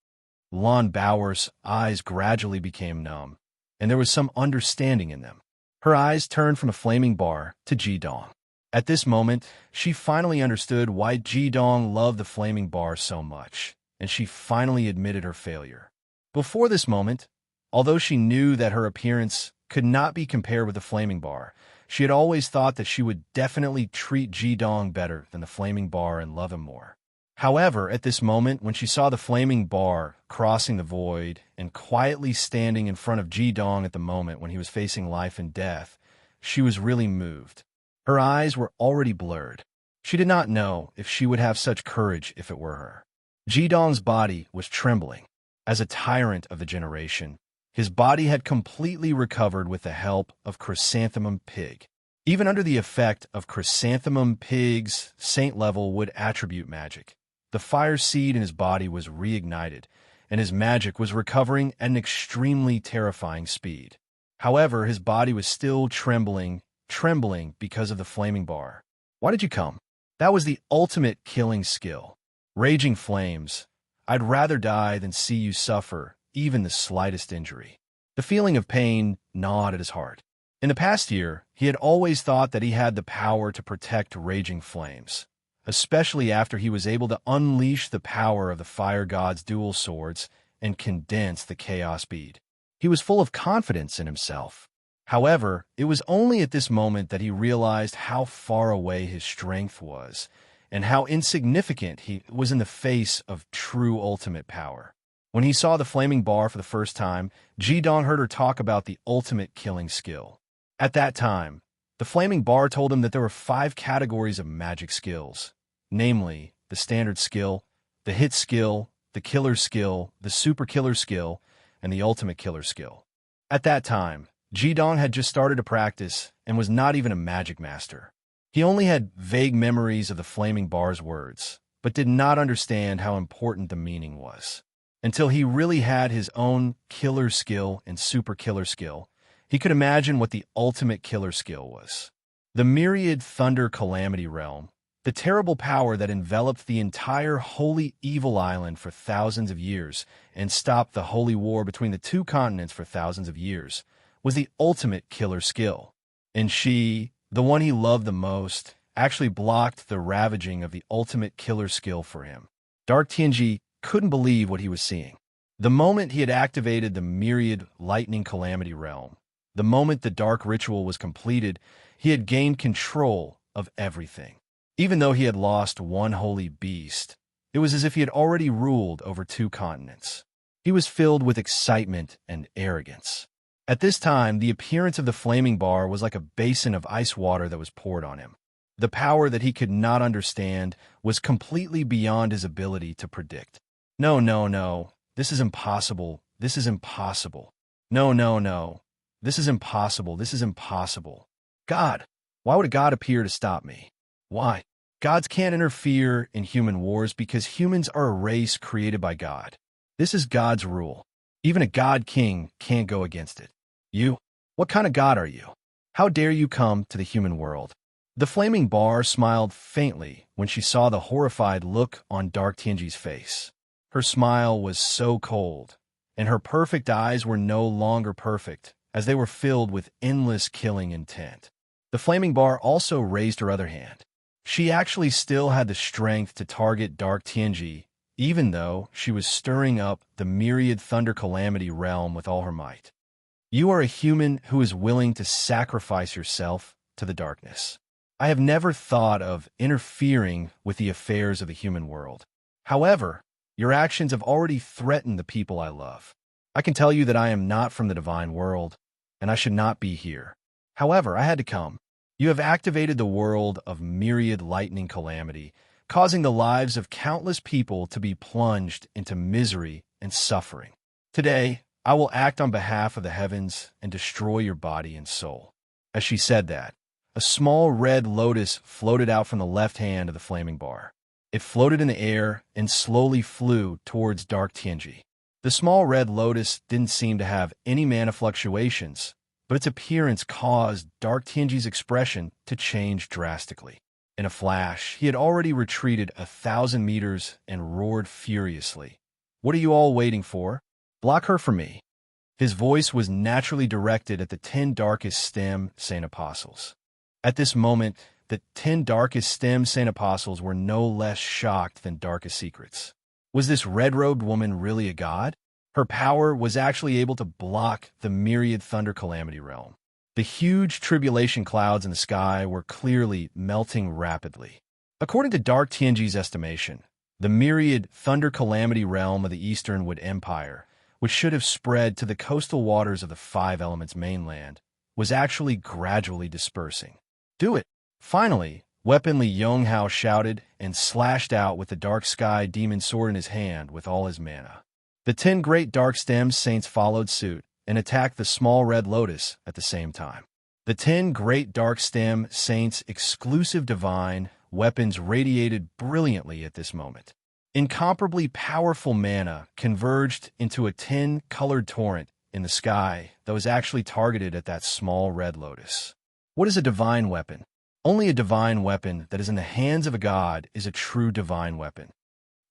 [SPEAKER 1] Lon Bauer's eyes gradually became numb, and there was some understanding in them. Her eyes turned from the flaming bar to Ji Dong. At this moment, she finally understood why Ji Dong loved the flaming bar so much. and she finally admitted her failure. Before this moment, although she knew that her appearance could not be compared with the flaming bar, she had always thought that she would definitely treat Ji-dong better than the flaming bar and love him more. However, at this moment, when she saw the flaming bar crossing the void and quietly standing in front of Ji-dong at the moment when he was facing life and death, she was really moved. Her eyes were already blurred. She did not know if she would have such courage if it were her. Ji-dong's body was trembling. As a tyrant of the generation, his body had completely recovered with the help of Chrysanthemum Pig. Even under the effect of Chrysanthemum Pig's saint-level wood attribute magic, the fire seed in his body was reignited, and his magic was recovering at an extremely terrifying speed. However, his body was still trembling because of the flaming bar. Why did you come? That was the ultimate killing skill. Raging flames. I'd rather die than see you suffer even the slightest injury. The feeling of pain gnawed at his heart. In the past year, he had always thought that he had the power to protect raging flames, especially after he was able to unleash the power of the fire god's dual swords and condense the chaos bead. He was full of confidence in himself. However, it was only at this moment that he realized how far away his strength was and how insignificant he was in the face of true ultimate power. When he saw the flaming bar for the first time, Ji-dong heard her talk about the ultimate killing skill. At that time, the flaming bar told him that there were 5 categories of magic skills, namely the standard skill, the hit skill, the killer skill, the super killer skill, and the ultimate killer skill. At that time, Ji-dong had just started to practice and was not even a magic master. He only had vague memories of the flaming bar's words, but did not understand how important the meaning was. Until he really had his own killer skill and super killer skill, he could imagine what the ultimate killer skill was. The myriad thunder calamity realm, the terrible power that enveloped the entire holy evil island for thousands of years and stopped the holy war between the 2 continents for thousands of years, was the ultimate killer skill. And she, the one he loved the most, actually blocked the ravaging of the ultimate killer skill for him. Dark Tianji couldn't believe what he was seeing. The moment he had activated the myriad lightning calamity realm, the moment the dark ritual was completed, he had gained control of everything. Even though he had lost one holy beast, it was as if he had already ruled over 2 continents. He was filled with excitement and arrogance. At this time, the appearance of the flaming bar was like a basin of ice water that was poured on him. The power that he could not understand was completely beyond his ability to predict. No. This is impossible. This is impossible. No. This is impossible. This is impossible. God, why would a god appear to stop me? Why? Gods can't interfere in human wars because humans are a race created by God. This is God's rule. Even a god king can't go against it. You? What kind of god are you? How dare you come to the human world? The flaming bar smiled faintly when she saw the horrified look on Dark Tianji's face. Her smile was so cold, and her perfect eyes were no longer perfect, as they were filled with endless killing intent. The flaming bar also raised her other hand. She actually still had the strength to target Dark Tianji, even though she was stirring up the myriad thunder calamity realm with all her might. You are a human who is willing to sacrifice yourself to the darkness. I have never thought of interfering with the affairs of the human world. However, your actions have already threatened the people I love. I can tell you that I am not from the divine world, and I should not be here. However, I had to come. You have activated the world of myriad lightning calamity, causing the lives of countless people to be plunged into misery and suffering. Today, I will act on behalf of the heavens and destroy your body and soul. As she said that, a small red lotus floated out from the left hand of the flaming bar. It floated in the air and slowly flew towards Dark Tianji. The small red lotus didn't seem to have any mana fluctuations, but its appearance caused Dark Tianji's expression to change drastically. In a flash, he had already retreated 1,000 meters and roared furiously. What are you all waiting for? Block her for me. His voice was naturally directed at the 10 darkest stem Saint Apostles. At this moment, the 10 darkest stem Saint Apostles were no less shocked than Darkest Secrets. Was this red-robed woman really a god? Her power was actually able to block the myriad thunder calamity realm. The huge tribulation clouds in the sky were clearly melting rapidly. According to Dark Tianji's estimation, the myriad thunder calamity realm of the Eastern Wood Empire, which should have spread to the coastal waters of the Five Elements mainland, was actually gradually dispersing. Do it! Finally, weaponly Yonghao shouted and slashed out with the dark sky demon sword in his hand with all his mana. The 10 great dark stem saints followed suit and attacked the small red lotus at the same time. The 10 great dark stem saints' exclusive divine weapons radiated brilliantly at this moment. Incomparably powerful mana converged into a 10-colored torrent in the sky that was actually targeted at that small red lotus. What is a divine weapon? Only a divine weapon that is in the hands of a god is a true divine weapon.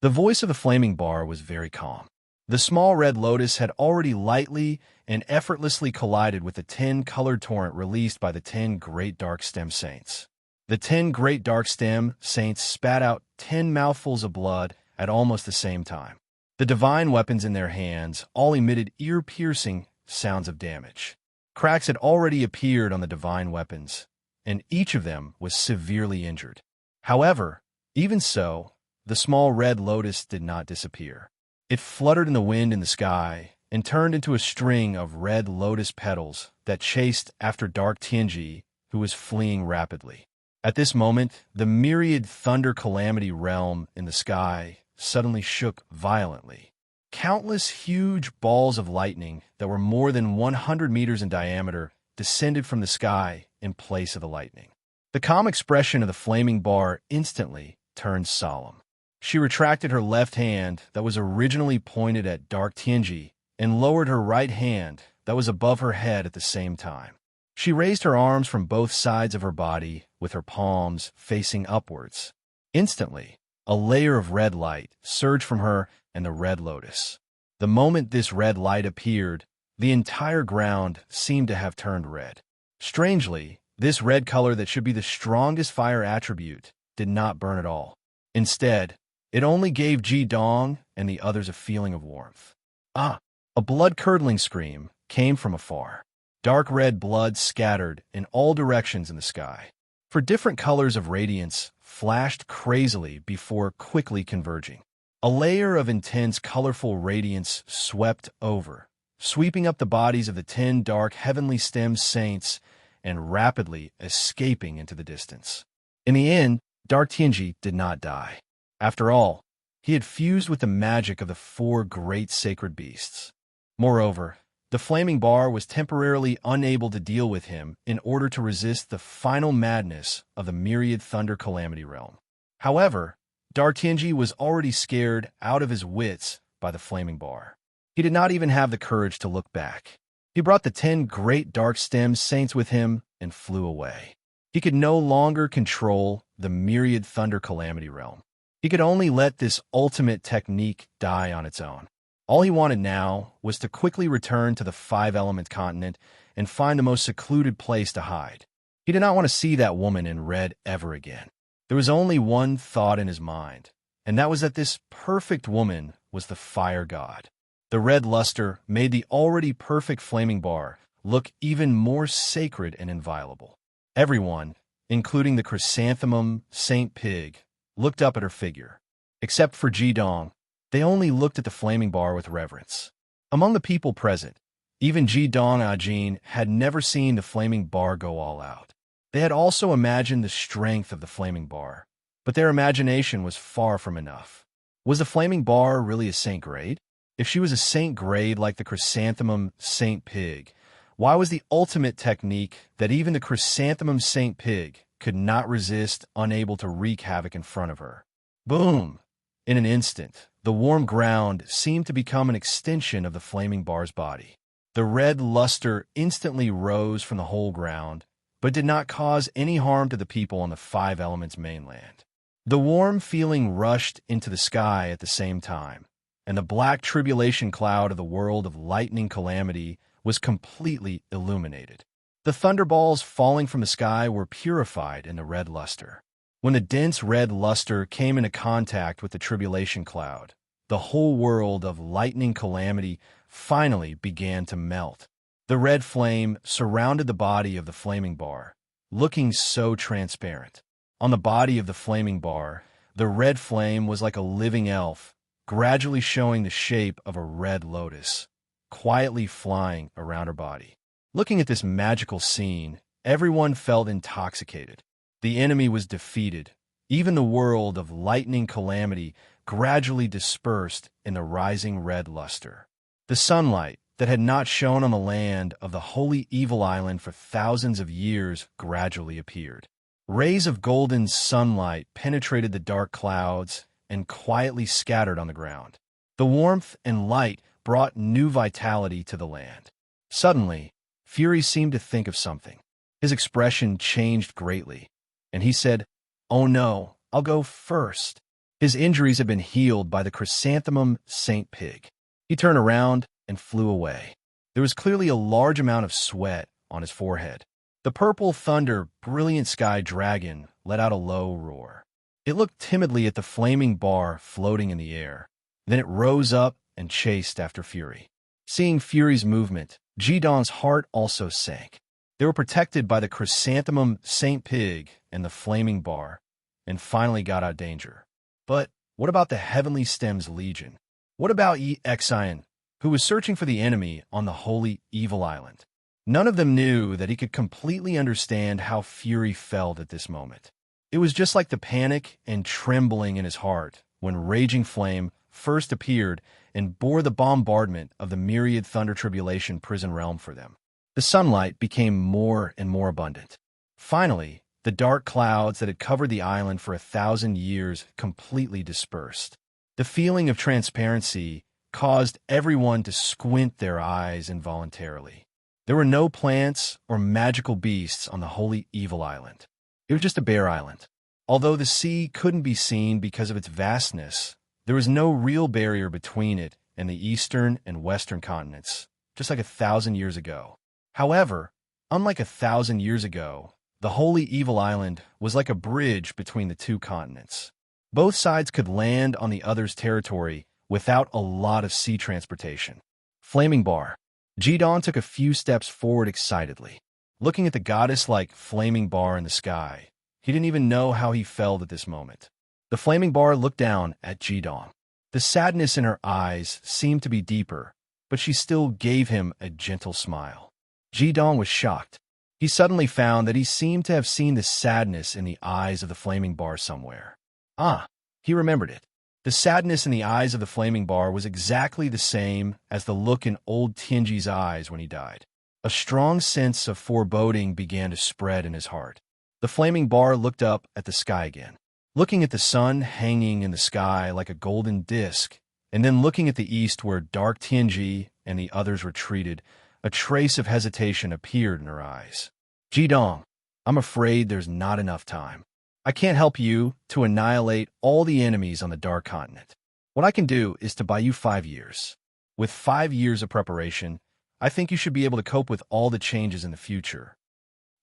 [SPEAKER 1] The voice of the flaming bar was very calm. The small red lotus had already lightly and effortlessly collided with the 10-colored torrent released by the 10 great dark stem saints. The 10 great dark stem saints spat out 10 mouthfuls of blood at almost the same time. The divine weapons in their hands all emitted ear-piercing sounds of damage. Cracks had already appeared on the divine weapons, and each of them was severely injured. However, even so, the small red lotus did not disappear. It fluttered in the wind in the sky and turned into a string of red lotus petals that chased after Dark Tianji, who was fleeing rapidly. At this moment, the myriad thunder calamity realm in the sky suddenly shook violently. Countless huge balls of lightning that were more than 100 meters in diameter descended from the sky in place of the lightning. The calm expression of the flaming bar instantly turned solemn. She retracted her left hand that was originally pointed at Dark Tianji and lowered her right hand that was above her head at the same time. She raised her arms from both sides of her body with her palms facing upwards. Instantly, a layer of red light surged from her and the red lotus. The moment this red light appeared, the entire ground seemed to have turned red. Strangely, this red color that should be the strongest fire attribute did not burn at all. Instead, it only gave Ji Dong and the others a feeling of warmth. Ah! A blood-curdling scream came from afar. Dark red blood scattered in all directions in the sky. For different colors of radiance flashed crazily before quickly converging. A layer of intense colorful radiance swept over, sweeping up the bodies of the 10 dark heavenly stem saints and rapidly escaping into the distance. In the end, Dark Tianji did not die. After all, he had fused with the magic of the 4 great sacred beasts. Moreover, the flaming bar was temporarily unable to deal with him in order to resist the final madness of the myriad thunder calamity realm. However, Dark Tianji was already scared out of his wits by the flaming bar. He did not even have the courage to look back. He brought the 10 great dark stem saints with him and flew away. He could no longer control the myriad thunder calamity realm. He could only let this ultimate technique die on its own. All he wanted now was to quickly return to the 5-element continent and find the most secluded place to hide. He did not want to see that woman in red ever again. There was only one thought in his mind, and that was that this perfect woman was the fire god. The red luster made the already perfect flaming bar look even more sacred and inviolable. Everyone, including the chrysanthemum Saint Pig, looked up at her figure. Except for Ji Dong, they only looked at the flaming bar with reverence. Among the people present, even Ji Dong Ajin had never seen the flaming bar go all out. They had also imagined the strength of the flaming bar, but their imagination was far from enough. Was the flaming bar really a saint grade? If she was a saint grade like the chrysanthemum Saint Pig, why was the ultimate technique that even the chrysanthemum Saint Pig could not resist, unable to wreak havoc in front of her? Boom! In an instant, the warm ground seemed to become an extension of the flaming bar's body. The red luster instantly rose from the whole ground, but did not cause any harm to the people on the 5 Elements mainland. The warm feeling rushed into the sky at the same time, and the black tribulation cloud of the world of lightning calamity was completely illuminated. The thunderballs falling from the sky were purified in the red luster. When the dense red luster came into contact with the tribulation cloud, the whole world of lightning calamity finally began to melt. The red flame surrounded the body of the flaming bar, looking so transparent. On the body of the flaming bar, the red flame was like a living elf, gradually showing the shape of a red lotus, quietly flying around her body. Looking at this magical scene, everyone felt intoxicated. The enemy was defeated. Even the world of lightning calamity gradually dispersed in the rising red luster. The sunlight that had not shone on the land of the holy evil island for thousands of years gradually appeared. Rays of golden sunlight penetrated the dark clouds and quietly scattered on the ground. The warmth and light brought new vitality to the land. Suddenly, Fury seemed to think of something. His expression changed greatly, and he said, "Oh no, I'll go first." His injuries had been healed by the chrysanthemum Saint Pig. He turned around and flew away. There was clearly a large amount of sweat on his forehead. The purple thunder brilliant sky dragon let out a low roar. It looked timidly at the flaming bar floating in the air. Then it rose up and chased after Fury. Seeing Fury's movement, Jidong's heart also sank. They were protected by the chrysanthemum Saint Pig and the flaming bar, and finally got out of danger. But what about the Heavenly Stem's Legion? What about Exion, who was searching for the enemy on the holy evil island? None of them knew that he could completely understand how Fury felt at this moment. It was just like the panic and trembling in his heart when Raging Flame first appeared and bore the bombardment of the myriad Thunder Tribulation prison realm for them. The sunlight became more and more abundant. Finally, the dark clouds that had covered the island for 1,000 years completely dispersed. The feeling of transparency caused everyone to squint their eyes involuntarily. There were no plants or magical beasts on the holy evil island. It was just a bare island. Although the sea couldn't be seen because of its vastness, there was no real barrier between it and the eastern and western continents, just like 1,000 years ago. However, unlike 1,000 years ago, the holy evil island was like a bridge between the two continents. Both sides could land on the other's territory without a lot of sea transportation. Flaming bar. Jidong took a few steps forward excitedly. Looking at the goddess-like flaming bar in the sky, he didn't even know how he felt at this moment. The flaming bar looked down at Jidong. The sadness in her eyes seemed to be deeper, but she still gave him a gentle smile. Jidong was shocked. He suddenly found that he seemed to have seen the sadness in the eyes of the flaming bar somewhere. He remembered it. The sadness in the eyes of the flaming bar was exactly the same as the look in old Tianji's eyes when he died. A strong sense of foreboding began to spread in his heart. The flaming bar looked up at the sky again, looking at the sun hanging in the sky like a golden disk, and then looking at the east where dark Tianji and the others retreated. A trace of hesitation appeared in her eyes. "Jidong, I'm afraid there's not enough time. I can't help you to annihilate all the enemies on the Dark Continent. What I can do is to buy you 5 years. With 5 years of preparation, I think you should be able to cope with all the changes in the future."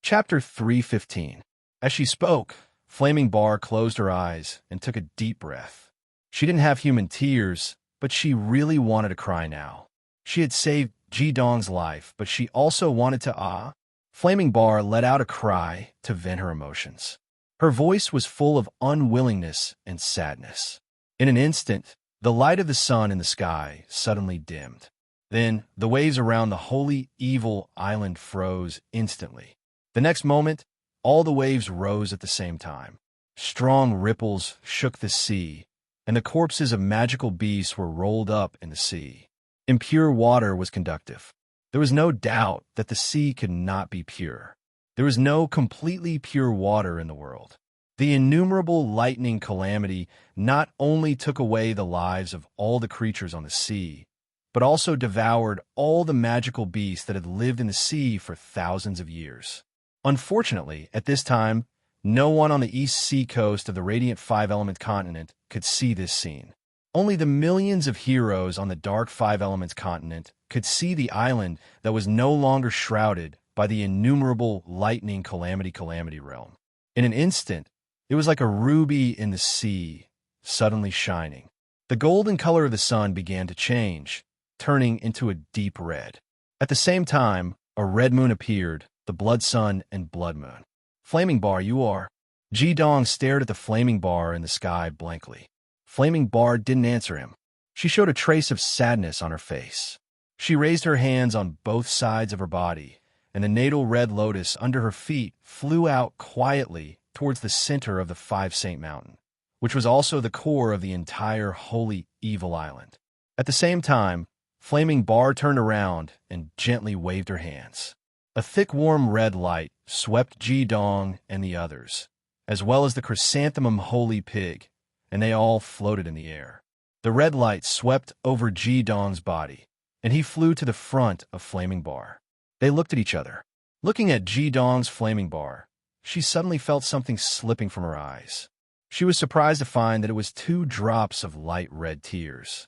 [SPEAKER 1] Chapter 3:15. As she spoke, Flaming Bar closed her eyes and took a deep breath. She didn't have human tears, but she really wanted to cry now. She had saved Jidong's life, but she also wanted to Flaming Bar let out a cry to vent her emotions. Her voice was full of unwillingness and sadness. In an instant, the light of the sun in the sky suddenly dimmed. Then, the waves around the holy evil island froze instantly. The next moment, all the waves rose at the same time. Strong ripples shook the sea, and the corpses of magical beasts were rolled up in the sea. Impure water was conductive. There was no doubt that the sea could not be pure. There was no completely pure water in the world. The innumerable lightning calamity not only took away the lives of all the creatures on the sea, but also devoured all the magical beasts that had lived in the sea for thousands of years. Unfortunately, at this time, no one on the east sea coast of the Radiant Five-Element continent could see this scene. Only the millions of heroes on the Dark Five-Elements continent could see the island that was no longer shrouded by the innumerable lightning calamity realm. In an instant, it was like a ruby in the sea, suddenly shining. The golden color of the sun began to change, turning into a deep red. At the same time, a red moon appeared, the blood sun and blood moon. Flaming bar, you are. Ji-dong stared at the flaming bar in the sky blankly. Flaming bar didn't answer him. She showed a trace of sadness on her face. She raised her hands on both sides of her body, and the natal red lotus under her feet flew out quietly towards the center of the Five Saint Mountain, which was also the core of the entire holy evil island. At the same time, Flaming Bar turned around and gently waved her hands. A thick warm red light swept Ji-dong and the others, as well as the chrysanthemum holy pig, and they all floated in the air. The red light swept over Ji-dong's body, and he flew to the front of Flaming Bar. They looked at each other. Looking at Ji-dong's Flaming Bar, she suddenly felt something slipping from her eyes. She was surprised to find that it was 2 drops of light red tears.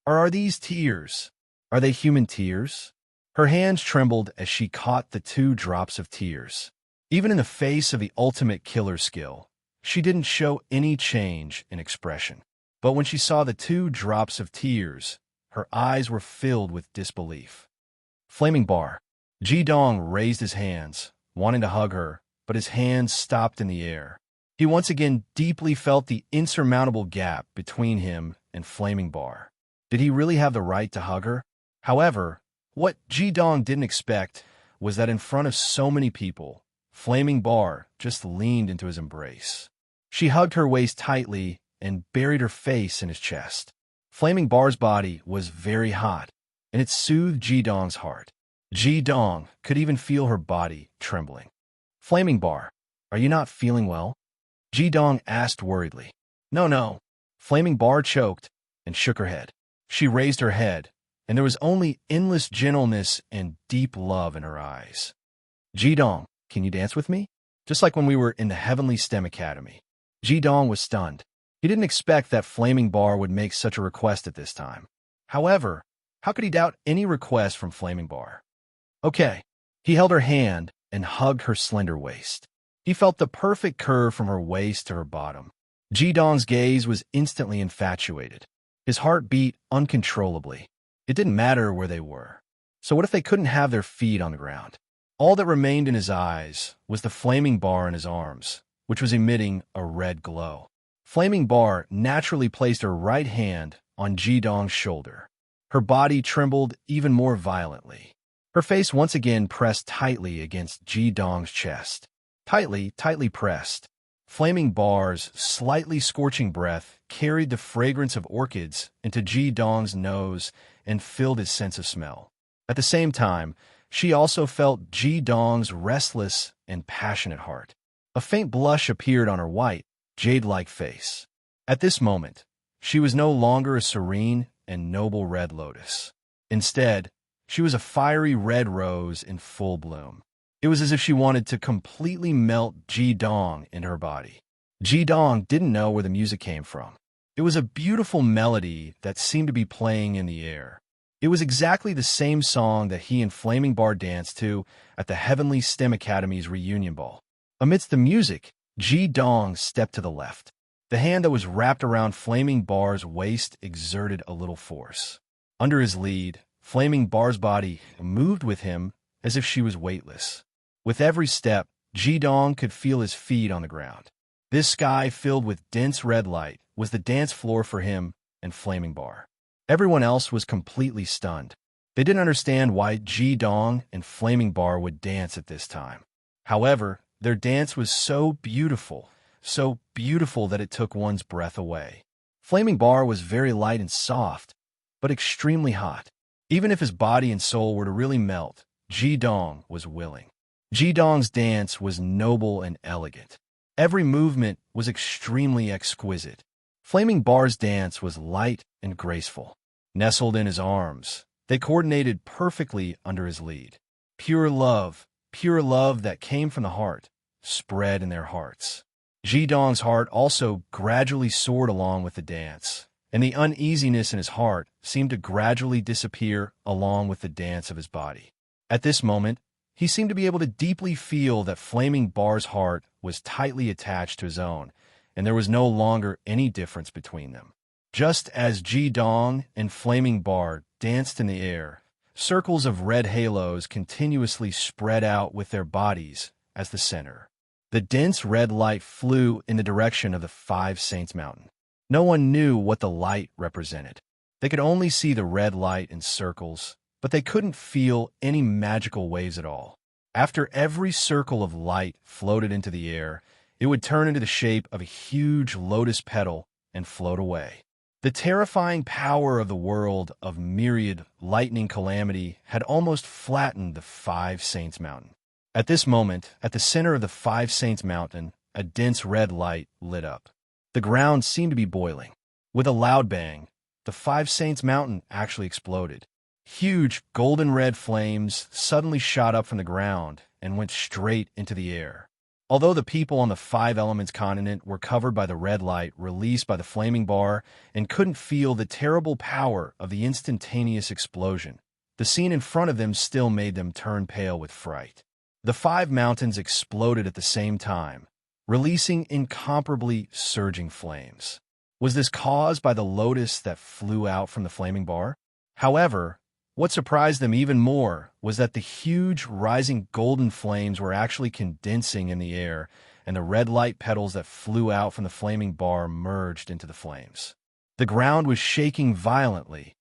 [SPEAKER 1] Or are these tears? Are they human tears? Her hands trembled as she caught the 2 drops of tears. Even in the face of the ultimate killer skill, she didn't show any change in expression. But when she saw the 2 drops of tears, her eyes were filled with disbelief. Flaming Bar. Ji-dong raised his hands, wanting to hug her, but his hands stopped in the air. He once again deeply felt the insurmountable gap between him and Flaming Bar. Did he really have the right to hug her? However, what Ji-dong didn't expect was that in front of so many people, Flaming Bar just leaned into his embrace. She hugged her waist tightly and buried her face in his chest. Flaming Bar's body was very hot, and it soothed Ji-dong's heart. Ji-dong could even feel her body trembling. Flaming Bar, are you not feeling well? Ji-dong asked worriedly. No. Flaming Bar choked and shook her head. She raised her head, and there was only endless gentleness and deep love in her eyes. Ji-dong, can you dance with me? Just like when we were in the Heavenly STEM Academy. Ji-dong was stunned. He didn't expect that Flaming Bar would make such a request at this time. However, how could he doubt any request from Flaming Bar? Okay. He held her hand and hugged her slender waist. He felt the perfect curve from her waist to her bottom. Ji-dong's gaze was instantly infatuated. His heart beat uncontrollably. It didn't matter where they were. So what if they couldn't have their feet on the ground? All that remained in his eyes was the Flaming Bar in his arms, which was emitting a red glow. Flaming Bar naturally placed her right hand on Ji-dong's shoulder. Her body trembled even more violently. Her face once again pressed tightly against Ji-dong's chest. Tightly pressed. Flaming Bar's slightly scorching breath carried the fragrance of orchids into Ji-dong's nose and filled his sense of smell. At the same time, she also felt Ji-dong's restless and passionate heart. A faint blush appeared on her white, jade-like face. At this moment, she was no longer a serene and noble red lotus. Instead, she was a fiery red rose in full bloom. It was as if she wanted to completely melt Ji-dong in her body. Ji-dong didn't know where the music came from. It was a beautiful melody that seemed to be playing in the air. It was exactly the same song that he and Flaming Bar danced to at the Heavenly STEM Academy's reunion ball. Amidst the music, Ji-dong stepped to the left. The hand that was wrapped around Flaming Bar's waist exerted a little force. Under his lead, Flaming Bar's body moved with him as if she was weightless. With every step, Ji-dong could feel his feet on the ground. This sky filled with dense red light was the dance floor for him and Flaming Bar. Everyone else was completely stunned. They didn't understand why Ji-dong and Flaming Bar would dance at this time. However, their dance was so beautiful that it took one's breath away. Flaming Bar was very light and soft, but extremely hot. Even if his body and soul were to really melt, Ji-dong was willing. Ji-dong's dance was noble and elegant. Every movement was extremely exquisite. Flaming Bar's dance was light and graceful. Nestled in his arms, they coordinated perfectly under his lead. Pure love that came from the heart, spread in their hearts. Ji-dong's heart also gradually soared along with the dance, and the uneasiness in his heart seemed to gradually disappear along with the dance of his body. At this moment, he seemed to be able to deeply feel that Flaming Bar's heart was tightly attached to his own, and there was no longer any difference between them. Just as Ji-dong and Flaming Bar danced in the air, circles of red halos continuously spread out with their bodies as the center. The dense red light flew in the direction of the Five Saints Mountain. No one knew what the light represented. They could only see the red light in circles, but they couldn't feel any magical waves at all. After every circle of light floated into the air, it would turn into the shape of a huge lotus petal and float away. The terrifying power of the world of myriad lightning calamity had almost flattened the Five Saints Mountain. At this moment, at the center of the Five Saints Mountain, a dense red light lit up. The ground seemed to be boiling. With a loud bang, the Five Saints Mountain actually exploded. Huge golden red flames suddenly shot up from the ground and went straight into the air. Although the people on the Five Elements continent were covered by the red light released by the flaming bar and couldn't feel the terrible power of the instantaneous explosion, the scene in front of them still made them turn pale with fright. The five mountains exploded at the same time, releasing incomparably surging flames. Was this caused by the lotus that flew out from the flaming bar? However, what surprised them even more was that the huge rising golden flames were actually condensing in the air, and the red light petals that flew out from the flaming bar merged into the flames. The ground was shaking violently,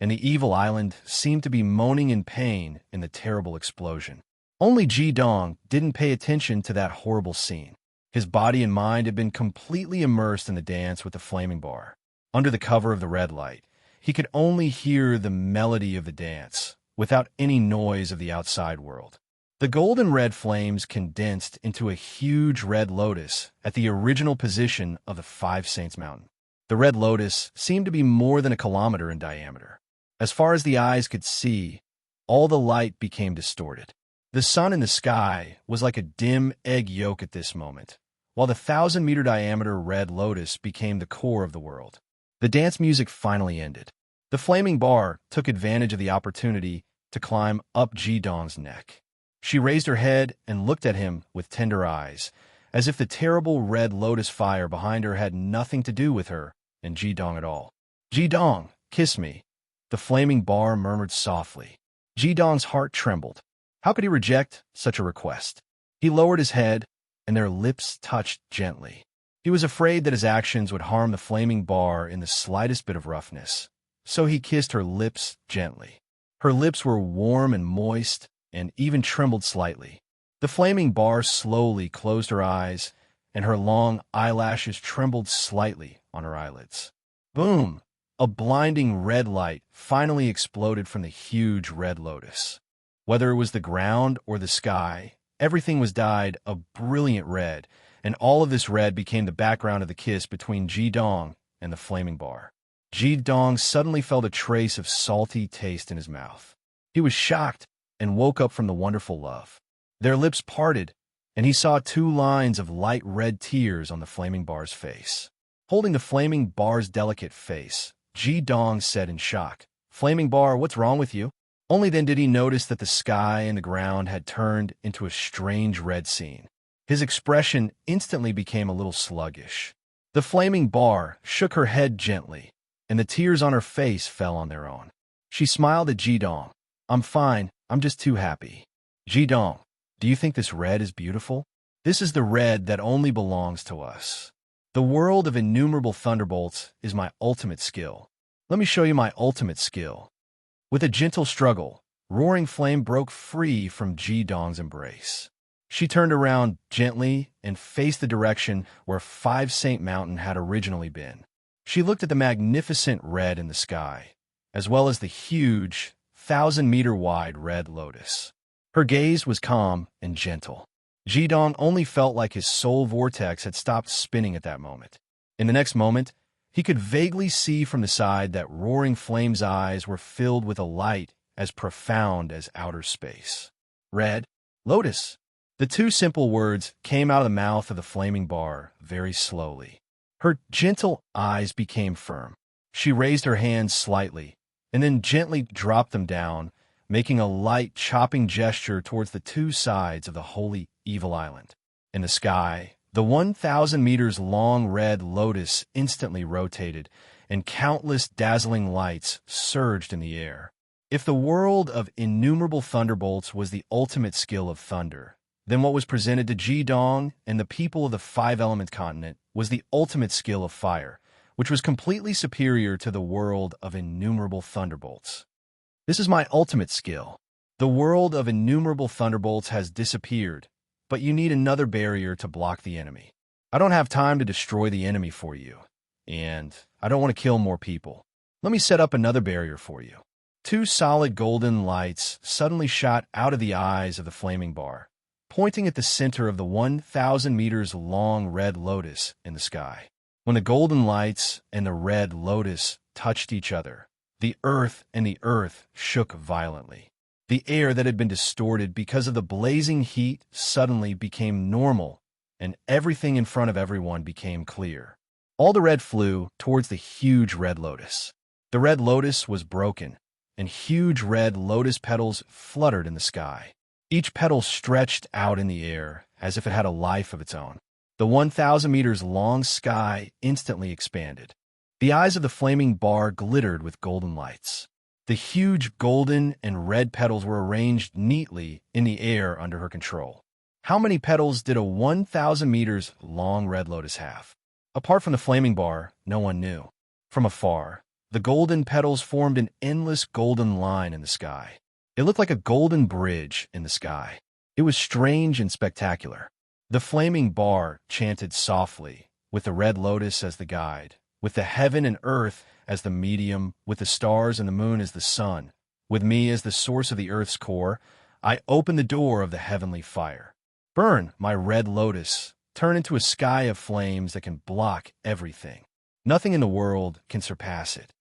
[SPEAKER 1] and the evil island seemed to be moaning in pain in the terrible explosion. Only Ji-dong didn't pay attention to that horrible scene. His body and mind had been completely immersed in the dance with the flaming bar. Under the cover of the red light, he could only hear the melody of the dance, without any noise of the outside world. The golden red flames condensed into a huge red lotus at the original position of the Five Saints Mountain. The red lotus seemed to be more than a kilometer in diameter. As far as the eyes could see, all the light became distorted. The sun in the sky was like a dim egg yolk at this moment, while the 1,000-meter diameter red lotus became the core of the world. The dance music finally ended. The flaming bar took advantage of the opportunity to climb up Ji-dong's neck. She raised her head and looked at him with tender eyes, as if the terrible red lotus fire behind her had nothing to do with her and Ji-dong at all. "Ji-dong, kiss me," the flaming bar murmured softly. Ji-dong's heart trembled. How could he reject such a request? He lowered his head, and their lips touched gently. He was afraid that his actions would harm the flaming bar in the slightest bit of roughness, so he kissed her lips gently. Her lips were warm and moist, and even trembled slightly. The flaming bar slowly closed her eyes, and her long eyelashes trembled slightly on her eyelids. Boom! A blinding red light finally exploded from the huge red lotus. Whether it was the ground or the sky, everything was dyed a brilliant red, and all of this red became the background of the kiss between Ji-dong and the flaming bar. Ji-dong suddenly felt a trace of salty taste in his mouth. He was shocked and woke up from the wonderful love. Their lips parted, and he saw 2 lines of light red tears on the flaming bar's face. Holding the flaming bar's delicate face, Ji-dong said in shock, "Flaming bar, what's wrong with you?" Only then did he notice that the sky and the ground had turned into a strange red scene. His expression instantly became a little sluggish. The flaming bar shook her head gently, and the tears on her face fell on their own. She smiled at Ji-dong. "I'm fine, I'm just too happy." "Ji-dong, do you think this red is beautiful? This is the red that only belongs to us. The world of innumerable thunderbolts is my ultimate skill. Let me show you my ultimate skill." With a gentle struggle, roaring flame broke free from Ji-dong's embrace. She turned around gently and faced the direction where Five Saint Mountain had originally been. She looked at the magnificent red in the sky, as well as the huge, 1,000-meter-wide red lotus. Her gaze was calm and gentle. Ji-dong only felt like his soul vortex had stopped spinning at that moment. In the next moment, he could vaguely see from the side that roaring flame's eyes were filled with a light as profound as outer space. Red lotus. The 2 simple words came out of the mouth of the flaming bar very slowly. Her gentle eyes became firm. She raised her hands slightly, and then gently dropped them down, making a light chopping gesture towards the 2 sides of the holy evil island. In the sky, the 1,000 meters long red lotus instantly rotated, and countless dazzling lights surged in the air. If the world of innumerable thunderbolts was the ultimate skill of thunder, then what was presented to Ji Dong and the people of the five-element continent was the ultimate skill of fire, which was completely superior to the world of innumerable thunderbolts. This is my ultimate skill. The world of innumerable thunderbolts has disappeared, but you need another barrier to block the enemy. I don't have time to destroy the enemy for you, and I don't want to kill more people. Let me set up another barrier for you. Two solid golden lights suddenly shot out of the eyes of the flaming bar, pointing at the center of the 1,000 meters long red lotus in the sky. When the golden lights and the red lotus touched each other, the earth shook violently. The air that had been distorted because of the blazing heat suddenly became normal, and everything in front of everyone became clear. All the red flew towards the huge red lotus. The red lotus was broken, and huge red lotus petals fluttered in the sky. Each petal stretched out in the air as if it had a life of its own. The 1,000 meters long sky instantly expanded. The eyes of the flaming bar glittered with golden lights. The huge golden and red petals were arranged neatly in the air under her control. How many petals did a 1,000 meters long red lotus have? Apart from the flaming bar, no one knew. From afar, the golden petals formed an endless golden line in the sky. It looked like a golden bridge in the sky. It was strange and spectacular. The flaming bar chanted softly, with the red lotus as the guide, with the heaven and earth as the medium, with the stars and the moon as the sun, with me as the source of the earth's core. I open the door of the heavenly fire. Burn, my red lotus. Turn into a sky of flames that can block everything. Nothing in the world can surpass it.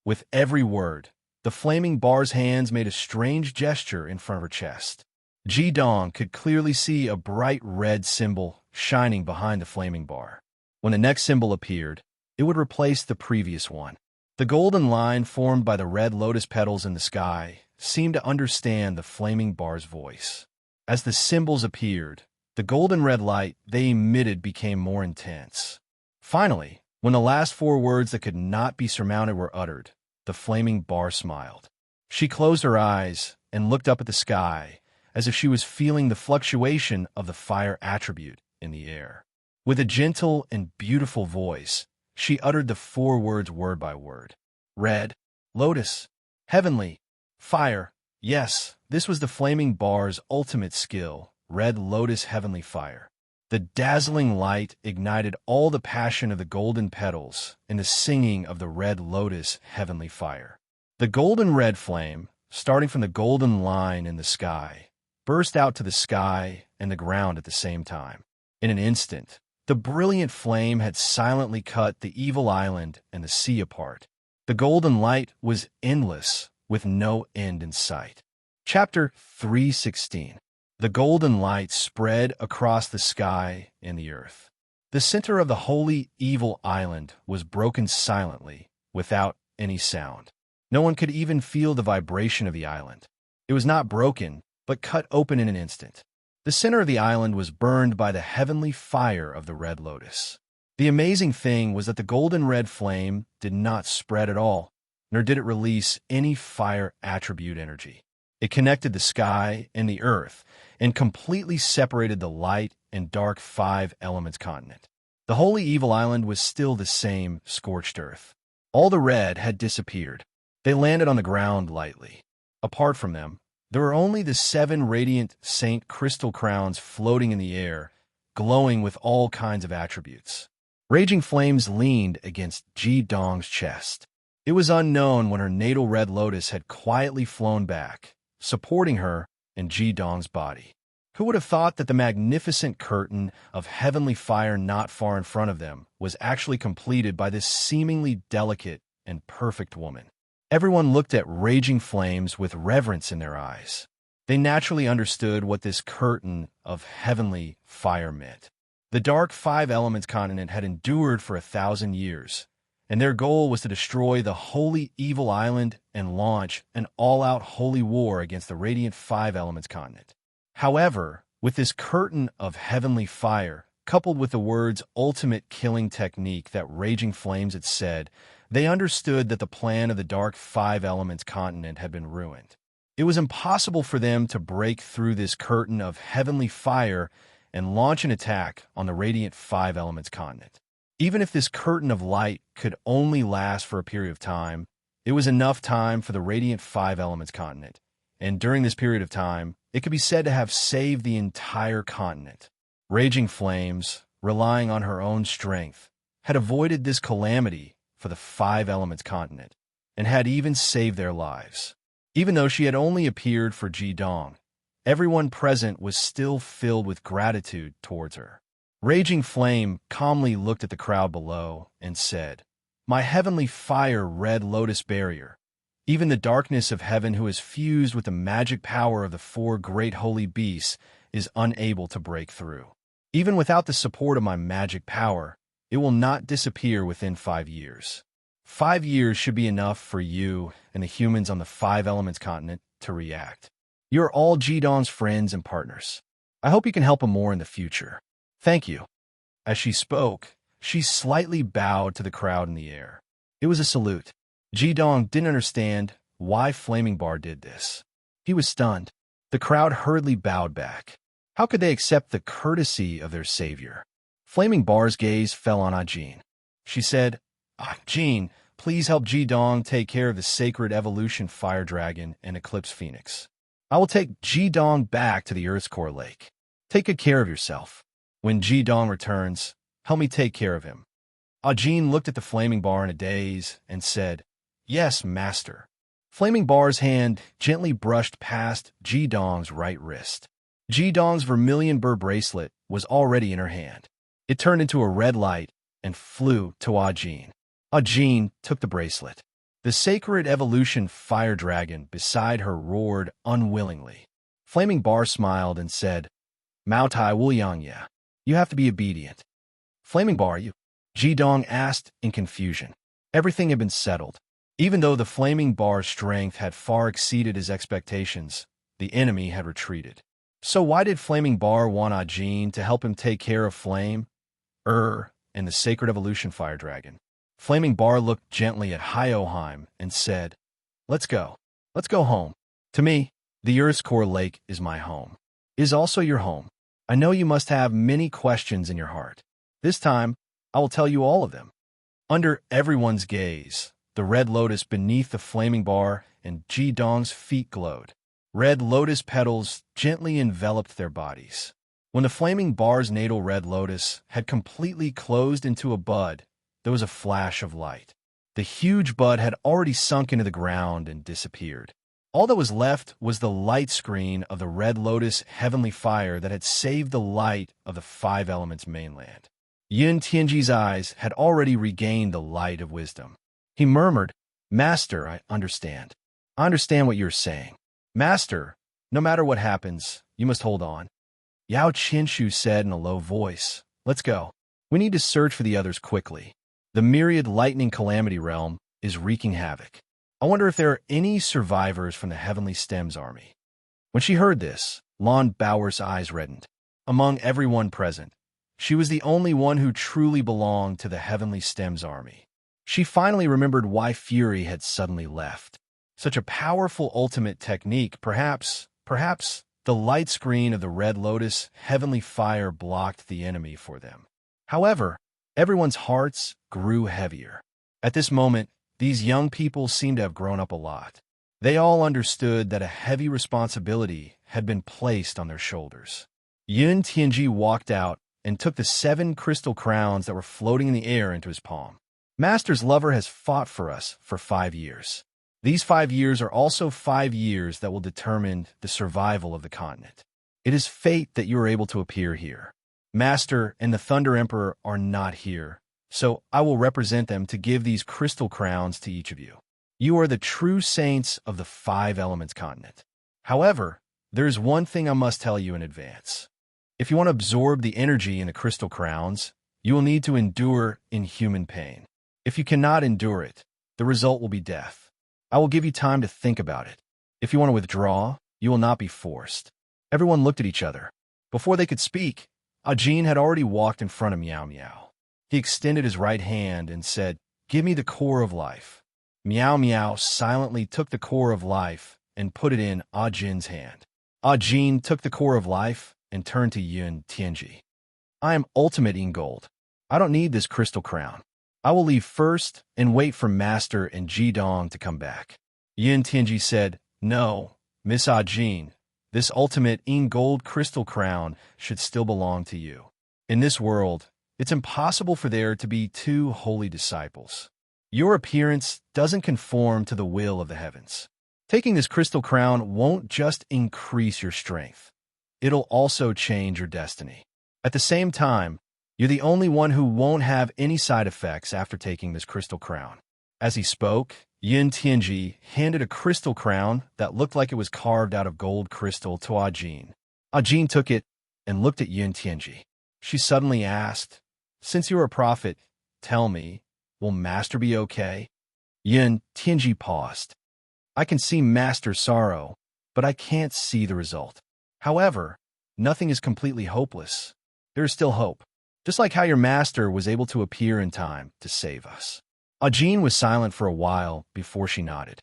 [SPEAKER 1] With every word, the flaming bar's hands made a strange gesture in front of her chest. Ji Dong could clearly see a bright red symbol shining behind the flaming bar. When the next symbol appeared, it would replace the previous one. The golden line formed by the red lotus petals in the sky seemed to understand the flaming bar's voice. As the symbols appeared, the golden red light they emitted became more intense. Finally, when the last four words that could not be surmounted were uttered, the flaming bar smiled. She closed her eyes and looked up at the sky as if she was feeling the fluctuation of the fire attribute in the air. With a gentle and beautiful voice, she uttered the four words word by word. Red, lotus, heavenly, fire. Yes, this was the flaming bar's ultimate skill, red lotus heavenly fire. The dazzling light ignited all the passion of the golden petals in the singing of the red lotus heavenly fire. The golden red flame, starting from the golden line in the sky, burst out to the sky and the ground at the same time. In an instant, the brilliant flame had silently cut the evil island and the sea apart. The golden light was endless, with no end in sight. Chapter 3:16. The golden light spread across the sky and the earth. The center of the holy evil island was broken silently, without any sound. No one could even feel the vibration of the island. It was not broken, but cut open in an instant. The center of the island was burned by the heavenly fire of the red lotus. The amazing thing was that the golden red flame did not spread at all, nor did it release any fire attribute energy. It connected the sky and the earth and completely separated the light and dark five elements continent. The holy evil island was still the same scorched earth. All the red had disappeared. They landed on the ground lightly. Apart from them, there were only the 7 radiant saint crystal crowns floating in the air, glowing with all kinds of attributes. Raging flames leaned against Ji Dong's chest. It was unknown when her natal red lotus had quietly flown back, supporting her and Ji Dong's body. Who would have thought that the magnificent curtain of heavenly fire not far in front of them was actually completed by this seemingly delicate and perfect woman? Everyone looked at raging flames with reverence in their eyes. They naturally understood what this curtain of heavenly fire meant. The dark five elements continent had endured for 1,000 years, and their goal was to destroy the holy evil island and launch an all-out holy war against the radiant five elements continent. However, with this curtain of heavenly fire, coupled with the words ultimate killing technique that raging flames had said, They understood that the plan of the Dark Five Elements continent had been ruined. It was impossible for them to break through this curtain of heavenly fire and launch an attack on the radiant Five Elements continent. Even if this curtain of light could only last for a period of time, it was enough time for the radiant Five Elements continent, and during this period of time, it could be said to have saved the entire continent. Raging Flames, relying on her own strength, had avoided this calamity for the Five Elements continent, and had even saved their lives. Even though she had only appeared for Ji Dong, everyone present was still filled with gratitude towards her. Raging Flame calmly looked at the crowd below and said, "My heavenly fire red lotus barrier, even the darkness of heaven who is fused with the magic power of the four great holy beasts is unable to break through. Even without the support of my magic power, it will not disappear within 5 years. 5 years should be enough for you and the humans on the Five Elements continent to react. You are all Ji Dong's friends and partners. I hope you can help him more in the future. Thank you." As she spoke, she slightly bowed to the crowd in the air. It was a salute. Ji Dong didn't understand why Flaming Bar did this. He was stunned. The crowd hurriedly bowed back. How could they accept the courtesy of their savior? Flaming Bar's gaze fell on Ajin. She said, "Ajin, please help Ji Dong take care of the sacred evolution fire dragon and eclipse phoenix. I will take Ji Dong back to the Earth's core lake. Take good care of yourself. When Ji Dong returns, help me take care of him." Ajin looked at the Flaming Bar in a daze and said, "Yes, master." Flaming Bar's hand gently brushed past Ji Dong's right wrist. Ji Dong's vermilion burr bracelet was already in her hand. It turned into a red light and flew to Ajin. Ajin took the bracelet. The sacred evolution fire dragon beside her roared unwillingly. Flaming Bar smiled and said, "Mao Tai Wuliang ya. You have to be obedient." "Flaming Bar, you?" Ji Dong asked in confusion. Everything had been settled. Even though the Flaming Bar's strength had far exceeded his expectations, the enemy had retreated. So why did Flaming Bar want Ajin to help him take care of Flame, and the sacred evolution fire dragon? Flaming Bar looked gently at Hyoheim and said, "Let's go. Let's go home. To me, the Earth's core lake is my home. It is also your home. I know you must have many questions in your heart. This time, I will tell you all of them." Under everyone's gaze, the red lotus beneath the Flaming Bar and Ji Dong's feet glowed. Red lotus petals gently enveloped their bodies. When the Flaming Bar's natal red lotus had completely closed into a bud, there was a flash of light. The huge bud had already sunk into the ground and disappeared. All that was left was the light screen of the red lotus heavenly fire that had saved the light of the Five Elements mainland. Yun Tianji's eyes had already regained the light of wisdom. He murmured, "Master, I understand. I understand what you're saying. Master, no matter what happens, you must hold on." Yao Qinshu said in a low voice, "Let's go. We need to search for the others quickly. The myriad lightning calamity realm is wreaking havoc. I wonder if there are any survivors from the Heavenly Stems army." When she heard this, Lon Bauer's eyes reddened. Among everyone present, she was the only one who truly belonged to the Heavenly Stems army. She finally remembered why Fury had suddenly left. Such a powerful ultimate technique, perhaps the light screen of the Red Lotus heavenly fire blocked the enemy for them. However, everyone's hearts grew heavier. At this moment, these young people seemed to have grown up a lot. They all understood that a heavy responsibility had been placed on their shoulders. Yun Tianji walked out and took the 7 crystal crowns that were floating in the air into his palm. "Master's lover has fought for us for 5 years. These 5 years are also 5 years that will determine the survival of the continent. It is fate that you are able to appear here. Master and the Thunder Emperor are not here, so I will represent them to give these crystal crowns to each of you. You are the true saints of the Five Elements continent. However, there is one thing I must tell you in advance. If you want to absorb the energy in the crystal crowns, you will need to endure inhuman pain. If you cannot endure it, the result will be death. I will give you time to think about it. If you want to withdraw, you will not be forced." Everyone looked at each other. Before they could speak, Ajin had already walked in front of Meow Meow. He extended his right hand and said, Give me the core of life. Meow Meow silently took the core of life and put it in Ah Jin's hand. Ah Jin took the core of life and turned to Yun Tianji. I am ultimate in gold. I don't need this crystal crown. I will leave first and wait for Master and Ji Dong to come back. Yun Tianji said, No, Miss Ah Jin, this ultimate in gold crystal crown should still belong to you. In this world, it's impossible for there to be two holy disciples. Your appearance doesn't conform to the will of the heavens. Taking this crystal crown won't just increase your strength. It'll also change your destiny. At the same time, you're the only one who won't have any side effects after taking this crystal crown. As he spoke, Yun Tianji handed a crystal crown that looked like it was carved out of gold crystal to Ah Jin. Ah Jin took it and looked at Yun Tianji. She suddenly asked, Since you're a prophet, tell me, will Master be okay? Yun Tianji paused. I can see Master's sorrow, but I can't see the result. However, nothing is completely hopeless. There is still hope. Just like how your master was able to appear in time to save us. Ah Jin was silent for a while before she nodded.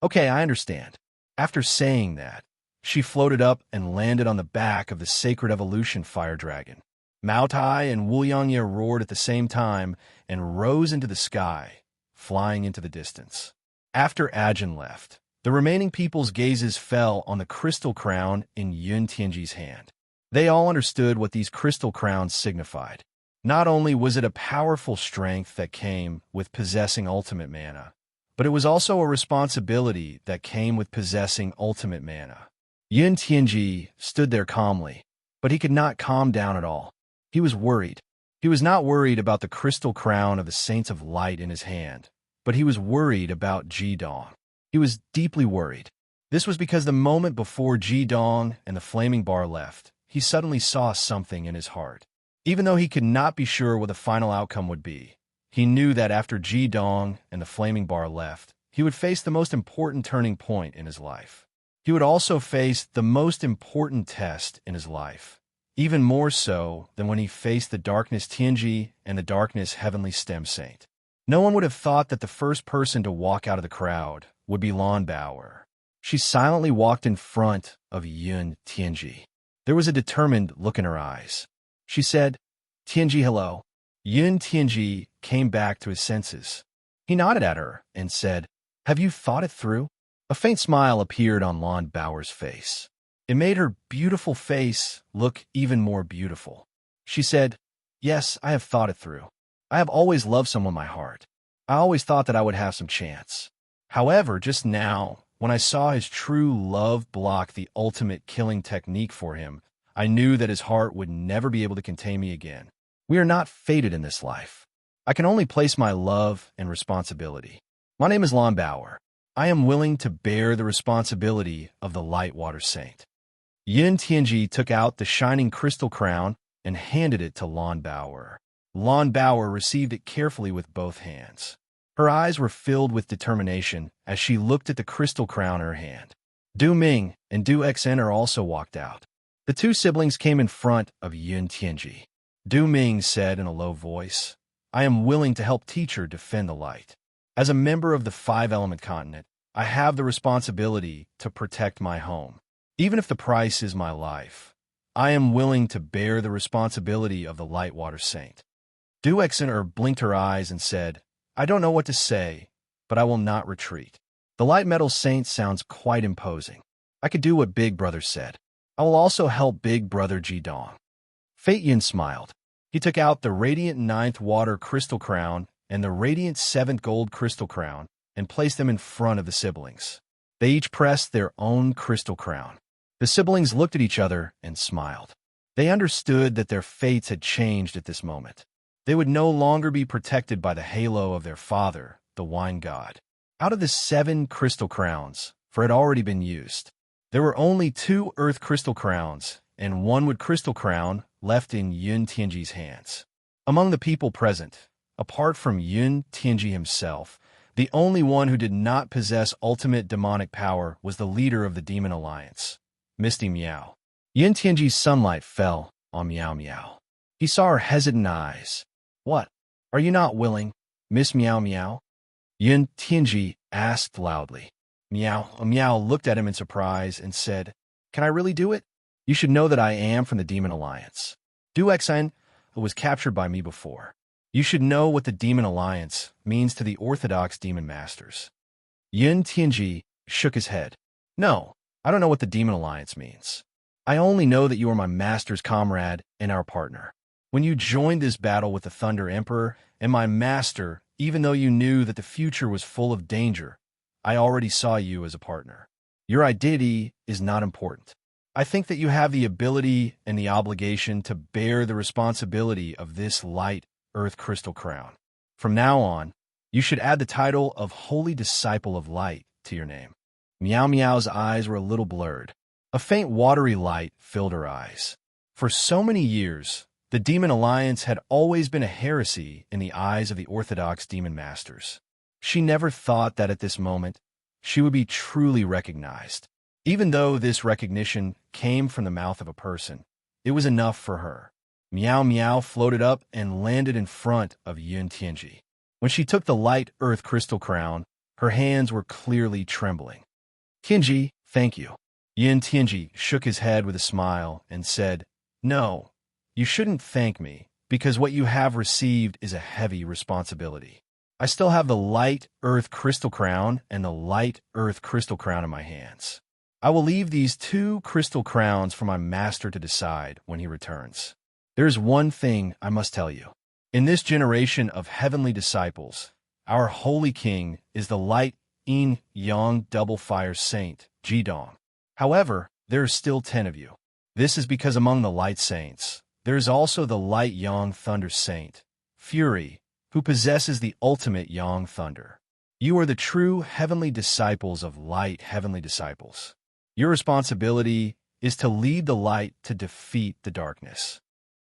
[SPEAKER 1] Okay, I understand. After saying that, she floated up and landed on the back of the sacred evolution fire dragon. Mao Tai and Wu Yangye roared at the same time and rose into the sky, flying into the distance. After Ajin left, the remaining people's gazes fell on the crystal crown in Yun Tianji's hand. They all understood what these crystal crowns signified. Not only was it a powerful strength that came with possessing ultimate mana, but it was also a responsibility that came with possessing ultimate mana. Yun Tianji stood there calmly, but he could not calm down at all. He was worried. He was not worried about the crystal crown of the Saints of Light in his hand, but he was worried about Ji Dong. He was deeply worried. This was because the moment before Ji Dong and the flaming bar left, he suddenly saw something in his heart. Even though he could not be sure what the final outcome would be, he knew that after Ji Dong and the flaming bar left, he would face the most important turning point in his life. He would also face the most important test in his life, even more so than when he faced the Darkness Tianji and the Darkness Heavenly Stem Saint. No one would have thought that the first person to walk out of the crowd would be Lan Bauer. She silently walked in front of Yun Tianji. There was a determined look in her eyes. She said, Tianji, hello. Yun Tianji came back to his senses. He nodded at her and said, Have you thought it through? A faint smile appeared on Lan Bauer's face. It made her beautiful face look even more beautiful. She said, Yes, I have thought it through. I have always loved someone in my heart. I always thought that I would have some chance. However, just now, when I saw his true love block the ultimate killing technique for him, I knew that his heart would never be able to contain me again. We are not fated in this life. I can only place my love and responsibility. My name is Lan Bauer. I am willing to bear the responsibility of the Lightwater Saint. Yun Tianji took out the shining crystal crown and handed it to Lan Bauer. Lan Bauer received it carefully with both hands. Her eyes were filled with determination as she looked at the crystal crown in her hand. Du Ming and Du Xner also walked out. The two siblings came in front of Yun Tianji. Du Ming said in a low voice, I am willing to help teacher defend the light. As a member of the five-element continent, I have the responsibility to protect my home. Even if the price is my life, I am willing to bear the responsibility of the Lightwater Saint. Du Xner blinked her eyes and said, I don't know what to say, but I will not retreat. The Light Metal Saint sounds quite imposing. I could do what Big Brother said. I will also help Big Brother Ji Dong. Fate Yin smiled. He took out the Radiant Ninth Water Crystal Crown and the Radiant Seventh Gold Crystal Crown and placed them in front of the siblings. They each pressed their own crystal crown. The siblings looked at each other and smiled. They understood that their fates had changed at this moment. They would no longer be protected by the halo of their father, the wine god. Out of the 7 crystal crowns, for it had already been used, there were only 2 earth crystal crowns and 1 wood crystal crown left in Yun Tianji's hands. Among the people present, apart from Yun Tianji himself, the only one who did not possess ultimate demonic power was the leader of the Demon Alliance, Misty Meow. Yun Tianji's sunlight fell on Meow Meow. He saw her hesitant eyes. What? Are you not willing? Miss Meow Meow? Yun Tianji asked loudly. Meow looked at him in surprise and said, Can I really do it? You should know that I am from the Demon Alliance. Du Xen was captured by me before. You should know what the Demon Alliance means to the Orthodox Demon Masters. Yun Tianji shook his head. No, I don't know what the Demon Alliance means. I only know that you are my master's comrade and our partner. When you joined this battle with the Thunder Emperor and my master, even though you knew that the future was full of danger, I already saw you as a partner. Your identity is not important. I think that you have the ability and the obligation to bear the responsibility of this light Earth Crystal Crown. From now on, you should add the title of Holy Disciple of Light to your name. Meow's eyes were a little blurred. A faint watery light filled her eyes. For so many years, the Demon Alliance had always been a heresy in the eyes of the Orthodox Demon Masters. She never thought that at this moment, she would be truly recognized. Even though this recognition came from the mouth of a person, it was enough for her. Meow floated up and landed in front of Yun Tianji. When she took the light Earth Crystal Crown, her hands were clearly trembling. Tianji, thank you. Yun Tianji shook his head with a smile and said, No, you shouldn't thank me, because what you have received is a heavy responsibility. I still have the light Earth Crystal Crown and the light Earth Crystal Crown in my hands. I will leave these two crystal crowns for my master to decide when he returns. There is one thing I must tell you. In this generation of heavenly disciples, our holy king is the light Yin Yang Double Fire Saint, Jidong. However, there are still 10 of you. This is because among the light saints, there is also the light Yang Thunder Saint, Fury, who possesses the ultimate Yang Thunder. You are the true heavenly disciples of light heavenly disciples. Your responsibility is to lead the light to defeat the darkness.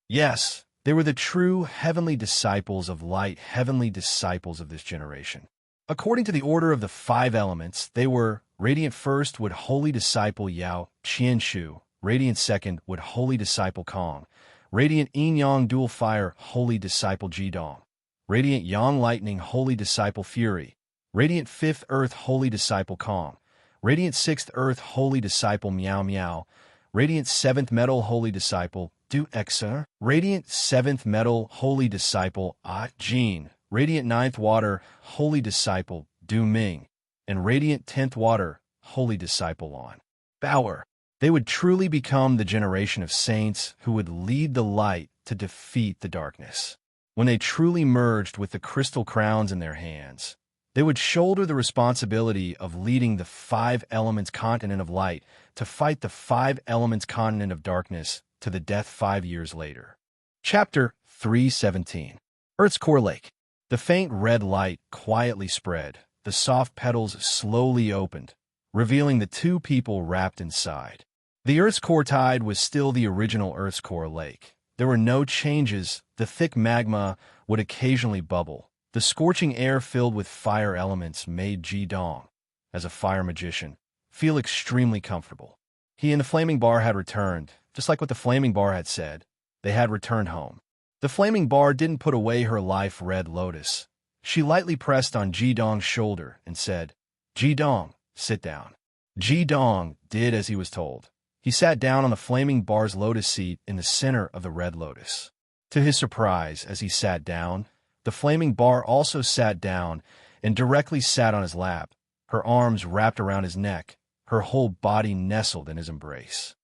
[SPEAKER 1] Yes, they were the true heavenly disciples of light heavenly disciples of this generation. According to the order of the 5 elements, they were Radiant First would Holy Disciple Yao Qianshu, Radiant Second would Holy Disciple Kong, Radiant Yin Yang Dual Fire Holy Disciple Jidong, Radiant Yang Lightning Holy Disciple Fury, Radiant Fifth Earth Holy Disciple Kong, Radiant Sixth Earth Holy Disciple Meow, Radiant Seventh Metal Holy Disciple Du Xer, Radiant Seventh Metal Holy Disciple Ah Jin, Radiant Ninth Water Holy Disciple Du Ming, and Radiant 10th Water Holy Disciple On Bauer. They would truly become the generation of saints who would lead the light to defeat the darkness. When they truly merged with the crystal crowns in their hands, they would shoulder the responsibility of leading the 5 elements continent of light to fight the 5 elements continent of darkness to the death 5 years later. Chapter 317. Earth's Core Lake. The faint red light quietly spread. The soft petals slowly opened, revealing the 2 people wrapped inside. The Earth's core tide was still the original Earth's Core Lake. There were no changes. The thick magma would occasionally bubble. The scorching air filled with fire elements made Jidong, as a fire magician, feel extremely comfortable. He and the Flaming Bar had returned, just like what the Flaming Bar had said. They had returned home. The Flaming Bar didn't put away her life red lotus. She lightly pressed on Jidong's shoulder and said, Jidong, sit down. Jidong did as he was told. He sat down on the Flaming Bar's lotus seat in the center of the red lotus. To his surprise, as he sat down, the Flaming Bar also sat down and directly sat on his lap, her arms wrapped around his neck, her whole body nestled in his embrace.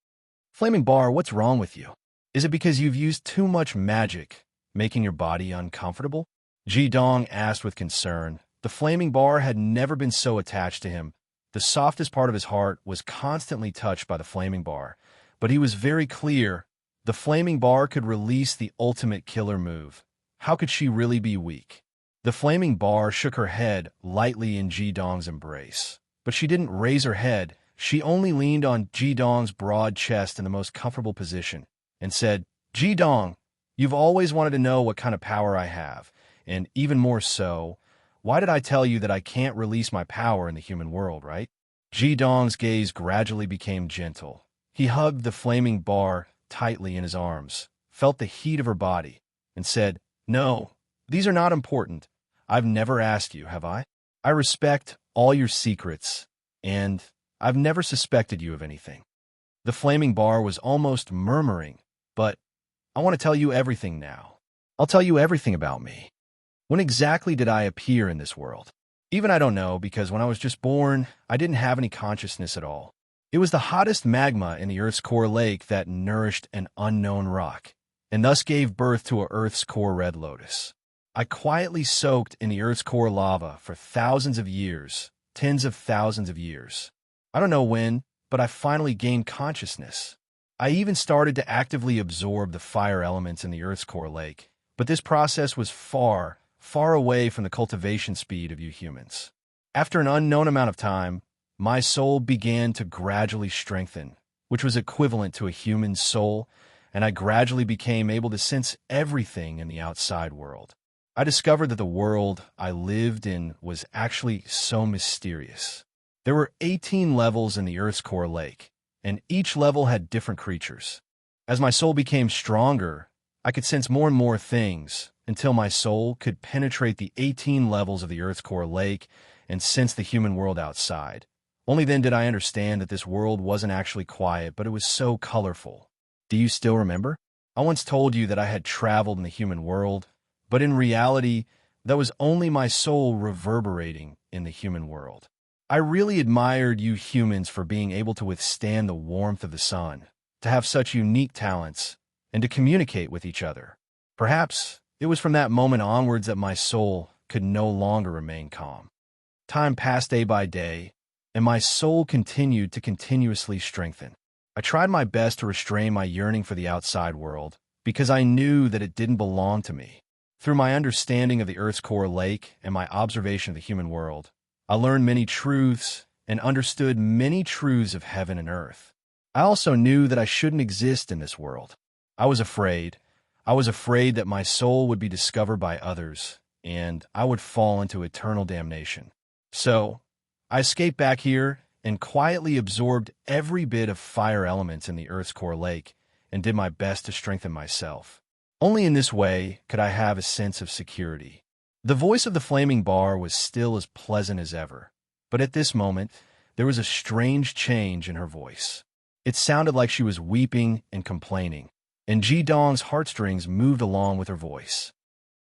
[SPEAKER 1] Flaming Bar, what's wrong with you? Is it because you've used too much magic, making your body uncomfortable? Jidong asked with concern. The Flaming Bar had never been so attached to him. The softest part of his heart was constantly touched by the Flaming Bar, but he was very clear the Flaming Bar could release the ultimate killer move. How could she really be weak? The Flaming Bar shook her head lightly in Jidong's embrace, but she didn't raise her head. She only leaned on Jidong's broad chest in the most comfortable position and said, Jidong, you've always wanted to know what kind of power I have, and even more so, why did I tell you that I can't release my power in the human world, right? Jidong's gaze gradually became gentle. He hugged the Flaming Bar tightly in his arms, felt the heat of her body, and said, No, these are not important. I've never asked you, have I? I respect all your secrets, and I've never suspected you of anything. The flaming bar was almost murmuring, but I want to tell you everything now. I'll tell you everything about me. When exactly did I appear in this world? Even I don't know, because when I was just born, I didn't have any consciousness at all. It was the hottest magma in the Earth's core lake that nourished an unknown rock, and thus gave birth to a Earth's core red lotus. I quietly soaked in the Earth's core lava for thousands of years, tens of thousands of years. I don't know when, but I finally gained consciousness. I even started to actively absorb the fire elements in the Earth's core lake, but this process was far, far away from the cultivation speed of you humans. After an unknown amount of time, my soul began to gradually strengthen, which was equivalent to a human soul, and I gradually became able to sense everything in the outside world. I discovered that the world I lived in was actually so mysterious. There were 18 levels in the Earth's core lake, and each level had different creatures. As my soul became stronger, I could sense more and more things until my soul could penetrate the 18 levels of the Earth's core lake and sense the human world outside. Only then did I understand that this world wasn't actually quiet, but it was so colorful. Do you still remember? I once told you that I had traveled in the human world, but in reality, that was only my soul reverberating in the human world. I really admired you humans for being able to withstand the warmth of the sun, to have such unique talents, and to communicate with each other. Perhaps it was from that moment onwards that my soul could no longer remain calm. Time passed day by day, and my soul continued to continuously strengthen. I tried my best to restrain my yearning for the outside world, because I knew that it didn't belong to me. Through my understanding of the Earth's core lake and my observation of the human world, I learned many truths and understood many truths of heaven and earth. I also knew that I shouldn't exist in this world. I was afraid. I was afraid that my soul would be discovered by others, and I would fall into eternal damnation. So, I escaped back here and quietly absorbed every bit of fire elements in the Earth's core lake and did my best to strengthen myself. Only in this way could I have a sense of security. The voice of the flaming bar was still as pleasant as ever, but at this moment, there was a strange change in her voice. It sounded like she was weeping and complaining, and Ji-dong's heartstrings moved along with her voice.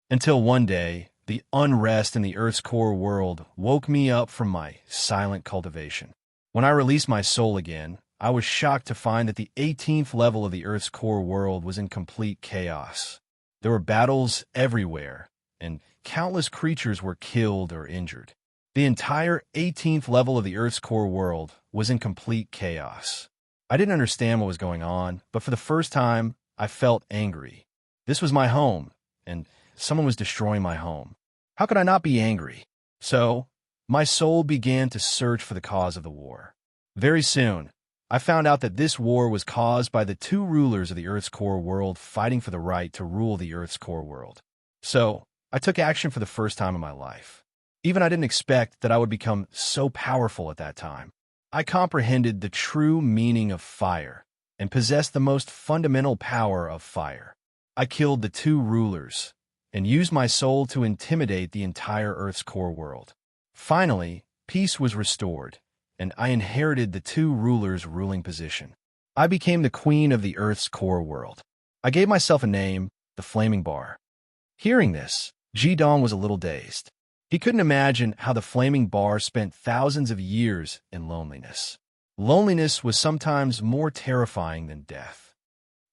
[SPEAKER 1] Until one day, the unrest in the Earth's core world woke me up from my silent cultivation. When I released my soul again, I was shocked to find that the 18th level of the Earth's core world was in complete chaos. There were battles everywhere, and countless creatures were killed or injured. The entire 18th level of the Earth's core world was in complete chaos. I didn't understand what was going on, but for the first time, I felt angry. This was my home, and someone was destroying my home. How could I not be angry? So, my soul began to search for the cause of the war. Very soon, I found out that this war was caused by the two rulers of the Earth's core world fighting for the right to rule the Earth's core world. So, I took action for the first time in my life. Even I didn't expect that I would become so powerful at that time. I comprehended the true meaning of fire and possessed the most fundamental power of fire. I killed the two rulers and used my soul to intimidate the entire Earth's core world. Finally, peace was restored, and I inherited the two rulers' ruling position. I became the queen of the Earth's core world. I gave myself a name, the Flaming Bar. Hearing this, Ji-dong was a little dazed. He couldn't imagine how the Flaming Bar spent thousands of years in loneliness. Loneliness was sometimes more terrifying than death.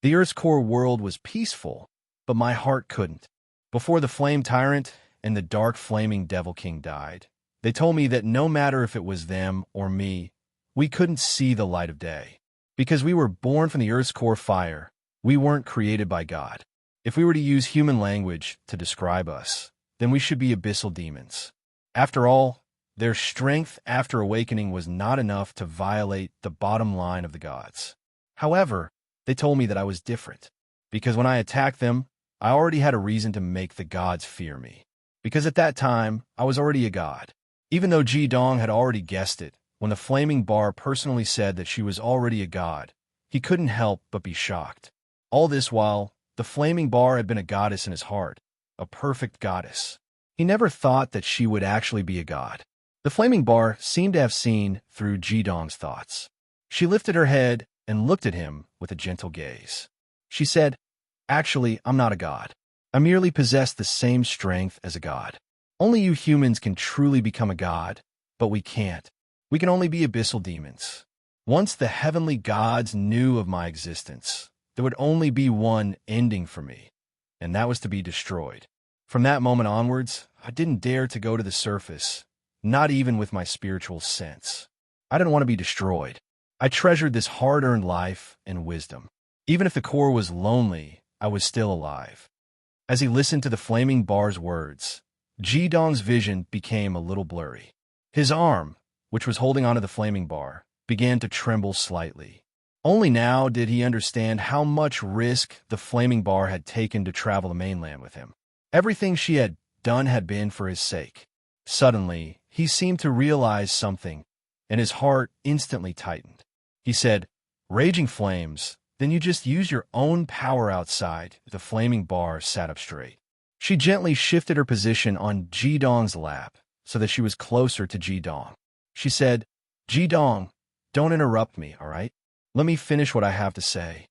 [SPEAKER 1] The Earth's core world was peaceful, but my heart couldn't. Before the Flame Tyrant and the Dark Flaming Devil King died, they told me that no matter if it was them or me, we couldn't see the light of day. Because we were born from the Earth's core fire, we weren't created by God. If we were to use human language to describe us, then we should be abyssal demons. After all, their strength after awakening was not enough to violate the bottom line of the gods. However, they told me that I was different, because when I attacked them, I already had a reason to make the gods fear me. Because at that time, I was already a god. Even though Ji-dong had already guessed it, when the Flaming Bar personally said that she was already a god, he couldn't help but be shocked. All this while, the Flaming Bar had been a goddess in his heart, a perfect goddess. He never thought that she would actually be a god. The flaming bar seemed to have seen through Jidong's thoughts. She lifted her head and looked at him with a gentle gaze. She said, "Actually, I'm not a god. I merely possess the same strength as a god. Only you humans can truly become a god, but we can't. We can only be abyssal demons. Once the heavenly gods knew of my existence, there would only be one ending for me, and that was to be destroyed. From that moment onwards, I didn't dare to go to the surface, not even with my spiritual sense. I didn't want to be destroyed. I treasured this hard-earned life and wisdom. Even if the core was lonely, I was still alive." As he listened to the flaming bar's words, Jidong's vision became a little blurry. His arm, which was holding onto the flaming bar, began to tremble slightly. Only now did he understand how much risk the flaming bar had taken to travel the mainland with him. Everything she had done had been for his sake. Suddenly, he seemed to realize something, and his heart instantly tightened. He said, "Raging flames, then you just use your own power outside." The flaming bar sat up straight. She gently shifted her position on Jidong's lap so that she was closer to Jidong. She said, "Jidong, don't interrupt me, all right? Let me finish what I have to say."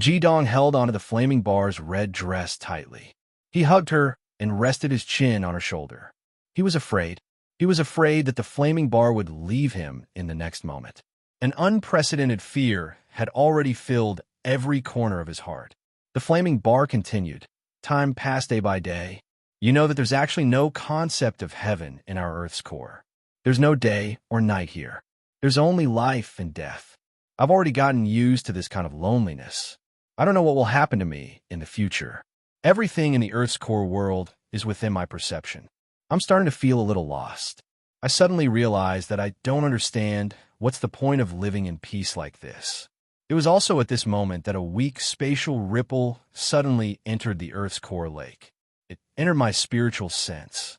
[SPEAKER 1] Jidong held onto the flaming bar's red dress tightly. He hugged her and rested his chin on her shoulder. He was afraid. He was afraid that the flaming bar would leave him in the next moment. An unprecedented fear had already filled every corner of his heart. The flaming bar continued. "Time passed day by day. You know that there's actually no concept of heaven in our Earth's core. There's no day or night here. There's only life and death. I've already gotten used to this kind of loneliness. I don't know what will happen to me in the future. Everything in the Earth's core world is within my perception. I'm starting to feel a little lost. I suddenly realized that I don't understand what's the point of living in peace like this." It was also at this moment that a weak spatial ripple suddenly entered the Earth's core lake. It entered my spiritual sense.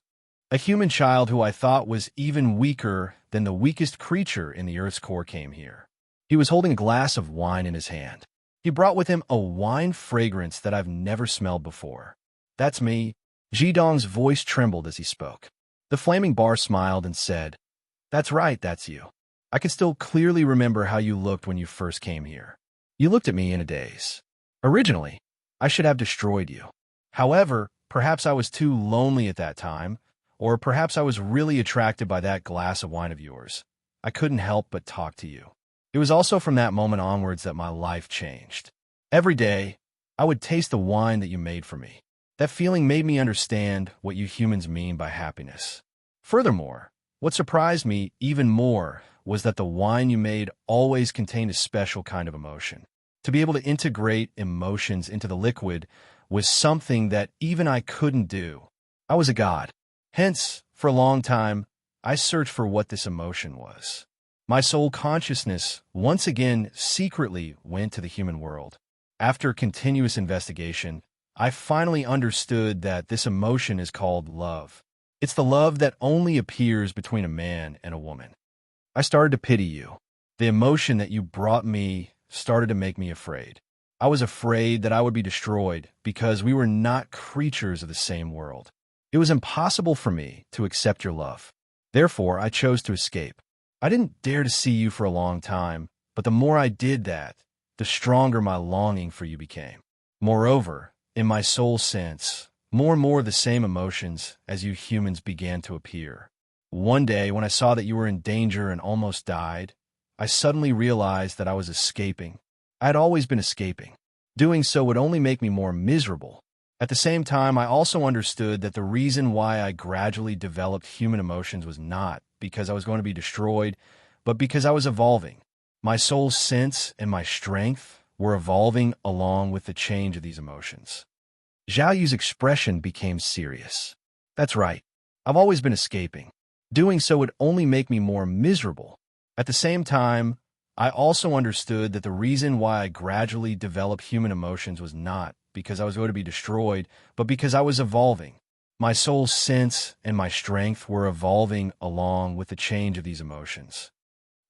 [SPEAKER 1] A human child who I thought was even weaker than the weakest creature in the Earth's core came here. He was holding a glass of wine in his hand. He brought with him a wine fragrance that I've never smelled before. "That's me." Jidong's voice trembled as he spoke. The flaming bar smiled and said, "That's right, that's you. I can still clearly remember how you looked when you first came here. You looked at me in a daze. Originally, I should have destroyed you. However, perhaps I was too lonely at that time, or perhaps I was really attracted by that glass of wine of yours. I couldn't help but talk to you. It was also from that moment onwards that my life changed. Every day, I would taste the wine that you made for me. That feeling made me understand what you humans mean by happiness. Furthermore, what surprised me even more was that the wine you made always contained a special kind of emotion. To be able to integrate emotions into the liquid was something that even I couldn't do. I was a god. Hence, for a long time, I searched for what this emotion was. My soul consciousness once again secretly went to the human world. After continuous investigation, I finally understood that this emotion is called love. It's the love that only appears between a man and a woman. I started to pity you. The emotion that you brought me started to make me afraid. I was afraid that I would be destroyed because we were not creatures of the same world. It was impossible for me to accept your love. Therefore, I chose to escape. I didn't dare to see you for a long time, but the more I did that, the stronger my longing for you became. Moreover, in my soul sense, more and more the same emotions as you humans began to appear. One day, when I saw that you were in danger and almost died, I suddenly realized that I was escaping. I had always been escaping. Doing so would only make me more miserable. At the same time, I also understood that the reason why I gradually developed human emotions was not because I was going to be destroyed, but because I was evolving. My soul's sense and my strength were evolving along with the change of these emotions. Zhao Yu's expression became serious. That's right. I've always been escaping. Doing so would only make me more miserable. At the same time, I also understood that the reason why I gradually developed human emotions was not because I was going to be destroyed, but because I was evolving. My soul's sense and my strength were evolving along with the change of these emotions.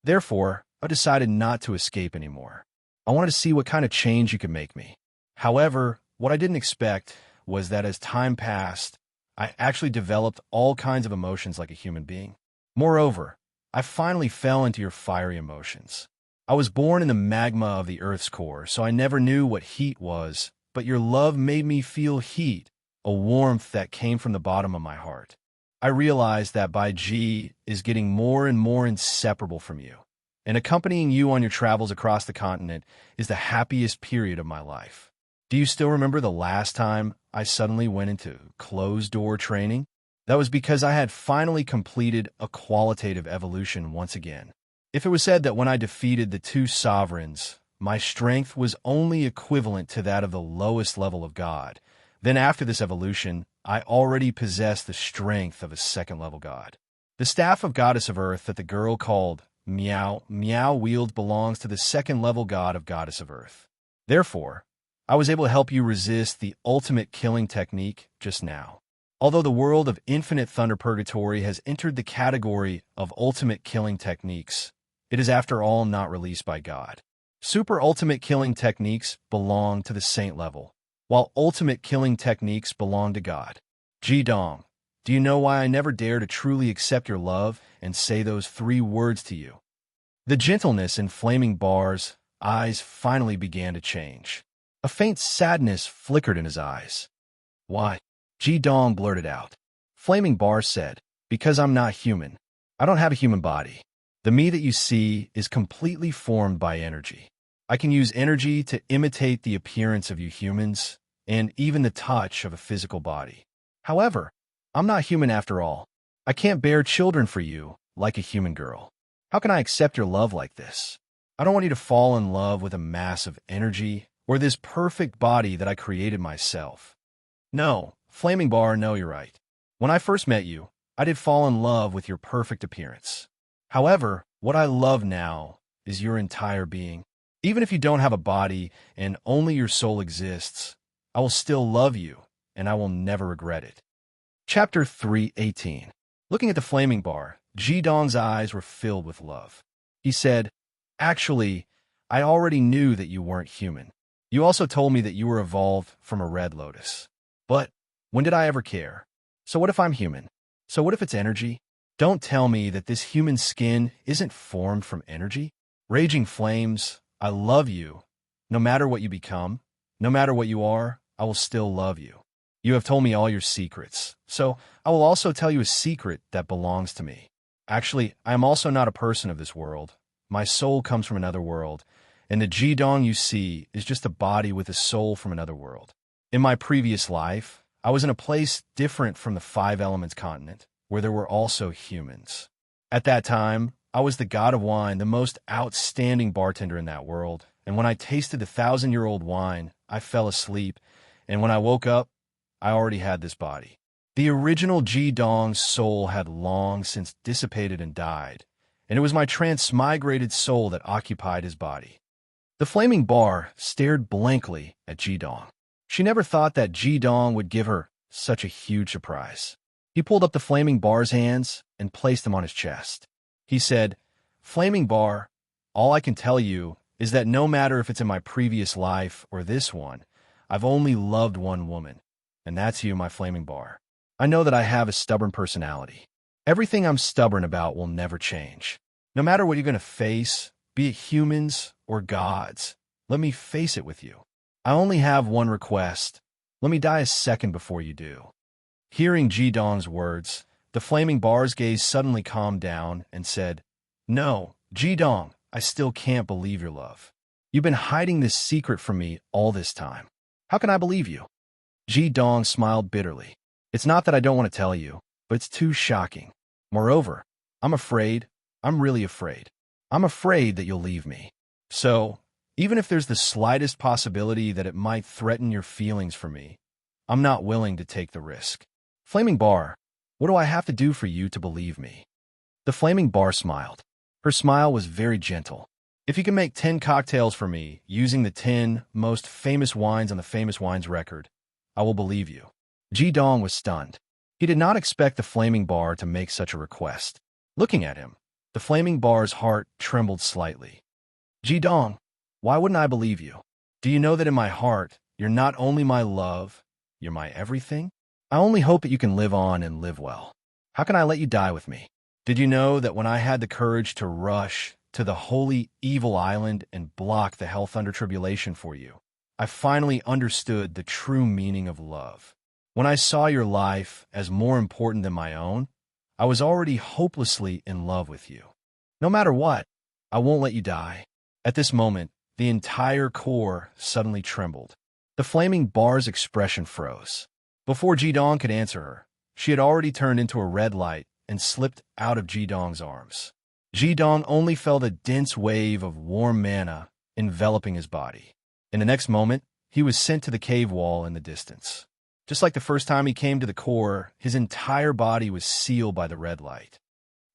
[SPEAKER 1] Therefore, I decided not to escape anymore. I wanted to see what kind of change you could make me. However, what I didn't expect was that as time passed, I actually developed all kinds of emotions like a human being. Moreover, I finally fell into your fiery emotions. I was born in the magma of the Earth's core, so I never knew what heat was, but your love made me feel heat, a warmth that came from the bottom of my heart. I realized that by G is getting more and more inseparable from you, and accompanying you on your travels across the continent is the happiest period of my life. Do you still remember the last time I suddenly went into closed-door training? That was because I had finally completed a qualitative evolution once again. If it was said that when I defeated the two sovereigns, my strength was only equivalent to that of the lowest level of God, then after this evolution, I already possessed the strength of a second-level God. The staff of Goddess of Earth that the girl called Meow wields belongs to the second-level God of Goddess of Earth. Therefore, I was able to help you resist the ultimate killing technique just now. Although the world of Infinite Thunder Purgatory has entered the category of ultimate killing techniques, it is after all not released by God. Super ultimate killing techniques belong to the saint level, while ultimate killing techniques belong to God. Jidong, do you know why I never dare to truly accept your love and say those 3 words to you? The gentleness in Flaming Bar's eyes finally began to change. A faint sadness flickered in his eyes. Why? Jidong blurted out. Flaming Bar said, because I'm not human. I don't have a human body. The me that you see is completely formed by energy. I can use energy to imitate the appearance of you humans, and even the touch of a physical body. However, I'm not human after all. I can't bear children for you, like a human girl. How can I accept your love like this? I don't want you to fall in love with a mass of energy, or this perfect body that I created myself. No, Flaming Bar, no, you're right. When I first met you, I did fall in love with your perfect appearance. However, what I love now is your entire being. Even if you don't have a body and only your soul exists, I will still love you, and I will never regret it. Chapter 3:18. Looking at the Flaming Bar, Jidong's eyes were filled with love. He said, actually, I already knew that you weren't human. You also told me that you were evolved from a red lotus. But when did I ever care? So what if I'm human? So what if it's energy? Don't tell me that this human skin isn't formed from energy. Raging flames, I love you. No matter what you become, no matter what you are, I will still love you. You have told me all your secrets, so I will also tell you a secret that belongs to me. Actually, I am also not a person of this world. My soul comes from another world, and the Jidong you see is just a body with a soul from another world. In my previous life, I was in a place different from the 5 Elements continent, where there were also humans. At that time, I was the god of wine, the most outstanding bartender in that world, and when I tasted the 1,000-year-old wine, I fell asleep, and when I woke up, I already had this body. The original Jidong's soul had long since dissipated and died, and it was my transmigrated soul that occupied his body. The Flaming Bar stared blankly at Jidong. She never thought that Jidong would give her such a huge surprise. He pulled up the Flaming Bar's hands and placed them on his chest. He said, Flaming Bar, all I can tell you is that no matter if it's in my previous life or this one, I've only loved one woman, and that's you, my Flaming Bar. I know that I have a stubborn personality. Everything I'm stubborn about will never change. No matter what you're going to face, be it humans or gods, let me face it with you. I only have one request. Let me die a second before you do. Hearing Jidong's words, the Flaming Bar's gaze suddenly calmed down and said, No, Jidong, I still can't believe your love. You've been hiding this secret from me all this time. How can I believe you? Jidong smiled bitterly. It's not that I don't want to tell you, but it's too shocking. Moreover, I'm afraid, I'm really afraid. I'm afraid that you'll leave me. So, even if there's the slightest possibility that it might threaten your feelings for me, I'm not willing to take the risk. Flaming Bar, what do I have to do for you to believe me? The Flaming Bar smiled. Her smile was very gentle. If you can make 10 cocktails for me using the 10 most famous wines on the famous wines record, I will believe you. Jidong was stunned. He did not expect the Flaming Bar to make such a request. Looking at him, the Flaming Bar's heart trembled slightly. Jidong, why wouldn't I believe you? Do you know that in my heart, you're not only my love, you're my everything? I only hope that you can live on and live well. How can I let you die with me? Did you know that when I had the courage to rush to the holy evil island and block the hell thunder tribulation for you, I finally understood the true meaning of love. When I saw your life as more important than my own, I was already hopelessly in love with you. No matter what, I won't let you die. At this moment, the entire core suddenly trembled. The flaming bar's expression froze. Before Jidong could answer her, she had already turned into a red light and slipped out of Jidong's arms. Jidong only felt a dense wave of warm mana enveloping his body. In the next moment, he was sent to the cave wall in the distance. Just like the first time he came to the core, his entire body was sealed by the red light.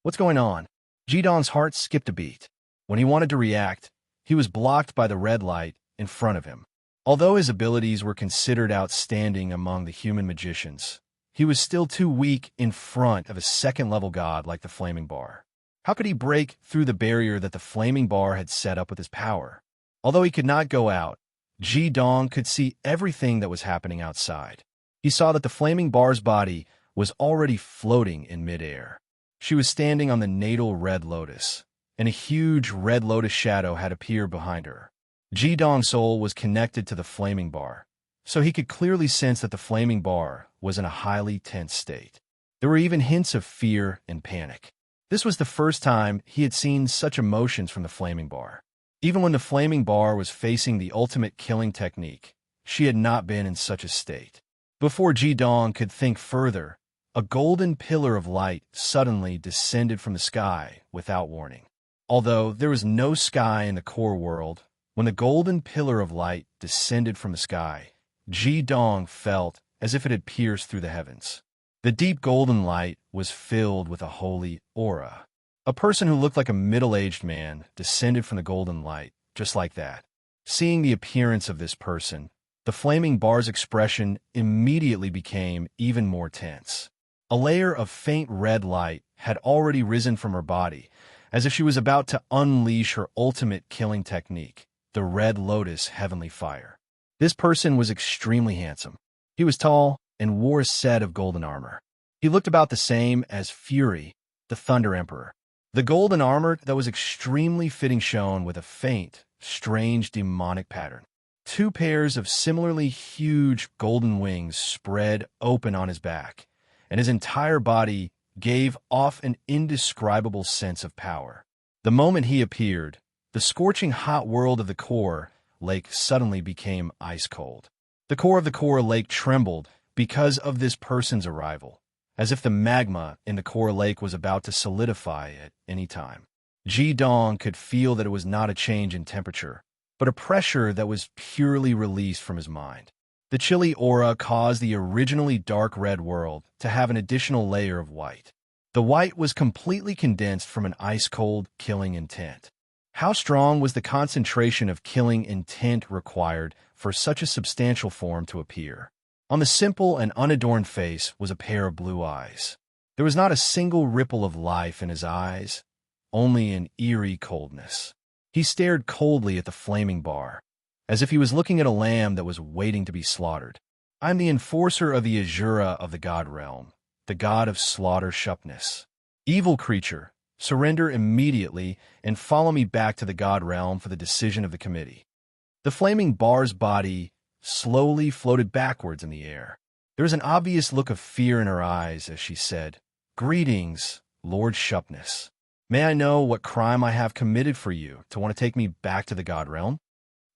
[SPEAKER 1] What's going on? Jidong's heart skipped a beat. When he wanted to react, he was blocked by the red light in front of him. Although his abilities were considered outstanding among the human magicians, he was still too weak in front of a second-level god like the Flaming Bar. How could he break through the barrier that the Flaming Bar had set up with his power? Although he could not go out, Jidong could see everything that was happening outside. He saw that the Flaming Bar's body was already floating in midair. She was standing on the natal red lotus, and a huge red lotus shadow had appeared behind her. Jidong's soul was connected to the Flaming Bar, so he could clearly sense that the Flaming Bar was in a highly tense state. There were even hints of fear and panic. This was the first time he had seen such emotions from the Flaming Bar. Even when the Flaming Bar was facing the ultimate killing technique, she had not been in such a state. Before Jidong could think further, a golden pillar of light suddenly descended from the sky without warning. Although there was no sky in the core world, when the golden pillar of light descended from the sky, Jidong felt as if it had pierced through the heavens. The deep golden light was filled with a holy aura. A person who looked like a middle-aged man descended from the golden light, just like that. Seeing the appearance of this person, the Flaming Bar's expression immediately became even more tense. A layer of faint red light had already risen from her body, as if she was about to unleash her ultimate killing technique, the Red Lotus Heavenly Fire. This person was extremely handsome. He was tall and wore a set of golden armor. He looked about the same as Fury, the Thunder Emperor. The golden armor that was extremely fitting shone with a faint, strange demonic pattern. Two pairs of similarly huge golden wings spread open on his back, and his entire body gave off an indescribable sense of power. The moment he appeared, the scorching hot world of the core lake suddenly became ice cold. The core of the core lake trembled because of this person's arrival, as if the magma in the core lake was about to solidify at any time. Jidong could feel that it was not a change in temperature, but a pressure that was purely released from his mind. The chilly aura caused the originally dark red world to have an additional layer of white. The white was completely condensed from an ice-cold killing intent. How strong was the concentration of killing intent required for such a substantial form to appear? On the simple and unadorned face was a pair of blue eyes. There was not a single ripple of life in his eyes, only an eerie coldness. He stared coldly at the Flaming Bar, as if he was looking at a lamb that was waiting to be slaughtered. I'm the enforcer of the Azura of the God Realm, the god of slaughter sharpness. Evil creature, surrender immediately and follow me back to the God Realm for the decision of the committee. The Flaming Bar's body slowly floated backwards in the air. There was an obvious look of fear in her eyes as she said, "Greetings, Lord Sharpness. May I know what crime I have committed for you to want to take me back to the God Realm?"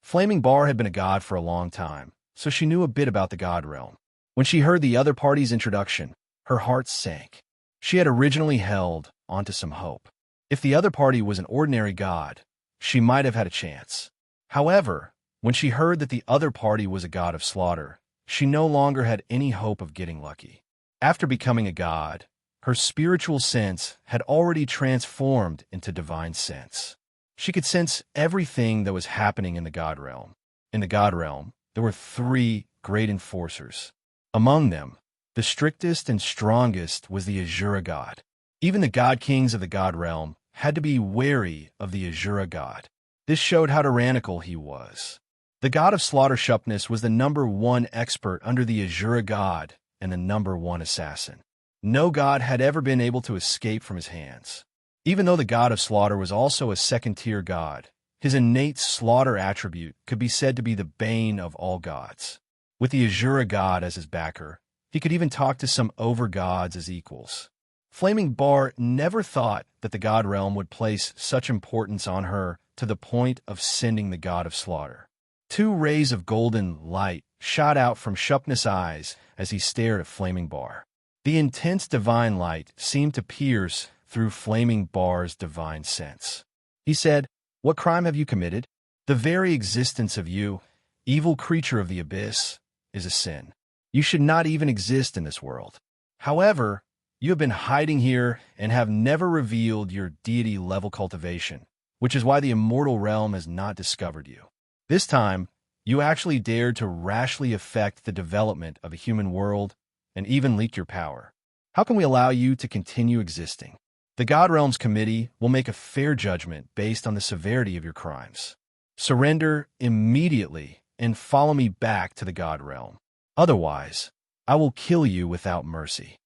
[SPEAKER 1] Flaming Bar had been a god for a long time, so she knew a bit about the God Realm. When she heard the other party's introduction, her heart sank. She had originally held onto some hope. If the other party was an ordinary god, she might have had a chance. However, when she heard that the other party was a god of slaughter, she no longer had any hope of getting lucky. After becoming a god, her spiritual sense had already transformed into divine sense. She could sense everything that was happening in the God Realm. In the God Realm, there were 3 great enforcers. Among them, the strictest and strongest was the Azura god. Even the god kings of the God Realm had to be wary of the Azura god. This showed how tyrannical he was. The god of slaughter sharpness was the #1 expert under the Azura god and the #1 assassin. No god had ever been able to escape from his hands. Even though the god of slaughter was also a second-tier god, his innate slaughter attribute could be said to be the bane of all gods. With the Azura god as his backer, he could even talk to some over-gods as equals. Flaming Bar never thought that the god realm would place such importance on her to the point of sending the god of slaughter. 2 rays of golden light shot out from Shupness' eyes as he stared at Flaming Bar. The intense divine light seemed to pierce through Flaming Bar's divine sense. He said, "What crime have you committed? The very existence of you, evil creature of the abyss, is a sin. You should not even exist in this world. However, you have been hiding here and have never revealed your deity-level cultivation, which is why the immortal realm has not discovered you. This time, you actually dared to rashly affect the development of a human world and even leak your power. How can we allow you to continue existing? The God Realms Committee will make a fair judgment based on the severity of your crimes. Surrender immediately and follow me back to the God Realm. Otherwise, I will kill you without mercy."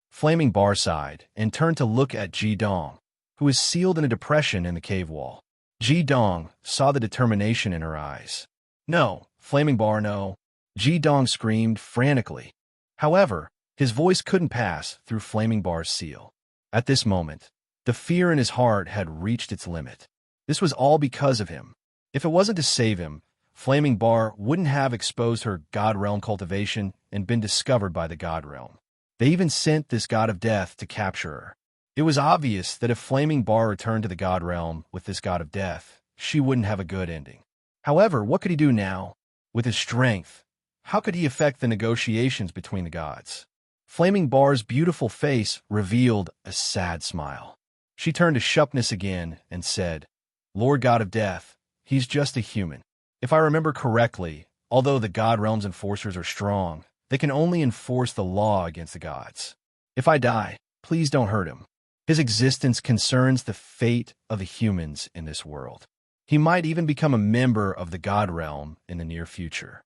[SPEAKER 1] Flaming Bar sighed and turned to look at Ji Dong, who was sealed in a depression in the cave wall. Ji Dong saw the determination in her eyes. "No, Flaming Bar, no," Ji Dong screamed frantically. However, his voice couldn't pass through Flaming Bar's seal. At this moment, the fear in his heart had reached its limit. This was all because of him. If it wasn't to save him, Flaming Bar wouldn't have exposed her God Realm cultivation and been discovered by the God Realm. They even sent this God of death to capture her. It was obvious that if Flaming Bar returned to the God Realm with this God of death, she wouldn't have a good ending. However, what could he do now? With his strength, how could he affect the negotiations between the gods? Flaming Bar's beautiful face revealed a sad smile. She turned to Shupness again and said, "Lord God of Death, he's just a human. If I remember correctly, although the God Realm's enforcers are strong, they can only enforce the law against the gods. If I die, please don't hurt him. His existence concerns the fate of the humans in this world. He might even become a member of the God Realm in the near future."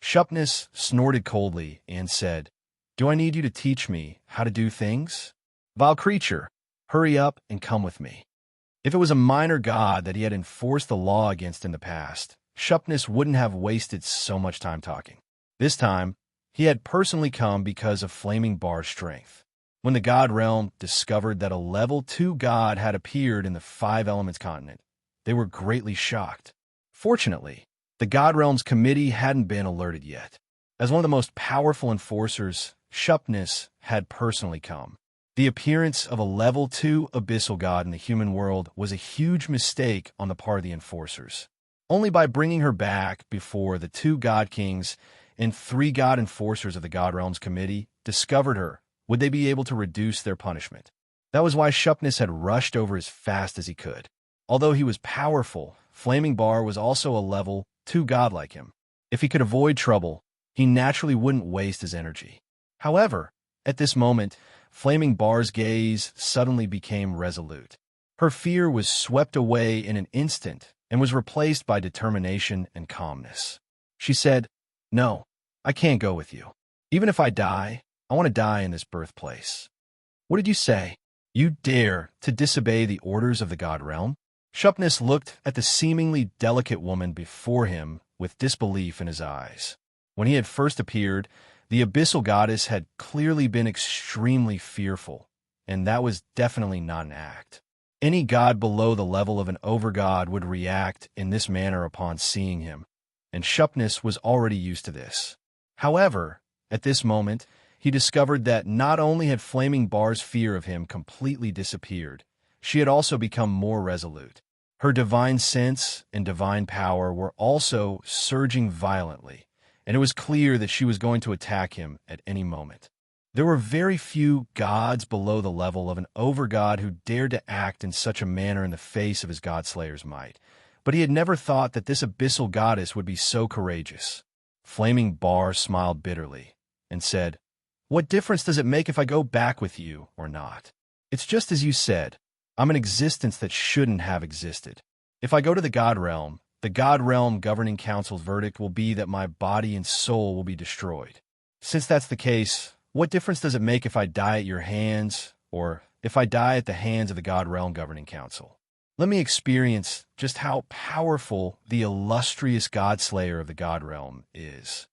[SPEAKER 1] Shupness snorted coldly and said, "Do I need you to teach me how to do things? Vile creature, hurry up and come with me." If it was a minor god that he had enforced the law against in the past, Shupness wouldn't have wasted so much time talking. This time, he had personally come because of Flaming Bar's strength. When the God Realm discovered that a level 2 god had appeared in the 5 Elements continent, they were greatly shocked. Fortunately, the God Realms Committee hadn't been alerted yet. As one of the most powerful enforcers, Shupness had personally come. The appearance of a level 2 abyssal god in the human world was a huge mistake on the part of the enforcers. Only by bringing her back before the 2 god kings and 3 god enforcers of the God Realms Committee discovered her would they be able to reduce their punishment. That was why Shupness had rushed over as fast as he could. Although he was powerful, Flaming Bar was also a level 2 god like him. If he could avoid trouble, he naturally wouldn't waste his energy. However, at this moment, Flaming Bar's gaze suddenly became resolute. Her fear was swept away in an instant and was replaced by determination and calmness. She said, "No, I can't go with you. Even if I die, I want to die in this birthplace." "What did you say? You dare to disobey the orders of the God Realm?" Shupness looked at the seemingly delicate woman before him with disbelief in his eyes. When he had first appeared, the abyssal goddess had clearly been extremely fearful, and that was definitely not an act. Any god below the level of an overgod would react in this manner upon seeing him, and Shupness was already used to this. However, at this moment, he discovered that not only had Flaming Bar's fear of him completely disappeared, she had also become more resolute. Her divine sense and divine power were also surging violently, and it was clear that she was going to attack him at any moment. There were very few gods below the level of an overgod who dared to act in such a manner in the face of his godslayer's might, but he had never thought that this abyssal goddess would be so courageous. Flaming Bar smiled bitterly and said, "What difference does it make if I go back with you or not? It's just as you said, I'm an existence that shouldn't have existed. If I go to the God Realm, the God Realm Governing Council's verdict will be that my body and soul will be destroyed. Since that's the case, What difference does it make if I die at your hands, or if I die at the hands of the God Realm Governing Council? Let me experience just how powerful the illustrious God Slayer of the God Realm is.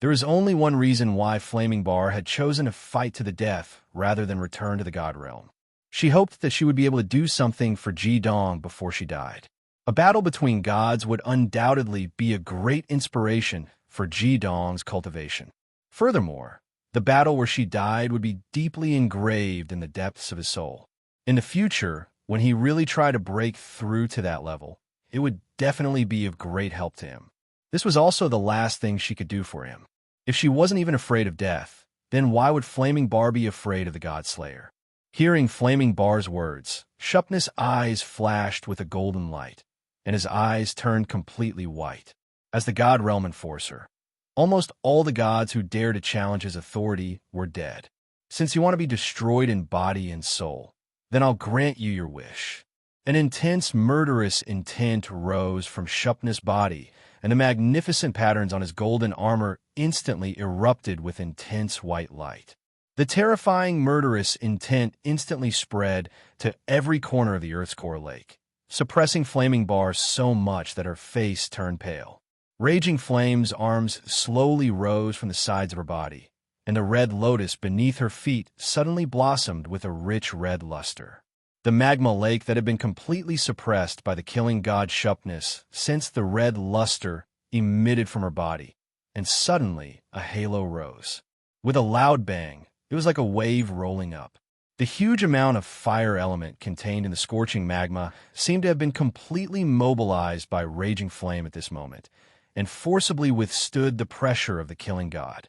[SPEAKER 1] There is only one reason why Flaming Bar had chosen to fight to the death rather than return to the God Realm. She hoped that she would be able to do something for Ji Dong before she died. A battle between gods would undoubtedly be a great inspiration for Ji Dong's cultivation. Furthermore, the battle where she died would be deeply engraved in the depths of his soul. In the future, when he really tried to break through to that level, it would definitely be of great help to him. This was also the last thing she could do for him. If she wasn't even afraid of death, then why would Flaming Bar be afraid of the God Slayer? Hearing Flaming Bar's words, Shupness' eyes flashed with a golden light, and his eyes turned completely white. As the God Realm Enforcer, almost all the gods who dared to challenge his authority were dead. Since you want to be destroyed in body and soul, then I'll grant you your wish. An intense, murderous intent rose from Shupness' body, and the magnificent patterns on his golden armor instantly erupted with intense white light. The terrifying, murderous intent instantly spread to every corner of the Earth's core lake, suppressing Flaming Bar so much that her face turned pale. Raging Flame's arms slowly rose from the sides of her body, and the red lotus beneath her feet suddenly blossomed with a rich red luster. The magma lake that had been completely suppressed by the killing god Shupness sensed the red luster emitted from her body, and suddenly a halo rose. With a loud bang, it was like a wave rolling up. The huge amount of fire element contained in the scorching magma seemed to have been completely mobilized by Raging Flame at this moment, and forcibly withstood the pressure of the killing god.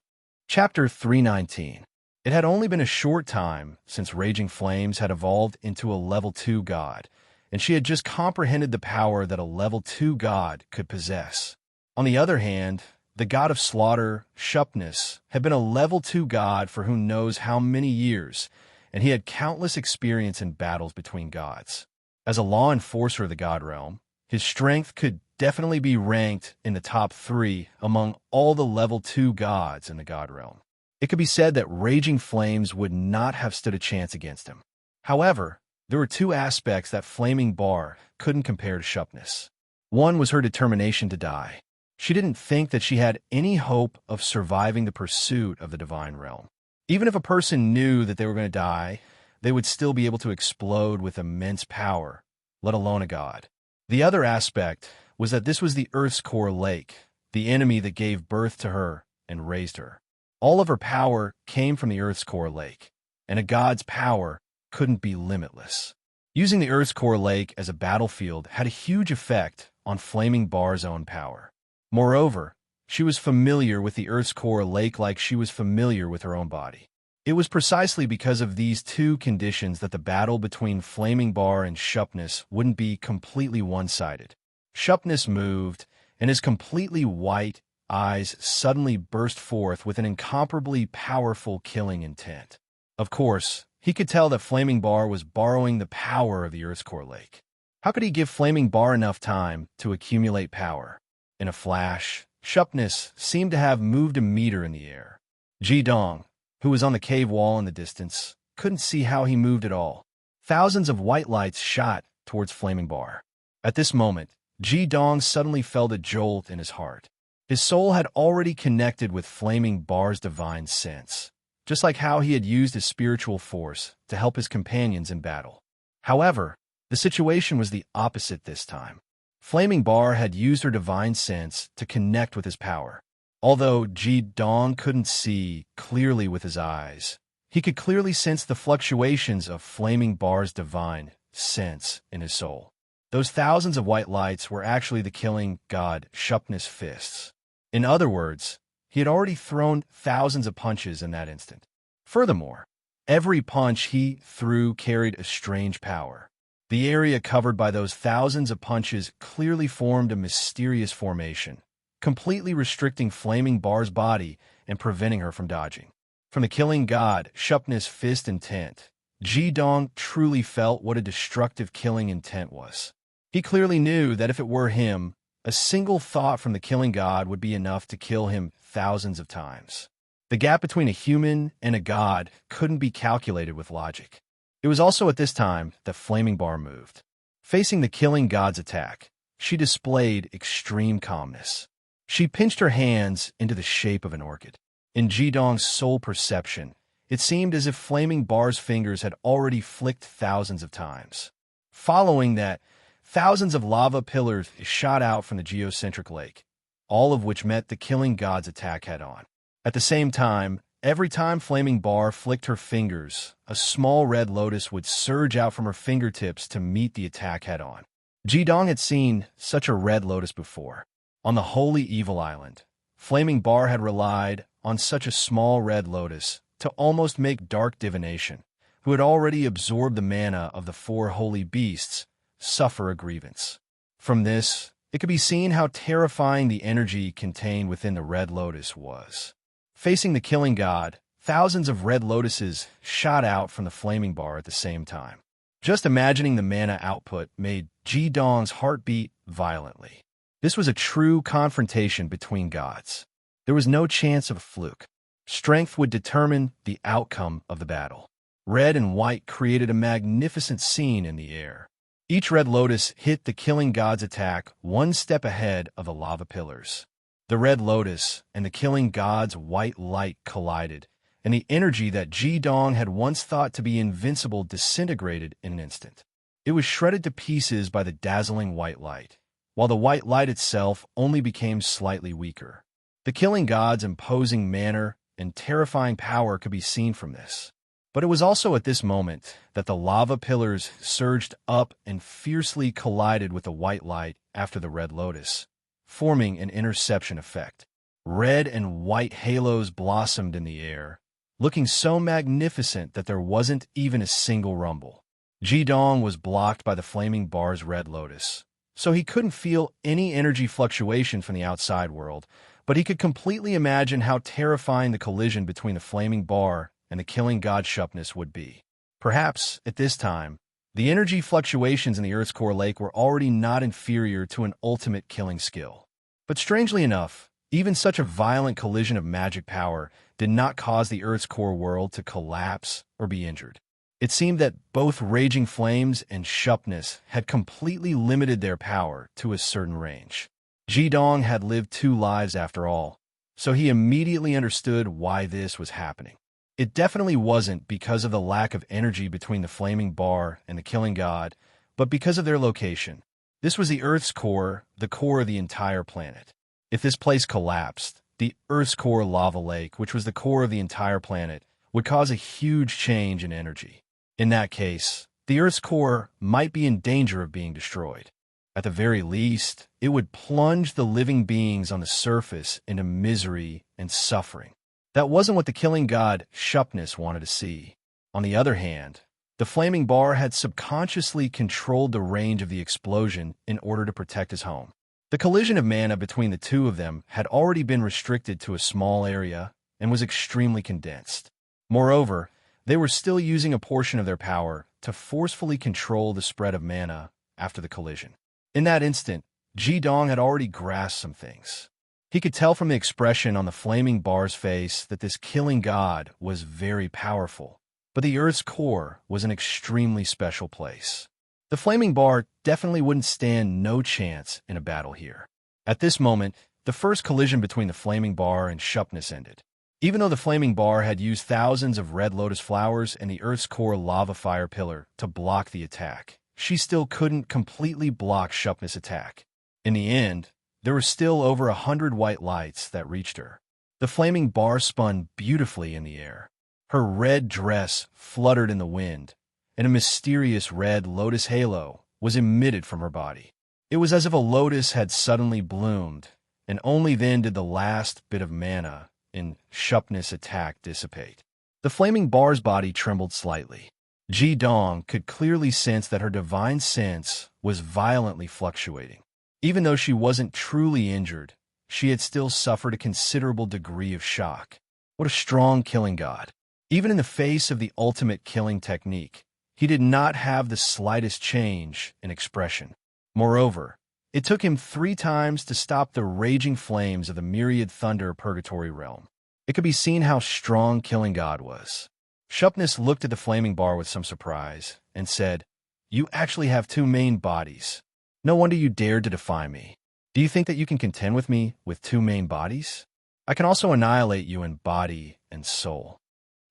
[SPEAKER 1] Chapter 319. It had only been a short time since Raging Flames had evolved into a level 2 god, and she had just comprehended the power that a level 2 god could possess. On the other hand, the god of slaughter, Shupness, had been a level 2 god for who knows how many years, and he had countless experience in battles between gods. As a law enforcer of the God Realm, his strength could definitely be ranked in the top 3 among all the level 2 gods in the God Realm. It could be said that Raging Flames would not have stood a chance against him. However, there were 2 aspects that Flaming Bar couldn't compare to Shupness. One was her determination to die. She didn't think that she had any hope of surviving the pursuit of the divine realm. Even if a person knew that they were going to die, they would still be able to explode with immense power, let alone a god. The other aspect was that this was the Earth's core lake, the enemy that gave birth to her and raised her. All of her power came from the Earth's core lake, and a god's power couldn't be limitless. Using the Earth's core lake as a battlefield had a huge effect on Flaming Bar's own power. Moreover, she was familiar with the Earth's core lake like she was familiar with her own body. It was precisely because of these 2 conditions that the battle between Flaming Bar and Shupness wouldn't be completely one-sided. Shupness moved, and his completely white eyes suddenly burst forth with an incomparably powerful killing intent. Of course, he could tell that Flaming Bar was borrowing the power of the Earth's core lake. How could he give Flaming Bar enough time to accumulate power? In a flash, Shupness seemed to have moved a meter in the air. Ji Dong, who was on the cave wall in the distance, couldn't see how he moved at all. Thousands of white lights shot towards Flaming Bar. At this moment, Ji Dong suddenly felt a jolt in his heart. His soul had already connected with Flaming Bar's divine sense, just like how he had used his spiritual force to help his companions in battle. However, the situation was the opposite this time. Flaming Bar had used her divine sense to connect with his power. Although Ji Dong couldn't see clearly with his eyes, he could clearly sense the fluctuations of Flaming Bar's divine sense in his soul. Those thousands of white lights were actually the killing god Shupness' fists. In other words, he had already thrown thousands of punches in that instant. Furthermore, every punch he threw carried a strange power. The area covered by those thousands of punches clearly formed a mysterious formation, completely restricting Flaming Bar's body and preventing her from dodging. From the killing god Shupness' fist intent, Ji Dong truly felt what a destructive killing intent was. He clearly knew that if it were him, a single thought from the killing god would be enough to kill him thousands of times. The gap between a human and a god couldn't be calculated with logic. It was also at this time that Flaming Bar moved. Facing the killing god's attack, she displayed extreme calmness. She pinched her hands into the shape of an orchid. In Jidong's sole perception, it seemed as if Flaming Bar's fingers had already flicked thousands of times. Following that, thousands of lava pillars shot out from the geocentric lake, all of which met the killing god's attack head-on. At the same time, every time Flaming Bar flicked her fingers, a small red lotus would surge out from her fingertips to meet the attack head-on. Jidong had seen such a red lotus before. On the Holy Evil Island, Flaming Bar had relied on such a small red lotus to almost make dark divination, who had already absorbed the mana of the 4 holy beasts, suffer a grievance. From this, it could be seen how terrifying the energy contained within the red lotus was. Facing the killing god, thousands of red lotuses shot out from the Flaming Bar at the same time. Just imagining the mana output made Jidong's heart beat violently. This was a true confrontation between gods. There was no chance of a fluke. Strength would determine the outcome of the battle. Red and white created a magnificent scene in the air. Each red lotus hit the killing god's attack one step ahead of the lava pillars. The red lotus and the killing god's white light collided, and the energy that Jidong had once thought to be invincible disintegrated in an instant. It was shredded to pieces by the dazzling white light, while the white light itself only became slightly weaker. The killing god's imposing manner and terrifying power could be seen from this. But it was also at this moment that the lava pillars surged up and fiercely collided with the white light after the red lotus, forming an interception effect. Red and white halos blossomed in the air, looking so magnificent that there wasn't even a single rumble. Jidong was blocked by the Flaming Bar's red lotus, so he couldn't feel any energy fluctuation from the outside world, but he could completely imagine how terrifying the collision between the Flaming Bar and the killing god Shupness would be. Perhaps, at this time, the energy fluctuations in the Earth's core lake were already not inferior to an ultimate killing skill. But strangely enough, even such a violent collision of magic power did not cause the Earth's core world to collapse or be injured. It seemed that both Raging Flames and Shupness had completely limited their power to a certain range. Jidong had lived 2 lives after all, so he immediately understood why this was happening. It definitely wasn't because of the lack of energy between the Flaming Bar and the killing god, but because of their location. This was the Earth's core, the core of the entire planet. If this place collapsed, the Earth's core lava lake, which was the core of the entire planet, would cause a huge change in energy. In that case, the Earth's core might be in danger of being destroyed. At the very least, it would plunge the living beings on the surface into misery and suffering. That wasn't what the killing god Shupness wanted to see. On the other hand, the Flaming Bar had subconsciously controlled the range of the explosion in order to protect his home. The collision of mana between the two of them had already been restricted to a small area and was extremely condensed. Moreover, they were still using a portion of their power to forcefully control the spread of mana after the collision. In that instant, Jidong had already grasped some things. He could tell from the expression on the Flaming Bar's face that this killing god was very powerful, but the Earth's core was an extremely special place. The Flaming Bar definitely wouldn't stand no chance in a battle here. At this moment, the first collision between the Flaming Bar and Shupness ended. Even though the Flaming Bar had used thousands of red lotus flowers and the Earth's core lava fire pillar to block the attack, she still couldn't completely block Shupness' attack. In the end, there were still over 100 white lights that reached her. The Flaming Bar spun beautifully in the air. Her red dress fluttered in the wind, and a mysterious red lotus halo was emitted from her body. It was as if a lotus had suddenly bloomed, and only then did the last bit of mana in Shupness' attack dissipate. The Flaming Bar's body trembled slightly. Jidong could clearly sense that her divine sense was violently fluctuating. Even though she wasn't truly injured, she had still suffered a considerable degree of shock. What a strong killing god. Even in the face of the ultimate killing technique, he did not have the slightest change in expression. Moreover, it took him 3 times to stop the raging flames of the myriad thunder purgatory realm. It could be seen how strong Killing God was. Sharpness looked at the flaming bar with some surprise and said, "You actually have two main bodies. No wonder you dared to defy me. Do you think that you can contend with me with two main bodies? I can also annihilate you in body and soul."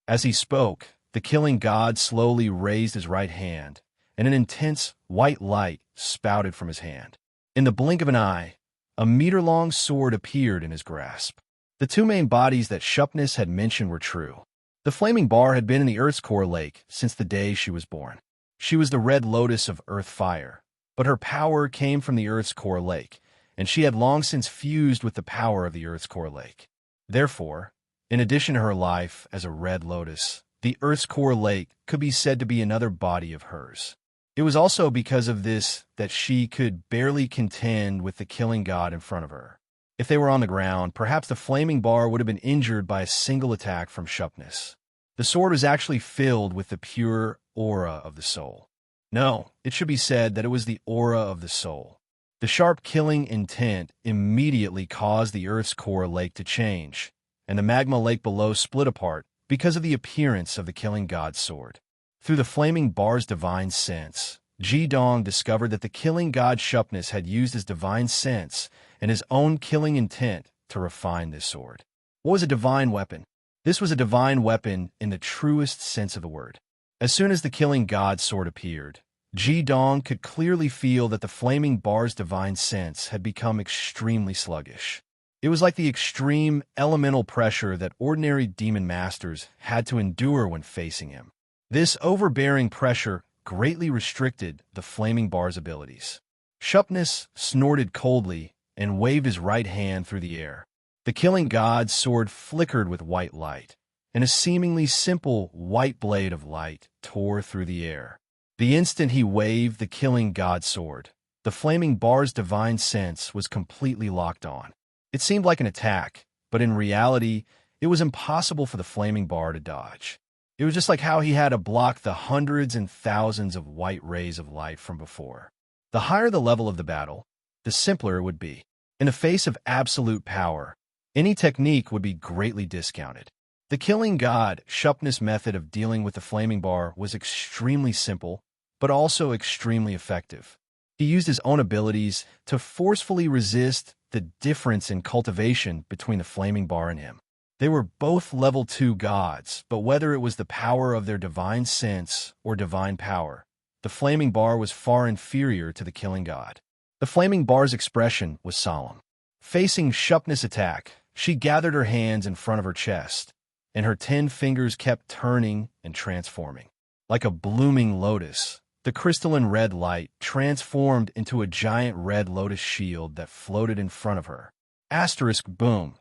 [SPEAKER 1] As he spoke, the Killing God slowly raised his right hand, and an intense white light spouted from his hand. In the blink of an eye, a meter-long sword appeared in his grasp. The two main bodies that Sharpness had mentioned were true. The flaming bar had been in the Earth's core lake since the day she was born. She was the red lotus of Earth fire, but her power came from the Earth's core lake, and she had long since fused with the power of the Earth's core lake. Therefore, in addition to her life as a red lotus, the Earth's core lake could be said to be another body of hers. It was also because of this that she could barely contend with the Killing God in front of her. If they were on the ground, perhaps the flaming bar would have been injured by a single attack from Sharpness. The sword was actually filled with the pure aura of the soul. No, it should be said that it was the aura of the soul. The sharp killing intent immediately caused the Earth's core lake to change, and the magma lake below split apart because of the appearance of the Killing God's sword. Through the flaming bar's divine sense, Ji-dong discovered that the Killing God Sharpness had used his divine sense and his own killing intent to refine this sword. What was a divine weapon? This was a divine weapon in the truest sense of the word. As soon as the Killing God sword appeared, Ji-dong could clearly feel that the flaming bar's divine sense had become extremely sluggish. It was like the extreme elemental pressure that ordinary demon masters had to endure when facing him. This overbearing pressure greatly restricted the flaming bar's abilities. Sharpness snorted coldly and waved his right hand through the air. The Killing God's sword flickered with white light, and a seemingly simple white blade of light tore through the air. The instant he waved the Killing God sword, the flaming bar's divine sense was completely locked on. It seemed like an attack, but in reality, it was impossible for the flaming bar to dodge. It was just like how he had to block the hundreds and thousands of white rays of light from before. The higher the level of the battle, the simpler it would be. In the face of absolute power, any technique would be greatly discounted. The Killing God Sharpness method of dealing with the flaming bar was extremely simple, but also extremely effective. He used his own abilities to forcefully resist the difference in cultivation between the flaming bar and him. They were both level 2 gods, but whether it was the power of their divine sense or divine power, the flaming bar was far inferior to the Killing God. The flaming bar's expression was solemn. Facing Sharpness' attack, she gathered her hands in front of her chest, and her 10 fingers kept turning and transforming. Like a blooming lotus, the crystalline red light transformed into a giant red lotus shield that floated in front of her. Asterisk boom.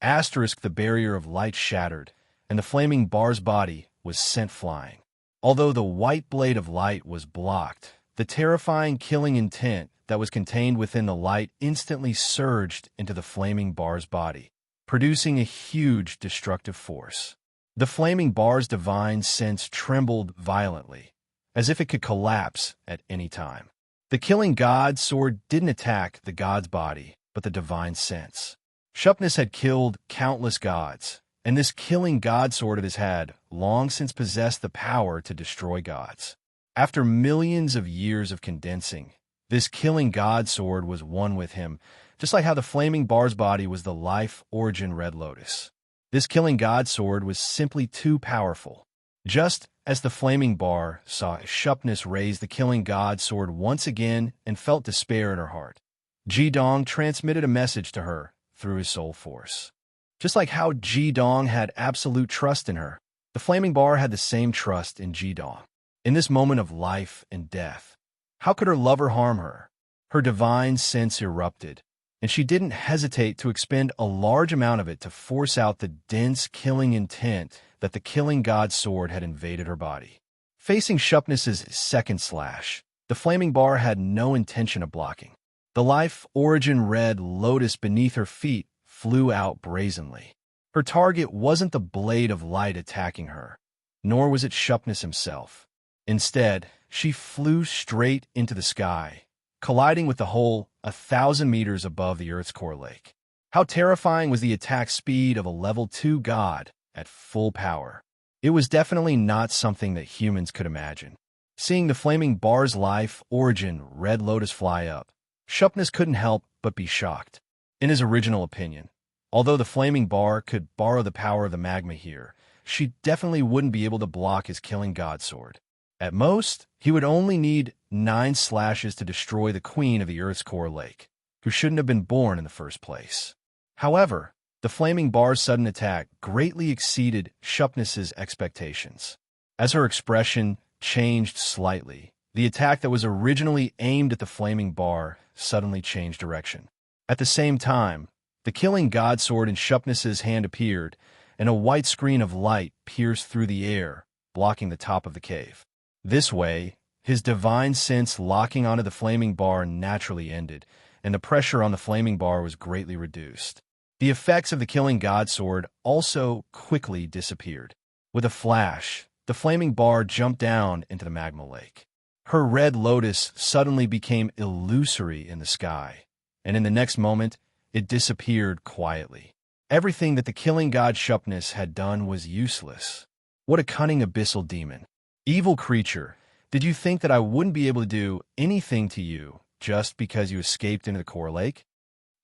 [SPEAKER 1] Asterisk the barrier of light shattered, and the flaming bar's body was sent flying. Although the white blade of light was blocked, the terrifying killing intent that was contained within the light instantly surged into the flaming bar's body, producing a huge destructive force. The flaming bar's divine sense trembled violently, as if it could collapse at any time. The Killing God sword didn't attack the god's body, but the divine sense. Sharpness had killed countless gods, and this Killing God sword of his had long since possessed the power to destroy gods. After millions of years of condensing, this Killing God sword was one with him, just like how the flaming bar's body was the life origin red lotus. This Killing God sword was simply too powerful. Just as the flaming bar saw Sharpness raise the Killing God sword once again and felt despair in her heart, Ji-dong transmitted a message to her through his soul force. Just like how Ji-dong had absolute trust in her, the flaming bar had the same trust in Ji-dong. In this moment of life and death, how could her lover harm her? Her divine sense erupted, and she didn't hesitate to expend a large amount of it to force out the dense killing intent that the Killing God sword had invaded her body. Facing Sharpness's second slash, the flaming bar had no intention of blocking. The life origin red lotus beneath her feet flew out brazenly. Her target wasn't the blade of light attacking her, nor was it Sharpness himself. Instead, she flew straight into the sky, colliding with the hole 1,000 meters above the Earth's core lake. How terrifying was the attack speed of a level 2 god at full power? It was definitely not something that humans could imagine. Seeing the flaming bar's life origin Red Lotus fly up, Shupness couldn't help but be shocked. In his original opinion, although the flaming bar could borrow the power of the magma here, she definitely wouldn't be able to block his killing god sword. At most, he would only need 9 slashes to destroy the queen of the Earth's core lake, who shouldn't have been born in the first place. However, the flaming bar's sudden attack greatly exceeded Shupness's expectations. As her expression changed slightly, the attack that was originally aimed at the flaming bar suddenly changed direction. At the same time, the killing god sword in Shupness's hand appeared, and a white screen of light pierced through the air, blocking the top of the cave. This way, his divine sense locking onto the flaming bar naturally ended, and the pressure on the flaming bar was greatly reduced. The effects of the killing god sword also quickly disappeared. With a flash, the flaming bar jumped down into the magma lake. Her red lotus suddenly became illusory in the sky, and in the next moment, it disappeared quietly. Everything that the killing god Shupness had done was useless. What a cunning abyssal demon. Evil creature, did you think that I wouldn't be able to do anything to you just because you escaped into the core lake?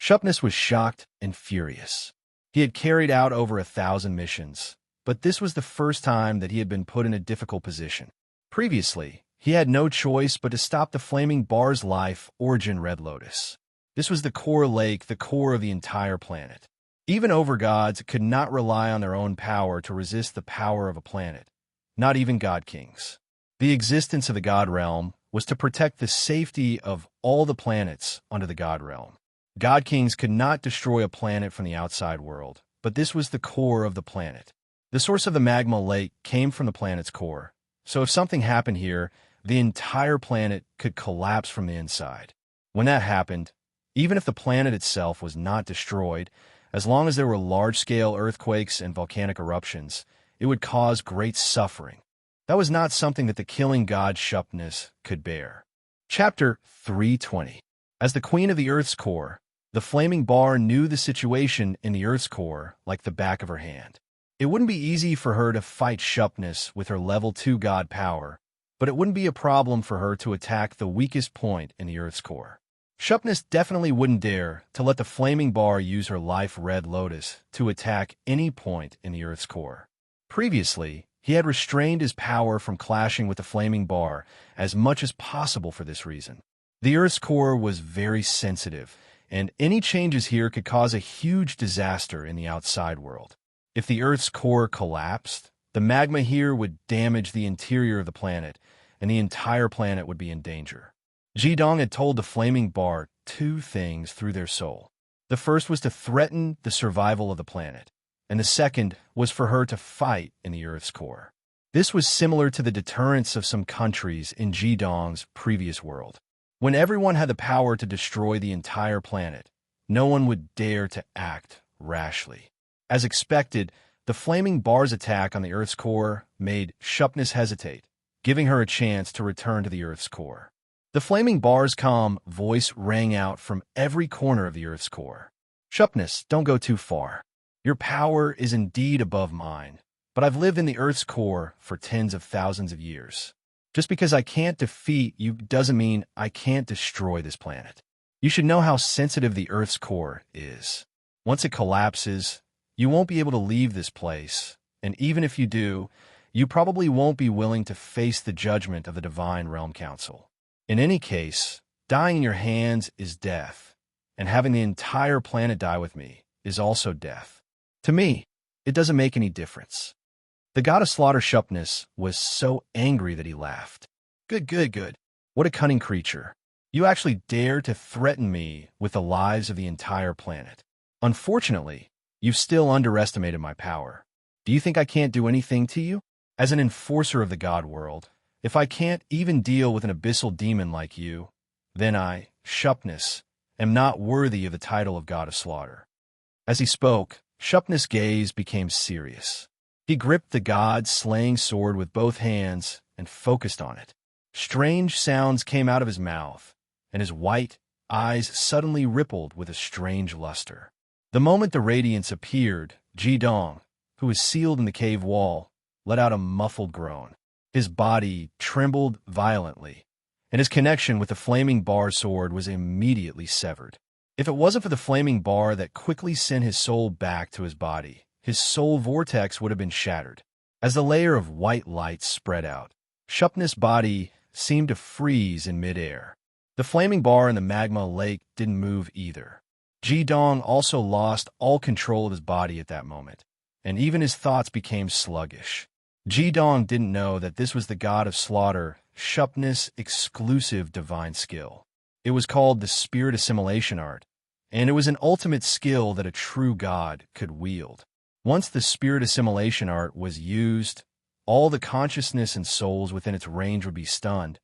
[SPEAKER 1] Shupness was shocked and furious. He had carried out over 1,000 missions, but this was the first time that he had been put in a difficult position. Previously, he had no choice but to stop the flaming bar's life origin Red Lotus. This was the core lake, the core of the entire planet. Even overgods could not rely on their own power to resist the power of a planet, not even god kings. The existence of the god realm was to protect the safety of all the planets under the god realm. God kings could not destroy a planet from the outside world, but this was the core of the planet. The source of the magma lake came from the planet's core, so if something happened here, the entire planet could collapse from the inside. When that happened, even if the planet itself was not destroyed, as long as there were large-scale earthquakes and volcanic eruptions, it would cause great suffering. That was not something that the killing god Shupness could bear. Chapter 320. As the queen of the Earth's core, the flaming bar knew the situation in the Earth's core like the back of her hand. It wouldn't be easy for her to fight Shupness with her level 2 god power, but it wouldn't be a problem for her to attack the weakest point in the Earth's core. Shupness definitely wouldn't dare to let the flaming bar use her life Red Lotus to attack any point in the Earth's core. Previously, he had restrained his power from clashing with the flaming bar as much as possible for this reason. The Earth's core was very sensitive, and any changes here could cause a huge disaster in the outside world. If the Earth's core collapsed, the magma here would damage the interior of the planet, and the entire planet would be in danger. Jidong had told the flaming bar 2 things through their soul. The first was to threaten the survival of the planet, and the second was for her to fight in the Earth's core. This was similar to the deterrence of some countries in Jidong's previous world. When everyone had the power to destroy the entire planet, no one would dare to act rashly. As expected, the flaming bar's attack on the Earth's core made Shupness hesitate, giving her a chance to return to the Earth's core. The flaming bar's calm voice rang out from every corner of the Earth's core. Shupness, don't go too far. Your power is indeed above mine, but I've lived in the Earth's core for tens of thousands of years. Just because I can't defeat you doesn't mean I can't destroy this planet. You should know how sensitive the Earth's core is. Once it collapses, you won't be able to leave this place, and even if you do, you probably won't be willing to face the judgment of the Divine Realm Council. In any case, dying in your hands is death, and having the entire planet die with me is also death. To me, it doesn't make any difference. The god of slaughter Shupness was so angry that he laughed. Good. What a cunning creature. You actually dare to threaten me with the lives of the entire planet. Unfortunately, you've still underestimated my power. Do you think I can't do anything to you? As an enforcer of the god world, if I can't even deal with an abyssal demon like you, then I, Shupness, am not worthy of the title of god of slaughter. As he spoke, Shupness' gaze became serious. He gripped the god's slaying sword with both hands and focused on it. Strange sounds came out of his mouth, and his white eyes suddenly rippled with a strange luster. The moment the radiance appeared, Ji-dong, who was sealed in the cave wall, let out a muffled groan. His body trembled violently, and his connection with the flaming bar sword was immediately severed. If it wasn't for the flaming bar that quickly sent his soul back to his body, his soul vortex would have been shattered. As the layer of white light spread out, Shupn's body seemed to freeze in midair. The flaming bar in the magma lake didn't move either. Ji-dong also lost all control of his body at that moment, and even his thoughts became sluggish. Ji-dong didn't know that this was the god of slaughter, Shupn's exclusive divine skill. It was called the spirit assimilation art, and it was an ultimate skill that a true god could wield. Once the spirit assimilation art was used, all the consciousness and souls within its range would be stunned,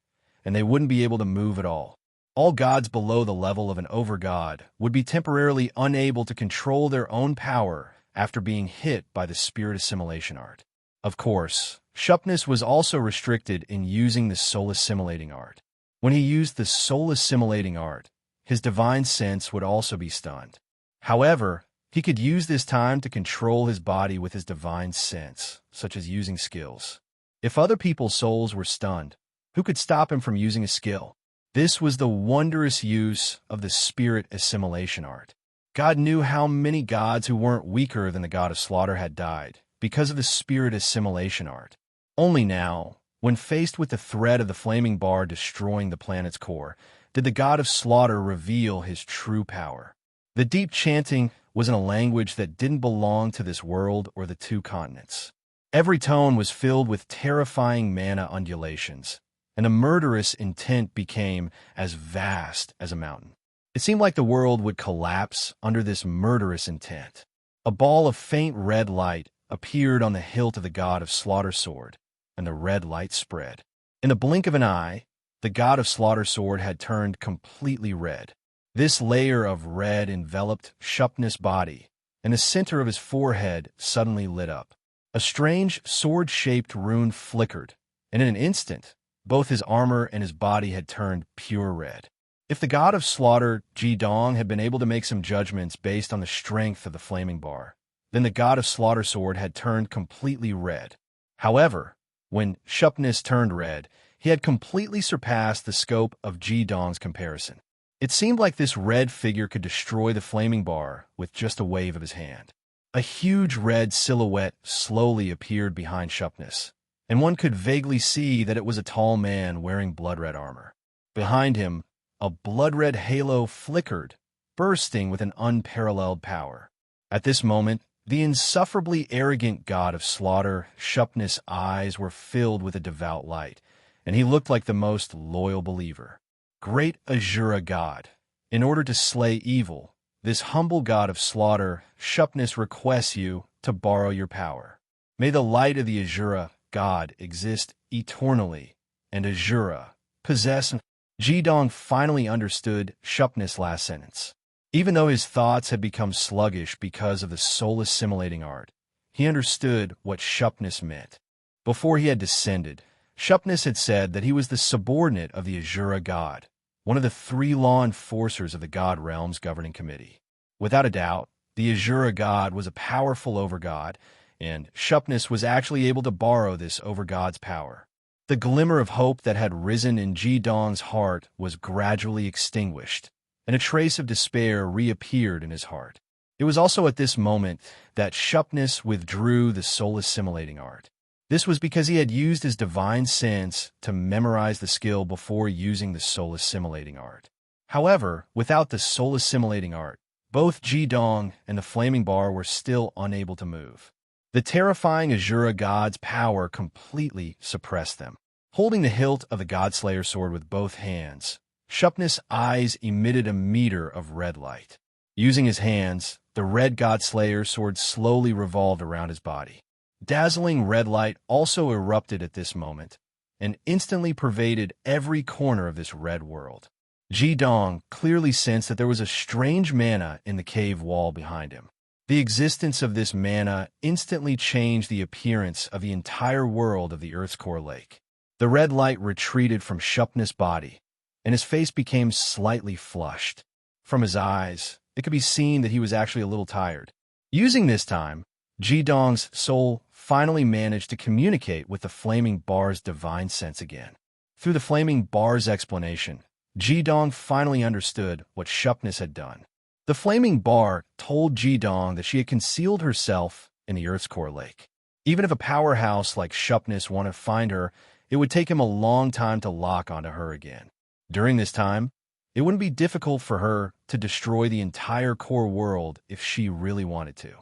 [SPEAKER 1] and they wouldn't be able to move at all. All gods below the level of an overgod would be temporarily unable to control their own power after being hit by the spirit assimilation art. Of course, Shupnus was also restricted in using the soul assimilating art. When he used the soul assimilating art, his divine sense would also be stunned. However, he could use this time to control his body with his divine sense, such as using skills. If other people's souls were stunned, who could stop him from using a skill? This was the wondrous use of the spirit assimilation art. God knew how many gods who weren't weaker than the god of slaughter had died because of the spirit assimilation art. Only now, when faced with the threat of the flaming bar destroying the planet's core, did the god of slaughter reveal his true power. The deep chanting was in a language that didn't belong to this world or the two continents. Every tone was filled with terrifying mana undulations, and the murderous intent became as vast as a mountain. It seemed like the world would collapse under this murderous intent. A ball of faint red light appeared on the hilt of the god of slaughter sword, and the red light spread. In the blink of an eye, the god of slaughter sword had turned completely red. This layer of red enveloped Shupn's body, and the center of his forehead suddenly lit up. A strange sword-shaped rune flickered, and in an instant, both his armor and his body had turned pure red. If the god of slaughter, Ji-dong, had been able to make some judgments based on the strength of the flaming bar, then the god of slaughter sword had turned completely red. However, when Shupnus turned red, he had completely surpassed the scope of Ji-dong's comparison. It seemed like this red figure could destroy the flaming bar with just a wave of his hand. A huge red silhouette slowly appeared behind Shupnus, and one could vaguely see that it was a tall man wearing blood-red armor. Behind him, a blood-red halo flickered, bursting with an unparalleled power. At this moment, the insufferably arrogant god of slaughter, Shupnus' eyes were filled with a devout light, and he looked like the most loyal believer. Great Azura God, in order to slay evil, this humble god of slaughter, Shupnus requests you to borrow your power. May the light of the Azura God exist eternally, and Azura possess. Ji-dong finally understood Shupnus' last sentence. Even though his thoughts had become sluggish because of the soul-assimilating art, he understood what Shupnus meant. Before he had descended, Shupnus had said that he was the subordinate of the Azura God, one of the three law enforcers of the God Realm's governing committee. Without a doubt, the Azura God was a powerful overgod, and Shupnus was actually able to borrow this overgod's power. The glimmer of hope that had risen in Ji-dong's heart was gradually extinguished, and a trace of despair reappeared in his heart. It was also at this moment that Shupnus withdrew the soul-assimilating art. This was because he had used his divine sense to memorize the skill before using the soul-assimilating art. However, without the soul-assimilating art, both Ji-dong and the flaming bar were still unable to move. The terrifying Azura God's power completely suppressed them. Holding the hilt of the Godslayer sword with both hands, Shupnus' eyes emitted a meter of red light. Using his hands, the red Godslayer sword slowly revolved around his body. Dazzling red light also erupted at this moment, and instantly pervaded every corner of this red world. Ji-dong clearly sensed that there was a strange mana in the cave wall behind him. The existence of this mana instantly changed the appearance of the entire world of the Earth's core lake. The red light retreated from Shupnus' body, and his face became slightly flushed. From his eyes, it could be seen that he was actually a little tired. Using this time, Ji-dong's soul finally managed to communicate with the flaming bar's divine sense again. Through the flaming bar's explanation, Ji-dong finally understood what Shupness had done. The flaming bar told Ji-dong that she had concealed herself in the Earth's core lake. Even if a powerhouse like Shupness wanted to find her, it would take him a long time to lock onto her again. During this time, it wouldn't be difficult for her to destroy the entire core world if she really wanted to.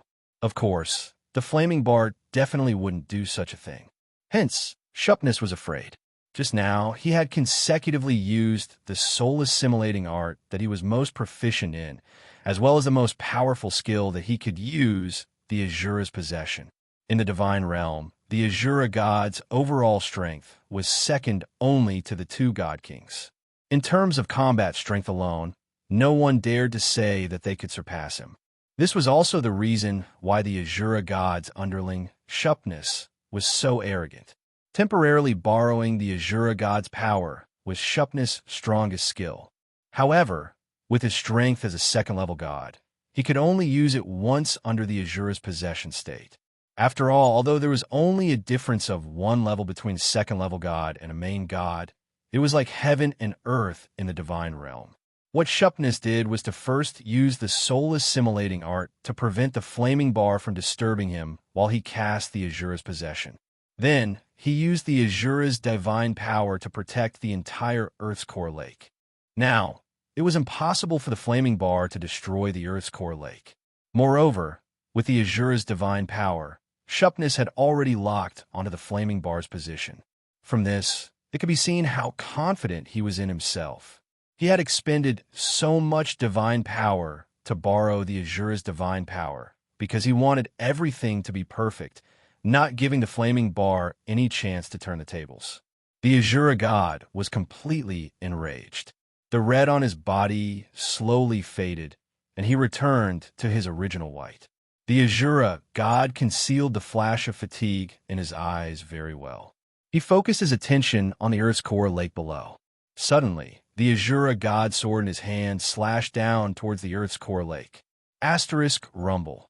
[SPEAKER 1] Of course, the flaming bar definitely wouldn't do such a thing. Hence, Shupness was afraid. Just now, he had consecutively used the soul-assimilating art that he was most proficient in, as well as the most powerful skill that he could use, the Azura's possession. In the divine realm, the Azura gods' overall strength was second only to the two god kings. In terms of combat strength alone, no one dared to say that they could surpass him. This was also the reason why the Azura god's underling, Shupness, was so arrogant. Temporarily borrowing the Azura god's power was Shupness' strongest skill. However, with his strength as a second-level god, he could only use it once under the Azura's possession state. After all, although there was only a difference of one level between a second-level god and a main god, it was like heaven and earth in the divine realm. What Shupness did was to first use the soul-assimilating art to prevent the flaming bar from disturbing him while he cast the Azura's possession. Then, he used the Azura's divine power to protect the entire Earth's core lake. Now, it was impossible for the flaming bar to destroy the Earth's core lake. Moreover, with the Azura's divine power, Shupness had already locked onto the flaming bar's position. From this, it could be seen how confident he was in himself. He had expended so much divine power to borrow the Azura's divine power because he wanted everything to be perfect, not giving the flaming bar any chance to turn the tables. The Azura god was completely enraged. The red on his body slowly faded, and he returned to his original white. The Azura god concealed the flash of fatigue in his eyes very well. He focused his attention on the Earth's core lake below. Suddenly, the Azura god sword in his hand slashed down towards the Earth's core lake. Asterisk rumble.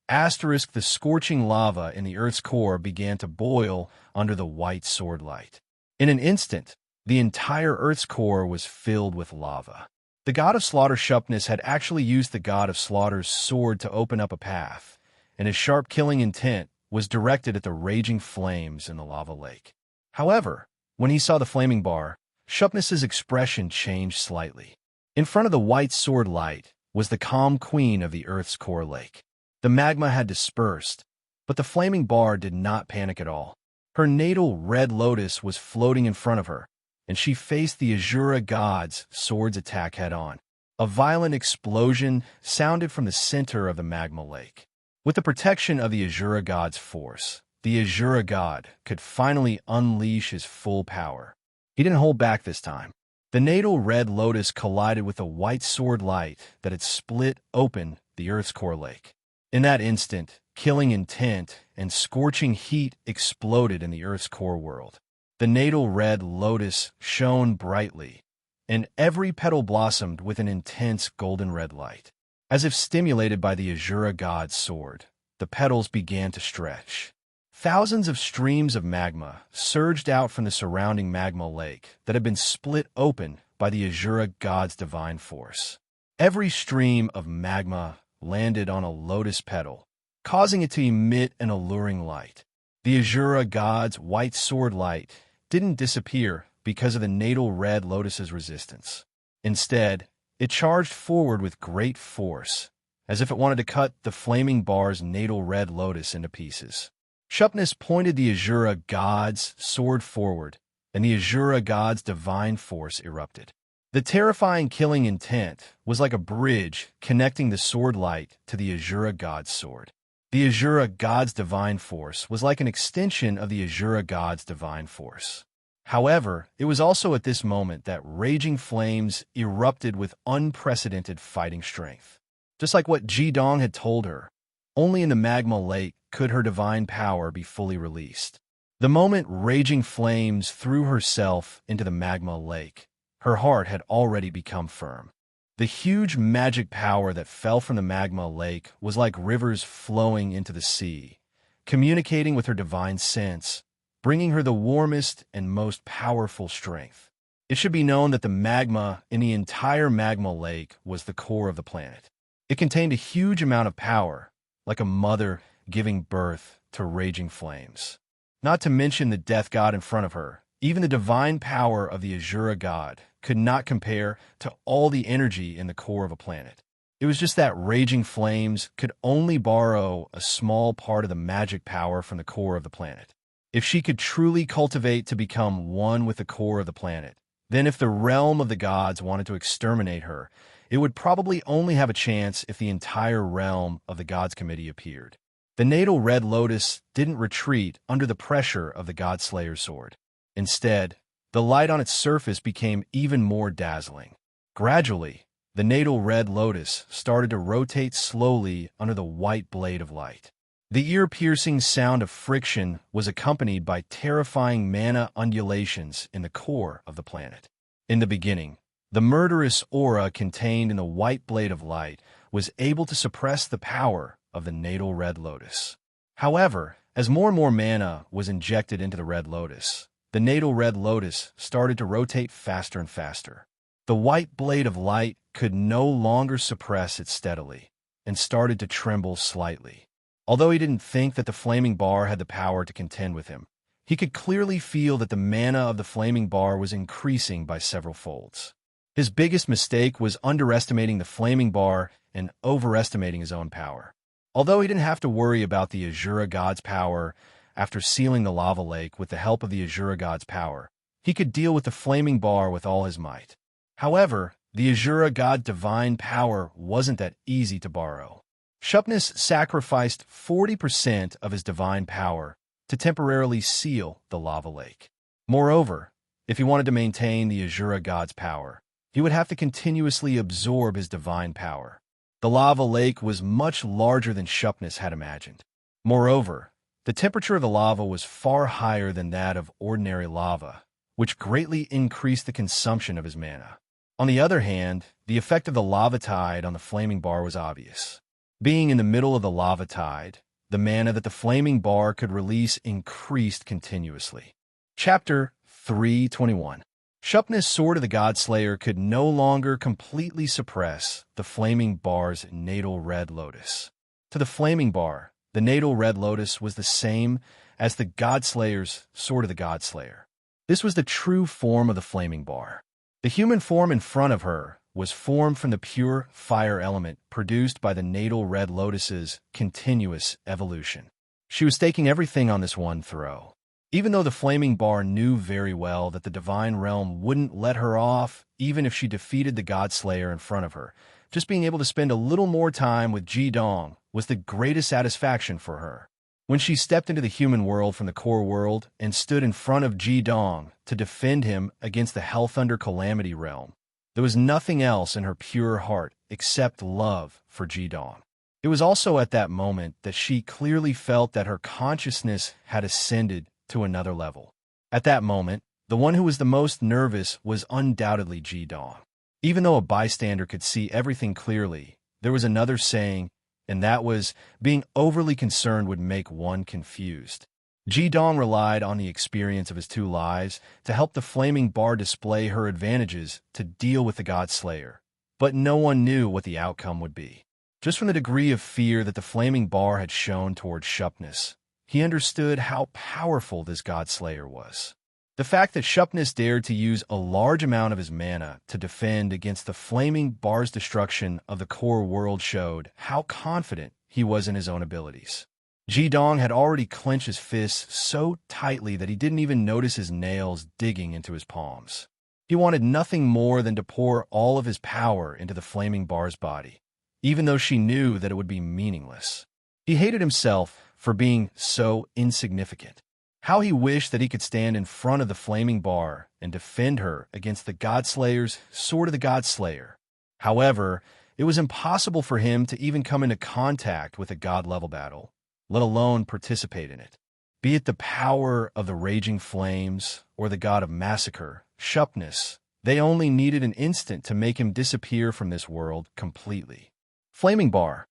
[SPEAKER 1] Asterisk the scorching lava in the Earth's core began to boil under the white sword light. In an instant, the entire Earth's core was filled with lava. The god of slaughter Shupness had actually used the god of slaughter's sword to open up a path, and his sharp killing intent was directed at the raging flames in the lava lake. However, when he saw the flaming bar, Shupness's expression changed slightly. In front of the white sword light was the calm queen of the Earth's core lake. The magma had dispersed, but the flaming bar did not panic at all. Her natal red lotus was floating in front of her, and she faced the Azura god's sword's attack head-on. A violent explosion sounded from the center of the magma lake. With the protection of the Azura god's force, the Azura god could finally unleash his full power. He didn't hold back this time. The natal red lotus collided with the white sword light that had split open the Earth's core lake. In that instant, killing intent and scorching heat exploded in the Earth's core world. The natal red lotus shone brightly, and every petal blossomed with an intense golden red light. As if stimulated by the Azura god's sword, the petals began to stretch. Thousands of streams of magma surged out from the surrounding magma lake that had been split open by the Azura god's divine force. Every stream of magma landed on a lotus petal, causing it to emit an alluring light. The Azura god's white sword light didn't disappear because of the natal red lotus's resistance. Instead, it charged forward with great force, as if it wanted to cut the flaming bar's natal red lotus into pieces. Shupness pointed the Azura god's sword forward, and the Azura god's divine force erupted. The terrifying killing intent was like a bridge connecting the sword light to the Azura god's sword. The Azura god's divine force was like an extension of the Azura god's divine force. However, it was also at this moment that raging flames erupted with unprecedented fighting strength. Just like what Ji-dong had told her, only in the magma lake could her divine power be fully released. The moment raging flames threw herself into the magma lake, her heart had already become firm. The huge magic power that fell from the magma lake was like rivers flowing into the sea, communicating with her divine sense, bringing her the warmest and most powerful strength. It should be known that the magma in the entire magma lake was the core of the planet. It contained a huge amount of power, like a mother giving birth to raging flames. Not to mention the death god in front of her, even the divine power of the Azura god could not compare to all the energy in the core of a planet. It was just that raging flames could only borrow a small part of the magic power from the core of the planet. If she could truly cultivate to become one with the core of the planet, then if the realm of the gods wanted to exterminate her, it would probably only have a chance if the entire realm of the gods committee appeared. The natal red lotus didn't retreat under the pressure of the god slayer's sword. Instead, the light on its surface became even more dazzling. Gradually, the natal red lotus started to rotate slowly under the white blade of light. The ear-piercing sound of friction was accompanied by terrifying mana undulations in the core of the planet. In the beginning, the murderous aura contained in the white blade of light was able to suppress the power of the natal red lotus. However, as more and more mana was injected into the red lotus, the natal red lotus started to rotate faster and faster. The white blade of light could no longer suppress it steadily and started to tremble slightly. Although he didn't think that the flaming bar had the power to contend with him, he could clearly feel that the mana of the flaming bar was increasing by several folds. His biggest mistake was underestimating the flaming bar and overestimating his own power. Although he didn't have to worry about the Azura god's power after sealing the lava lake with the help of the Azura god's power, he could deal with the flaming bar with all his might. However, the Azura god divine power wasn't that easy to borrow. Shupnus sacrificed 40% of his divine power to temporarily seal the lava lake. Moreover, if he wanted to maintain the Azura god's power, he would have to continuously absorb his divine power. The lava lake was much larger than Shupnus had imagined. Moreover, the temperature of the lava was far higher than that of ordinary lava, which greatly increased the consumption of his mana. On the other hand, the effect of the lava tide on the flaming bar was obvious. Being in the middle of the lava tide, the mana that the flaming bar could release increased continuously. Chapter 321. Shupnus' Sword of the Godslayer could no longer completely suppress the flaming bar's natal red lotus. To the flaming bar, the natal red lotus was the same as the Godslayer's Sword of the Godslayer. This was the true form of the flaming bar. The human form in front of her was formed from the pure fire element produced by the natal red lotus's continuous evolution. She was staking everything on this one throw. Even though the flaming bar knew very well that the divine realm wouldn't let her off even if she defeated the Godslayer in front of her, just being able to spend a little more time with Ji Dong was the greatest satisfaction for her. When she stepped into the human world from the core world and stood in front of Ji Dong to defend him against the Hellthunder Calamity realm, there was nothing else in her pure heart except love for Ji Dong. It was also at that moment that she clearly felt that her consciousness had ascended to another level. At that moment, the one who was the most nervous was undoubtedly Ji Dong. Even though a bystander could see everything clearly, there was another saying, and that was, being overly concerned would make one confused. Ji Dong relied on the experience of his two lives to help the flaming bar display her advantages to deal with the Godslayer, but no one knew what the outcome would be. Just from the degree of fear that the flaming bar had shown toward Shupnus, he understood how powerful this Godslayer was. The fact that Shupnus dared to use a large amount of his mana to defend against the flaming bar's destruction of the core world showed how confident he was in his own abilities. Ji Dong had already clenched his fists so tightly that he didn't even notice his nails digging into his palms. He wanted nothing more than to pour all of his power into the flaming bar's body, even though she knew that it would be meaningless. He hated himself for being so insignificant. How he wished that he could stand in front of the flaming bar and defend her against the Godslayer's Sword of the Godslayer. However, it was impossible for him to even come into contact with a god-level battle, let alone participate in it. Be it the power of the raging flames or the god of massacre, Shupnus They only needed an instant to make him disappear from this world completely. Flaming bar,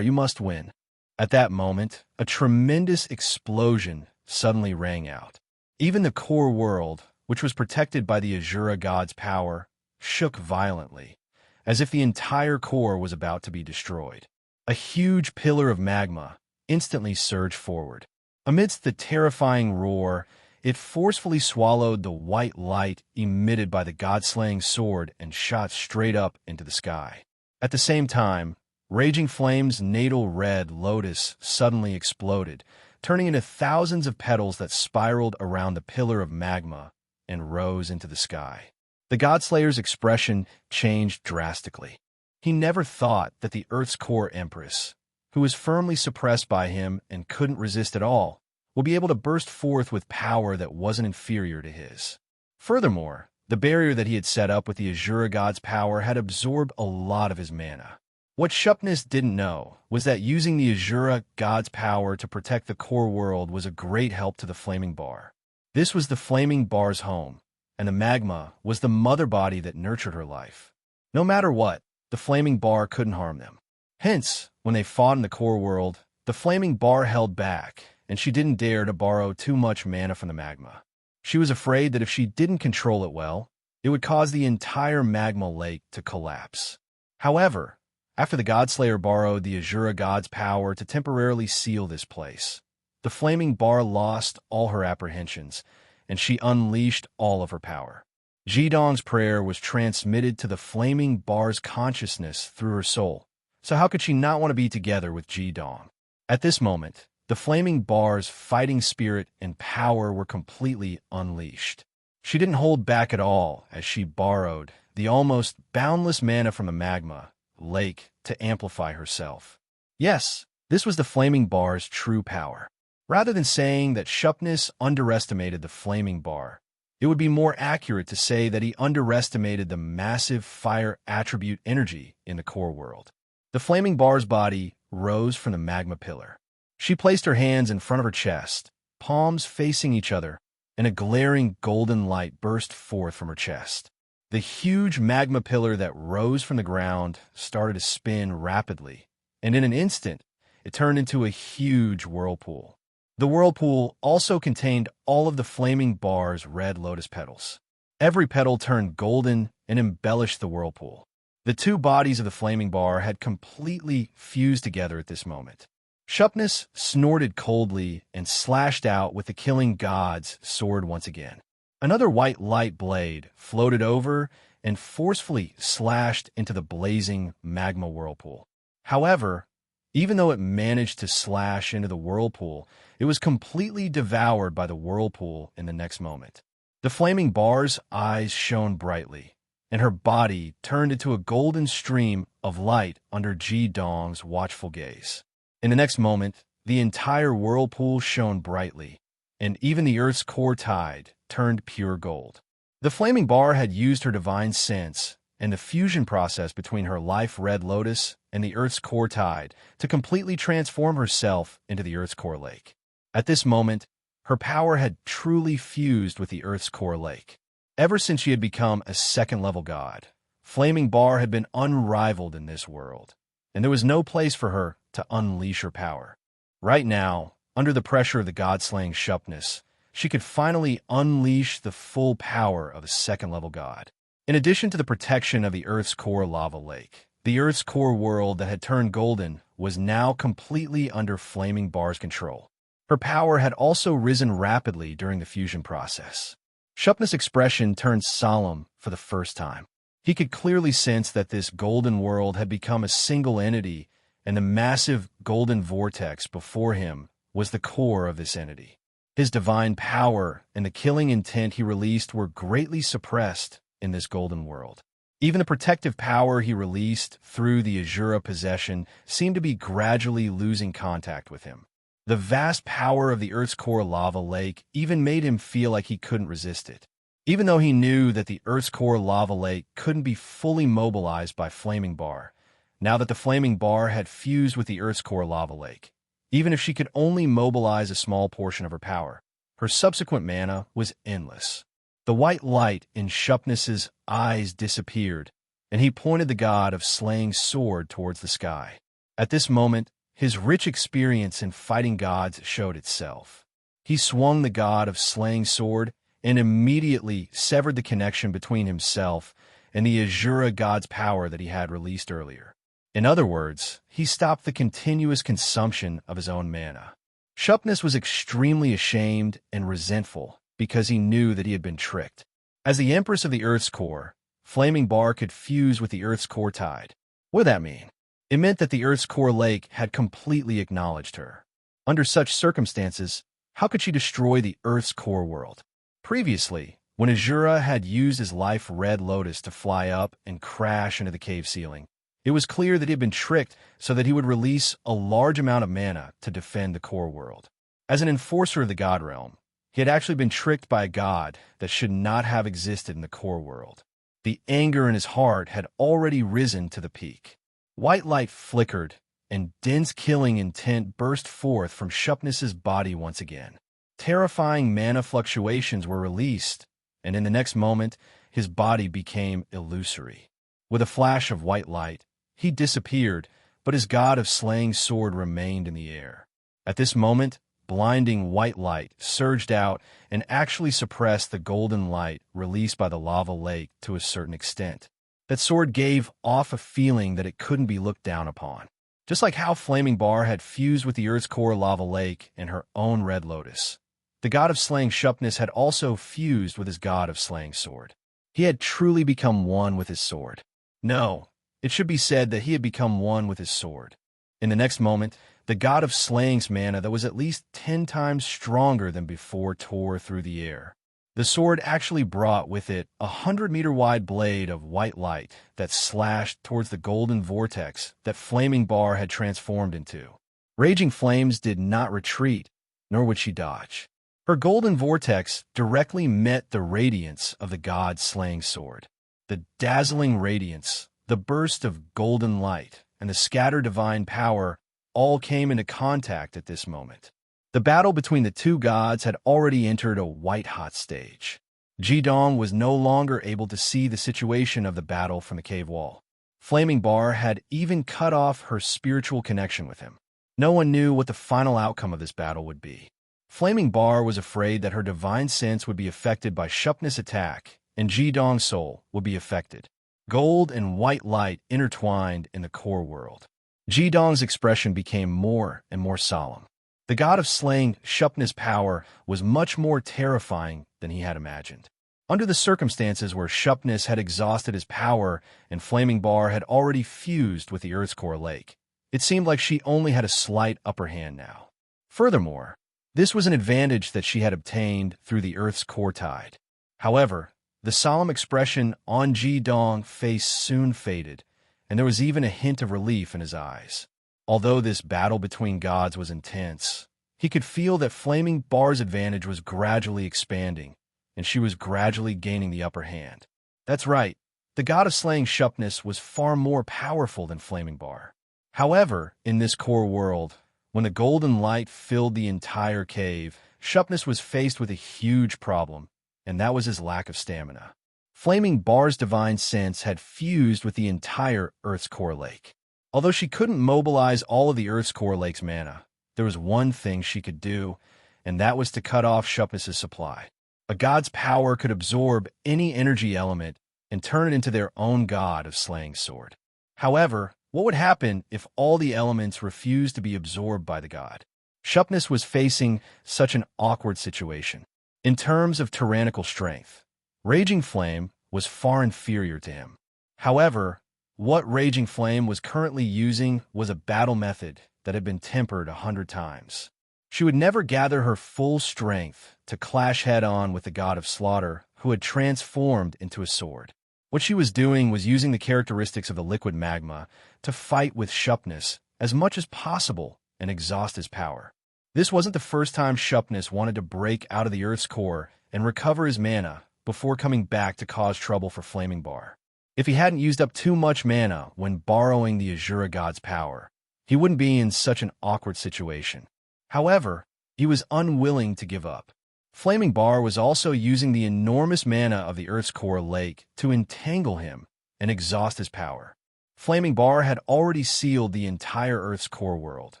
[SPEAKER 1] you must win. At that moment, a tremendous explosion suddenly rang out. Even the core world, which was protected by the Azura god's power, shook violently, as if the entire core was about to be destroyed. A huge pillar of magma instantly surged forward. Amidst the terrifying roar, it forcefully swallowed the white light emitted by the god-slaying sword and shot straight up into the sky. At the same time, Raging Flame's natal red lotus suddenly exploded, turning into thousands of petals that spiraled around the pillar of magma and rose into the sky. The Godslayer's expression changed drastically. He never thought that the Earth's core Empress, who was firmly suppressed by him and couldn't resist at all, would be able to burst forth with power that wasn't inferior to his. Furthermore, the barrier that he had set up with the Azura god's power had absorbed a lot of his mana. What Shupness didn't know was that using the Azura god's power to protect the core world was a great help to the Flaming Bar. This was the Flaming Bar's home, and the magma was the mother body that nurtured her life. No matter what, the Flaming Bar couldn't harm them. Hence, when they fought in the core world, the Flaming Bar held back, and she didn't dare to borrow too much mana from the magma. She was afraid that if she didn't control it well, it would cause the entire magma lake to collapse. However, after the Godslayer borrowed the Azura god's power to temporarily seal this place, the Flaming Bar lost all her apprehensions, and she unleashed all of her power. Jidong's prayer was transmitted to the Flaming Bar's consciousness through her soul, so how could she not want to be together with Jidong? At this moment, the Flaming Bar's fighting spirit and power were completely unleashed. She didn't hold back at all as she borrowed the almost boundless mana from the magma lake to amplify herself. Yes, this was the Flaming Bar's true power. Rather than saying that Shupness underestimated the Flaming Bar, it would be more accurate to say that he underestimated the massive fire attribute energy in the core world. The Flaming Bar's body rose from the magma pillar. She placed her hands in front of her chest, palms facing each other, and a glaring golden light burst forth from her chest. The huge magma pillar that rose from the ground started to spin rapidly, and in an instant, it turned into a huge whirlpool. The whirlpool also contained all of the Flaming Bar's red lotus petals. Every petal turned golden and embellished the whirlpool. The two bodies of the Flaming Bar had completely fused together at this moment. Shupness snorted coldly and slashed out with the killing god's sword once again. Another white light blade floated over and forcefully slashed into the blazing magma whirlpool. However, even though it managed to slash into the whirlpool, it was completely devoured by the whirlpool in the next moment. The Flaming Bar's eyes shone brightly, and her body turned into a golden stream of light under Jidong's watchful gaze. In the next moment, the entire whirlpool shone brightly, and even the Earth's core tide turned pure gold. The Flaming Bar had used her divine sense and the fusion process between her life red lotus and the Earth's core tide to completely transform herself into the Earth's core lake. At this moment, her power had truly fused with the Earth's core lake. Ever since she had become a second-level god, Flaming Bar had been unrivaled in this world, and there was no place for her to unleash her power. Right now, under the pressure of the god-slaying Shupness, she could finally unleash the full power of a second-level god. In addition to the protection of the Earth's core lava lake, the Earth's core world that had turned golden was now completely under Flaming Bar's control. Her power had also risen rapidly during the fusion process. Shupness' expression turned solemn for the first time. He could clearly sense that this golden world had become a single entity, and the massive golden vortex before him was the core of this entity. His divine power and the killing intent he released were greatly suppressed in this golden world. Even the protective power he released through the Azura possession seemed to be gradually losing contact with him. The vast power of the Earth's core lava lake even made him feel like he couldn't resist it. Even though he knew that the Earth's core lava lake couldn't be fully mobilized by Flaming Bar, now that the Flaming Bar had fused with the Earth's core lava lake, even if she could only mobilize a small portion of her power, her subsequent mana was endless. The white light in Shupness's eyes disappeared, and he pointed the god of slaying sword towards the sky. At this moment, his rich experience in fighting gods showed itself. He swung the god of slaying sword and immediately severed the connection between himself and the Azura god's power that he had released earlier. In other words, he stopped the continuous consumption of his own mana. Shupness was extremely ashamed and resentful because he knew that he had been tricked. As the Empress of the Earth's core, Flaming Bar could fuse with the Earth's core tide. What did that mean? It meant that the Earth's core lake had completely acknowledged her. Under such circumstances, how could she destroy the Earth's core world? Previously, when Azura had used his life Red Lotus to fly up and crash into the cave ceiling, it was clear that he had been tricked so that he would release a large amount of mana to defend the core world. As an enforcer of the God Realm, he had actually been tricked by a god that should not have existed in the core world. The anger in his heart had already risen to the peak. White light flickered, and dense killing intent burst forth from Shupness's body once again. Terrifying mana fluctuations were released, and in the next moment, his body became illusory. With a flash of white light, he disappeared, but his god of slaying sword remained in the air. At this moment, blinding white light surged out and actually suppressed the golden light released by the lava lake to a certain extent. That sword gave off a feeling that it couldn't be looked down upon. Just like how Flaming Bar had fused with the Earth's core lava lake and her own Red Lotus, the god of slaying Shupness had also fused with his god of slaying sword. He had truly become one with his sword. No, it should be said that he had become one with his sword. In the next moment, the god of slaying's mana that was at least 10 times stronger than before tore through the air. The sword actually brought with it a 100-meter-wide blade of white light that slashed towards the golden vortex that Flaming Bar had transformed into. Raging Flames did not retreat, nor would she dodge. Her golden vortex directly met the radiance of the god's slaying sword. The dazzling radiance, the burst of golden light, and the scattered divine power all came into contact at this moment. The battle between the two gods had already entered a white-hot stage. Jidong was no longer able to see the situation of the battle from the cave wall. Flaming Bar had even cut off her spiritual connection with him. No one knew what the final outcome of this battle would be. Flaming Bar was afraid that her divine sense would be affected by Shupness' attack, and Jidong's soul would be affected. Gold and white light intertwined in the core world. Jidong's expression became more and more solemn. The god of slaying Shupness' power was much more terrifying than he had imagined. Under the circumstances where Shupness had exhausted his power and Flaming Bar had already fused with the Earth's core lake, it seemed like she only had a slight upper hand now. Furthermore, this was an advantage that she had obtained through the Earth's core tide. However, the solemn expression on Jidong's face soon faded, and there was even a hint of relief in his eyes. Although this battle between gods was intense, he could feel that Flaming Bar's advantage was gradually expanding, and she was gradually gaining the upper hand. That's right, the god of slaying Shupness was far more powerful than Flaming Bar. However, in this core world, when the golden light filled the entire cave, Shupness was faced with a huge problem, and that was his lack of stamina. Flaming Bar's divine sense had fused with the entire Earth's core lake. Although she couldn't mobilize all of the Earth's core lake's mana, there was one thing she could do, and that was to cut off Shupness' supply. A god's power could absorb any energy element and turn it into their own god of slaying sword. However, what would happen if all the elements refused to be absorbed by the god? Shupness was facing such an awkward situation. In terms of tyrannical strength, Raging Flame was far inferior to him. However, what Raging Flame was currently using was a battle method that had been tempered 100 times. She would never gather her full strength to clash head-on with the god of slaughter who had transformed into a sword. What she was doing was using the characteristics of the liquid magma to fight with Shupness as much as possible and exhaust his power. This wasn't the first time Shupness wanted to break out of the Earth's core and recover his mana before coming back to cause trouble for Flaming Bar. If he hadn't used up too much mana when borrowing the Azura god's power, he wouldn't be in such an awkward situation. However, he was unwilling to give up. Flaming Bar was also using the enormous mana of the Earth's core lake to entangle him and exhaust his power. Flaming Bar had already sealed the entire Earth's core world,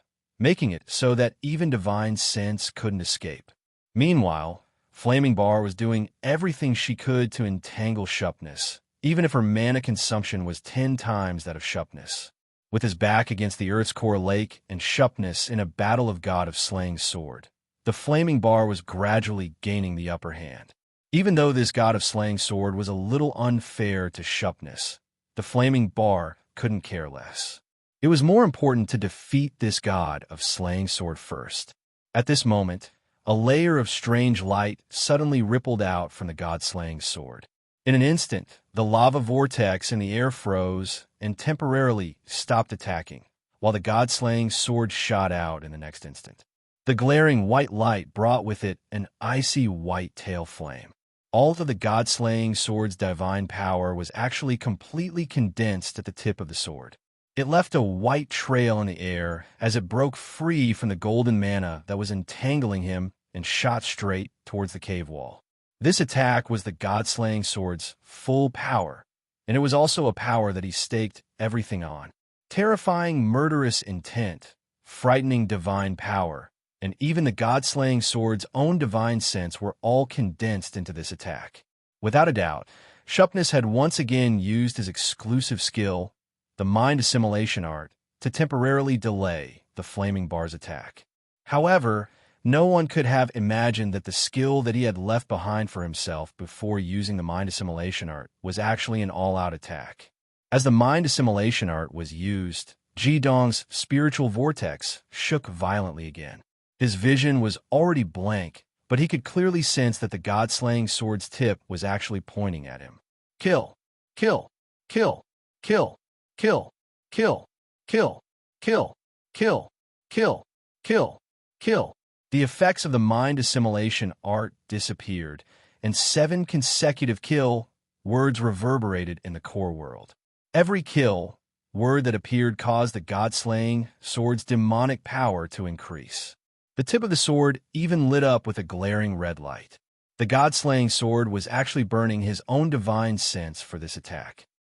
[SPEAKER 1] making it so that even divine sense couldn't escape. Meanwhile, Flaming Bar was doing everything she could to entangle Shupness, even if her mana consumption was 10 times that of Shupness. With his back against the Earth's core lake and Shupness in a battle of God of Slaying Sword, the Flaming Bar was gradually gaining the upper hand. Even though this God of Slaying Sword was a little unfair to Shupness, the Flaming Bar couldn't care less. It was more important to defeat this God of Slaying Sword first. At this moment, a layer of strange light suddenly rippled out from the God-slaying sword. In an instant, the lava vortex in the air froze and temporarily stopped attacking, while the God-slaying sword shot out in the next instant. The glaring white light brought with it an icy white tail flame. All of the God-slaying sword's divine power was actually completely condensed at the tip of the sword. It left a white trail in the air as it broke free from the golden mana that was entangling him and shot straight towards the cave wall. This attack was the God-slaying sword's full power, and it was also a power that he staked everything on. Terrifying murderous intent, frightening divine power, and even the God-slaying sword's own divine sense were all condensed into this attack. Without a doubt, Shupness had once again used his exclusive skill, the mind assimilation art, to temporarily delay the Flaming Bar's attack. However, no one could have imagined that the skill that he had left behind for himself before using the mind assimilation art was actually an all-out attack. As the mind assimilation art was used, Ji-Dong's spiritual vortex shook violently again. His vision was already blank, but he could clearly sense that the God-slaying sword's tip was actually pointing at him. Kill! Kill! Kill! Kill! Kill! Kill! Kill! Kill! Kill! Kill! Kill! Kill! The effects of the mind assimilation art disappeared, and 7 consecutive kill words reverberated in the core world. Every kill word that appeared caused the God-slaying sword's demonic power to increase. The tip of the sword even lit up with a glaring red light. The God-slaying sword was actually burning his own divine sense for this attack.